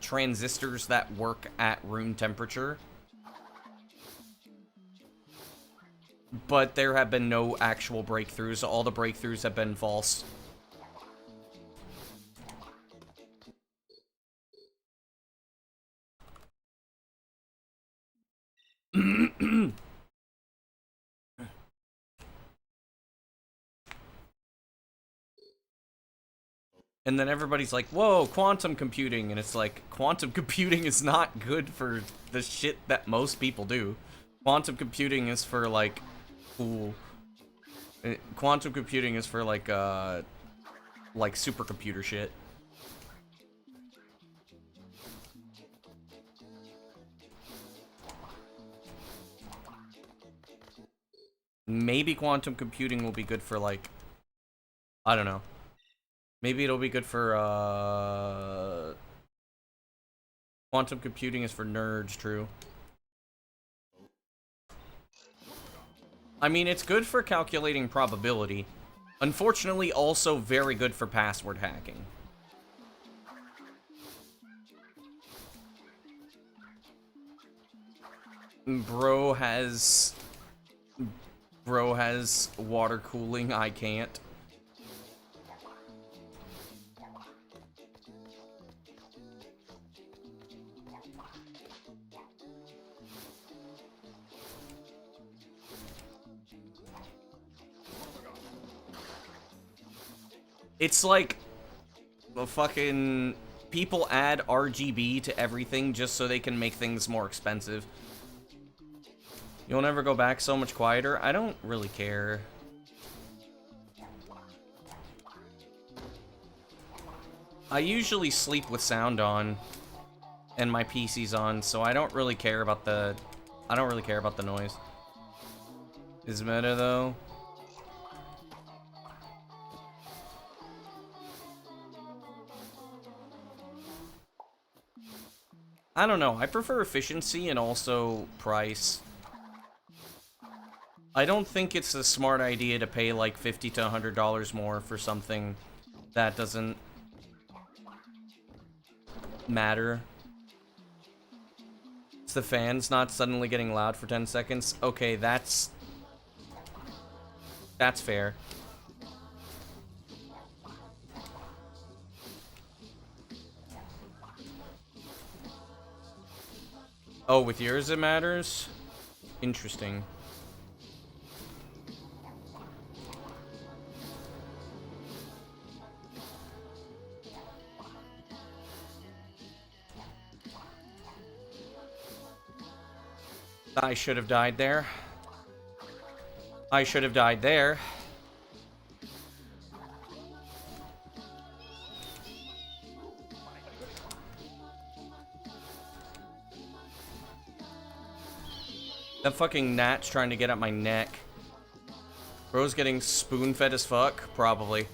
transistors that work at room temperature, but there have been no actual breakthroughs. All the breakthroughs have been false. And then everybody's like, whoa, quantum computing. And it's like, quantum computing is not good for the shit that most people do. Quantum computing is for, like, cool. Quantum computing is for, like supercomputer shit. Maybe quantum computing will be good for, like, I don't know. Maybe it'll be good for, quantum computing is for nerds, true. I mean, it's good for calculating probability. Unfortunately, also very good for password hacking. Bro has water cooling, I can't. It's like the fucking people add RGB to everything just so they can make things more expensive. You'll never go back so much quieter. I don't really care. I usually sleep with sound on and my PC's on, so I don't really care about the noise. Is meta though? I don't know. I prefer efficiency and also price. I don't think it's a smart idea to pay like $50 to $100 more for something that doesn't matter. It's the fans not suddenly getting loud for 10 seconds. Okay, that's fair. Oh, with yours it matters? Interesting. I should have died there. I should have died there. That fucking gnat's trying to get at my neck. Bro's getting spoon-fed as fuck? Probably.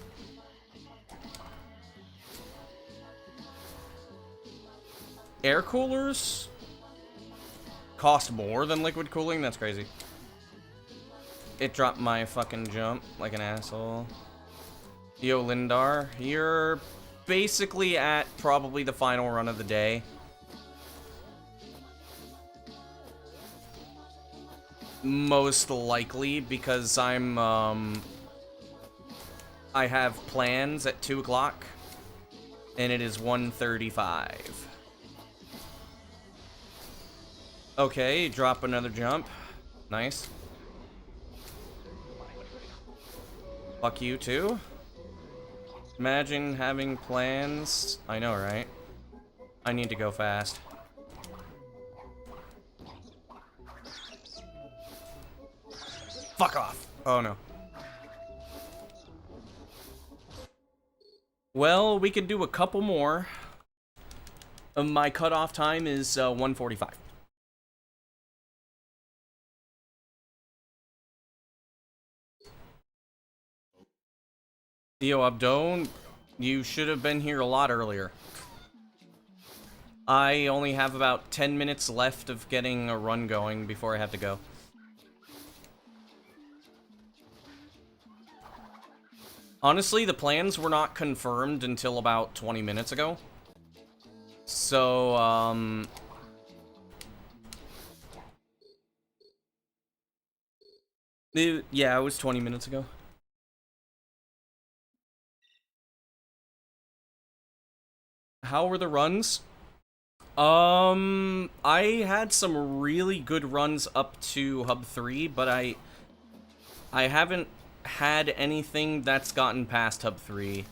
Air coolers cost more than liquid cooling? That's crazy. It dropped my fucking jump like an asshole. Yo, Lindar, you're basically at probably the final run of the day. Most likely, because I have plans at 2 o'clock, and it is 1:35. Okay, drop another jump. Nice. Fuck you, too. Imagine having plans. I know, right? I need to go fast. Fuck off. Oh, no. Well, we can do a couple more. My cutoff time is 1:45. Yo, Abdo, you should have been here a lot earlier. I only have about 10 minutes left of getting a run going before I have to go. Honestly, the plans were not confirmed until about 20 minutes ago. So, yeah, it was 20 minutes ago. How were the runs? I had some really good runs up to Hub 3, but I haven't had anything that's gotten past Hub 3.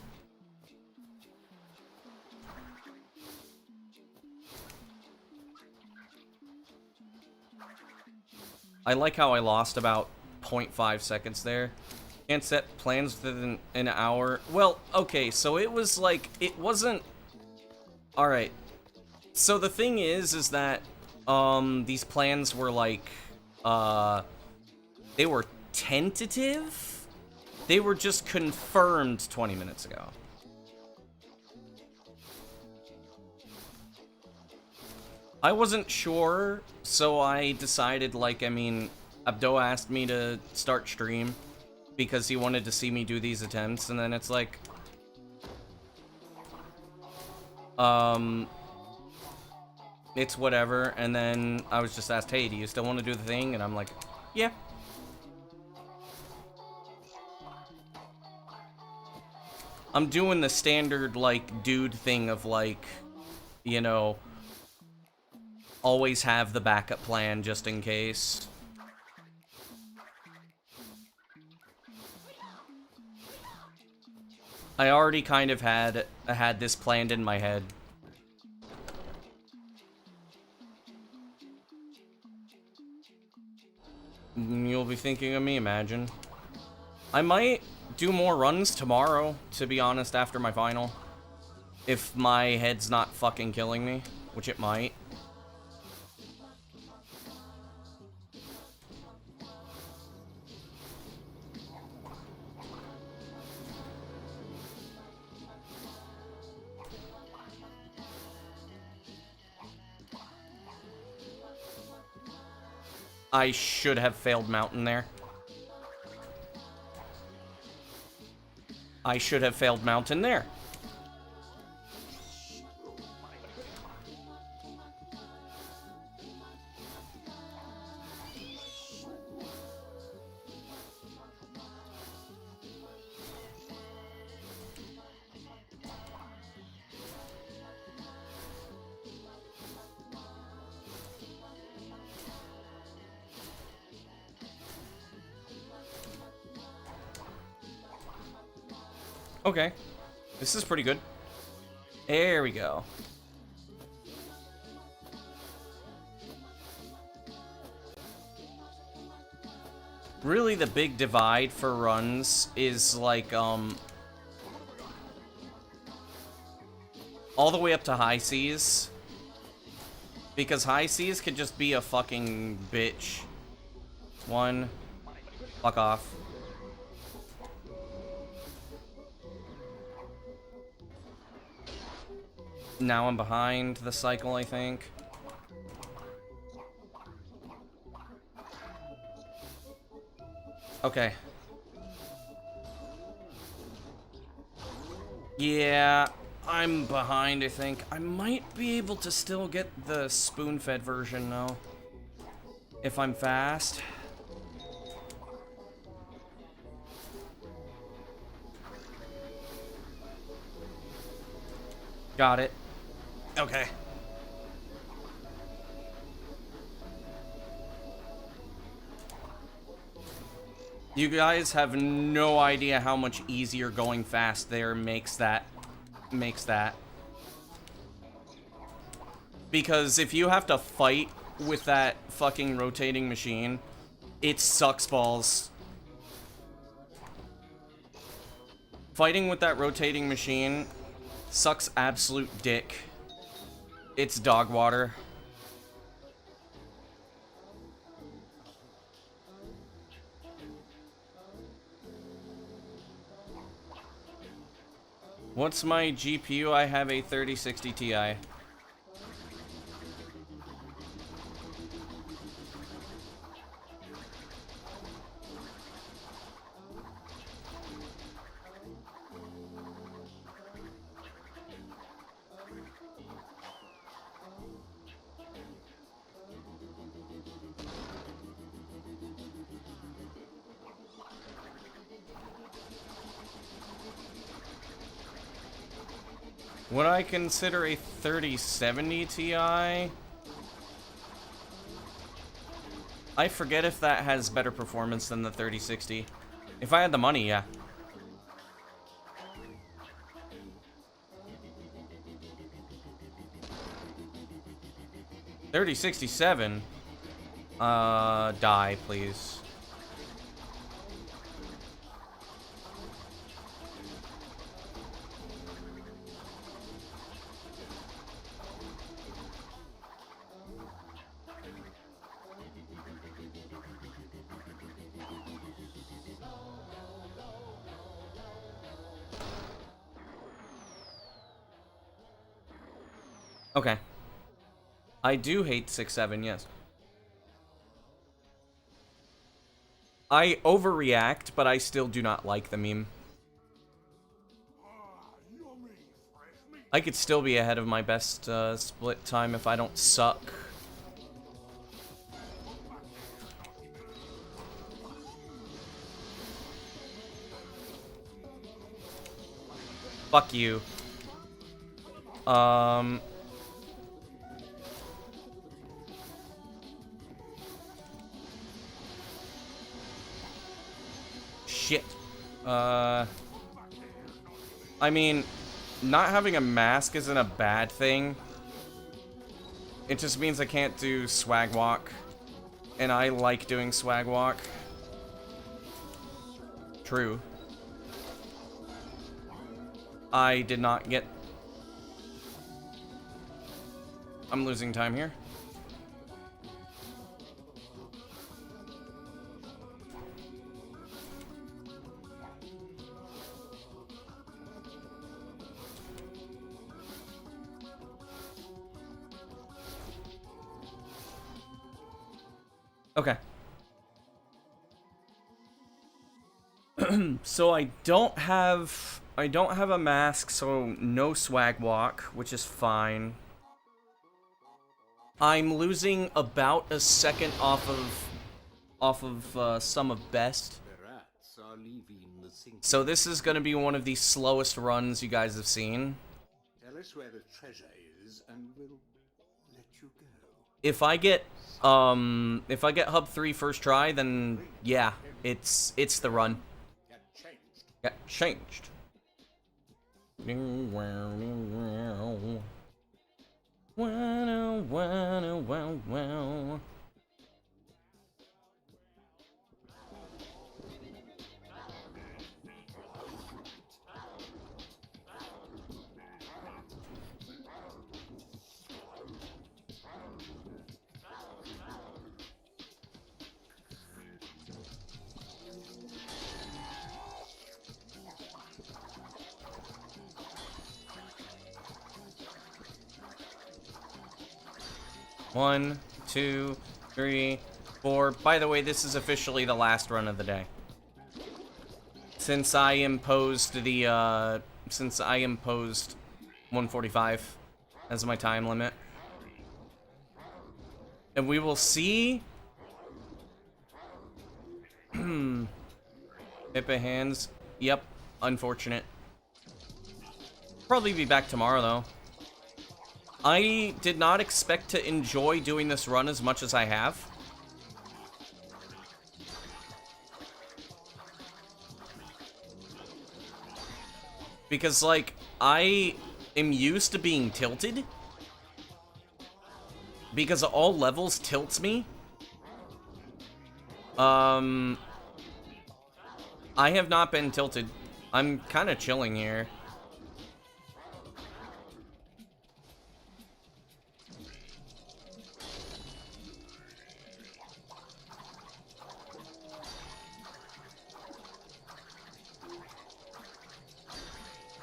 I like how I lost about 0.5 seconds there. Can't set plans within an hour. Well, okay, so it was like, it wasn't... Alright. So the thing is that, these plans were like, they were tentative? They were just confirmed 20 minutes ago. I wasn't sure, so I decided, like, I mean, Abdo asked me to start stream because he wanted to see me do these attempts, and then it's like, it's whatever, and then I was just asked, hey, do you still want to do the thing? And I'm like, yeah. I'm doing the standard, like, dude thing of, like, you know, always have the backup plan just in case. I already kind of had this planned in my head. You'll be thinking of me, imagine. I might do more runs tomorrow, to be honest, after my final. If my head's not fucking killing me, which it might. I should have failed mountain there. I should have failed mountain there. Okay. This is pretty good. There we go. Really, the big divide for runs is, like, all the way up to high seas. Because high seas could just be a fucking bitch. One. Fuck off. Now I'm behind the cycle, I think. Okay. Yeah, I'm behind, I think. I might be able to still get the spoon-fed version, though. If I'm fast. Got it. Okay. You guys have no idea how much easier going fast there makes that. Because if you have to fight with that fucking rotating machine, it sucks balls. Fighting with that rotating machine sucks absolute dick. It's dog water. What's my GPU? I have a 3060 Ti. Would I consider a 3070 Ti? I forget if that has better performance than the 3060. If I had the money, yeah. $3067. Die, please. Okay. I do hate 6.7, yes. I overreact, but I still do not like the meme. I could still be ahead of my best split time if I don't suck. Fuck you. Shit. I mean, not having a mask isn't a bad thing. It just means I can't do swag walk. And I like doing swag walk. True. I did not get... I'm losing time here. Okay. So I don't have a mask, so no swag walk, which is fine. I'm losing about a second off of sum of best. The rats are leaving the sinking. So this is gonna be one of the slowest runs you guys have seen. Tell us where the treasure is, and we'll let you go. If I get hub 3 first try, then yeah, it's the run. Get changed. Wow. One, two, three, four. By the way, this is officially the last run of the day. Since I imposed 145 as my time limit. And we will see. Hippa hands. Yep, unfortunate. Probably be back tomorrow though. I did not expect to enjoy doing this run as much as I have. Because, like, I am used to being tilted. Because all levels tilts me. I have not been tilted. I'm kind of chilling here.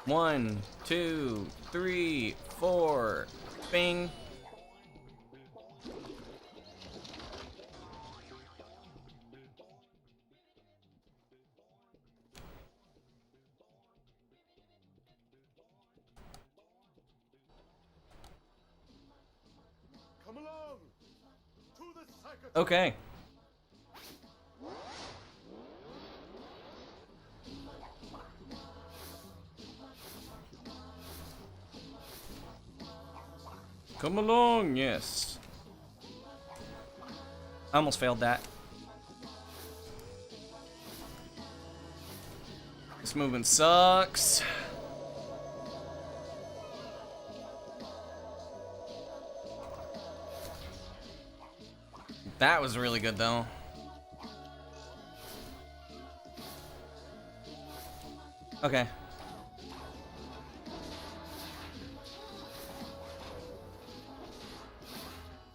One, two, three, four. Bing. Come along to the psychotronic. Okay. Come along, yes. I almost failed that. This movement sucks. That was really good, though. Okay.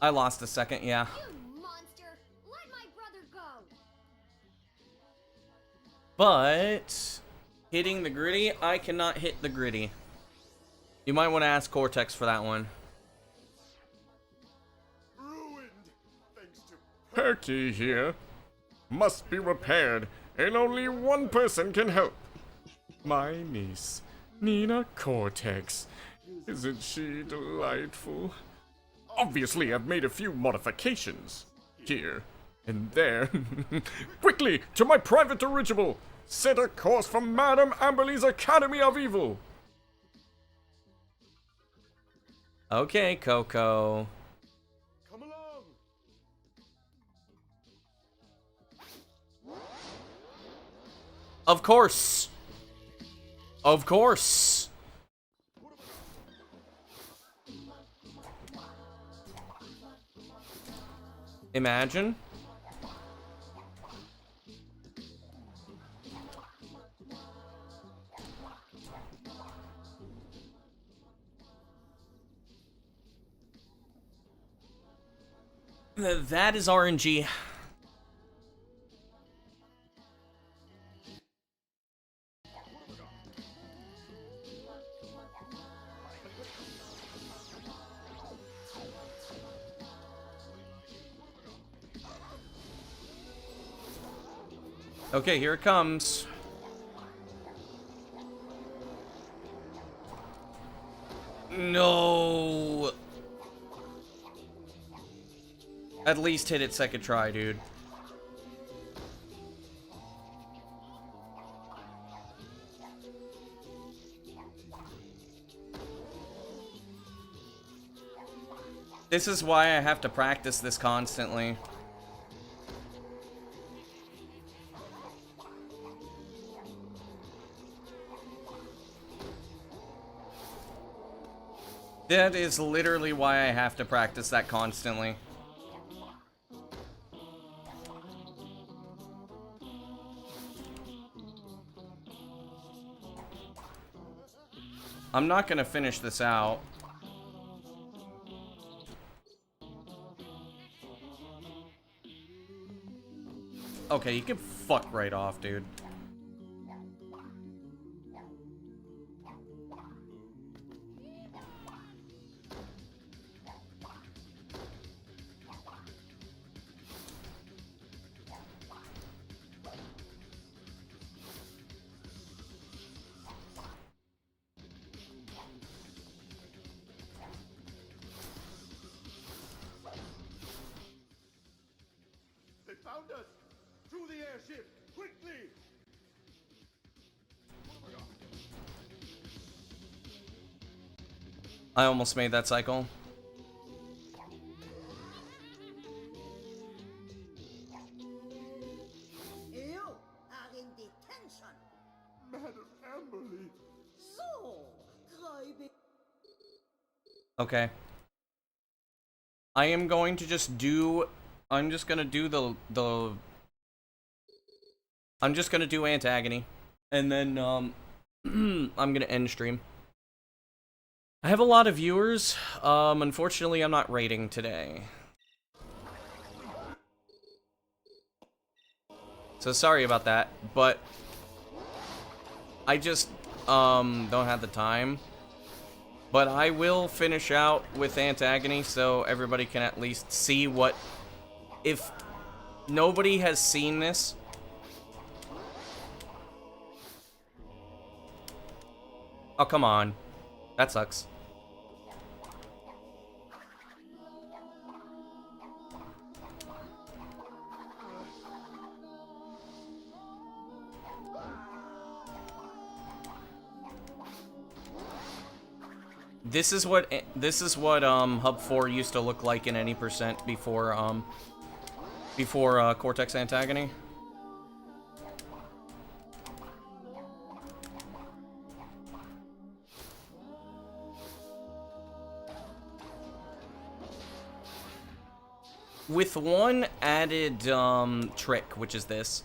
I lost a second, yeah. You monster! Let my brother go! But hitting the gritty, I cannot hit the gritty. You might want to ask Cortex for that one. Ruined thanks to Perky here. Must be repaired, and only one person can help. My niece, Nina Cortex. Isn't she delightful? Obviously, I've made a few modifications. Here and there. Quickly, to my private dirigible! Set a course for Madame Amberley's Academy of Evil! Okay, Coco. come along. Of course. Of course. Imagine. That is RNG. Okay, here it comes. No. At least hit it second try, dude. This is why I have to practice this constantly. That is literally why I have to practice that constantly. I'm not gonna finish this out. Okay, you can fuck right off, dude. They found us! To the airship! Quickly! I almost made that cycle. You are in detention. Madam Amberley! So, crybaby. Okay. I am going to just do... I'm just gonna do I'm just gonna do AAny. And then, I'm gonna end stream. I have a lot of viewers. Unfortunately, I'm not rating today. So sorry about that, but I just, don't have the time. But I will finish out with AAny so everybody can at least see what... If nobody has seen this... Oh, come on. That sucks. This is what Hub 4 used to look like in any percent before Cortex Antagony. With one added trick, which is this.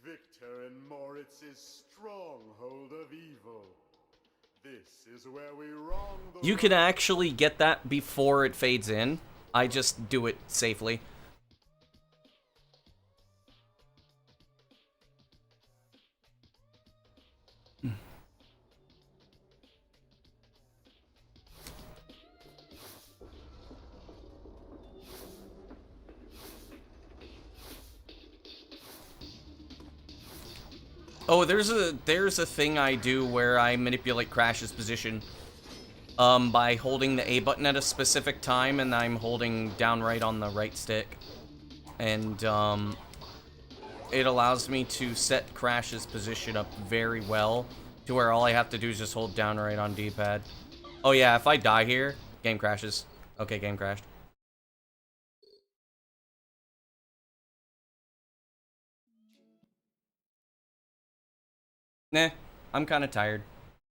Victor and Moritz's stronghold of evil. This is where we wrong the You can actually get that before it fades in. I just do it safely. Oh, there's a thing I do where I manipulate Crash's position by holding the A button at a specific time, and I'm holding down right on the right stick. And it allows me to set Crash's position up very well to where all I have to do is just hold down right on D-pad. Oh yeah, if I die here, game crashes. Okay, game crashed. Nah, I'm kind of tired.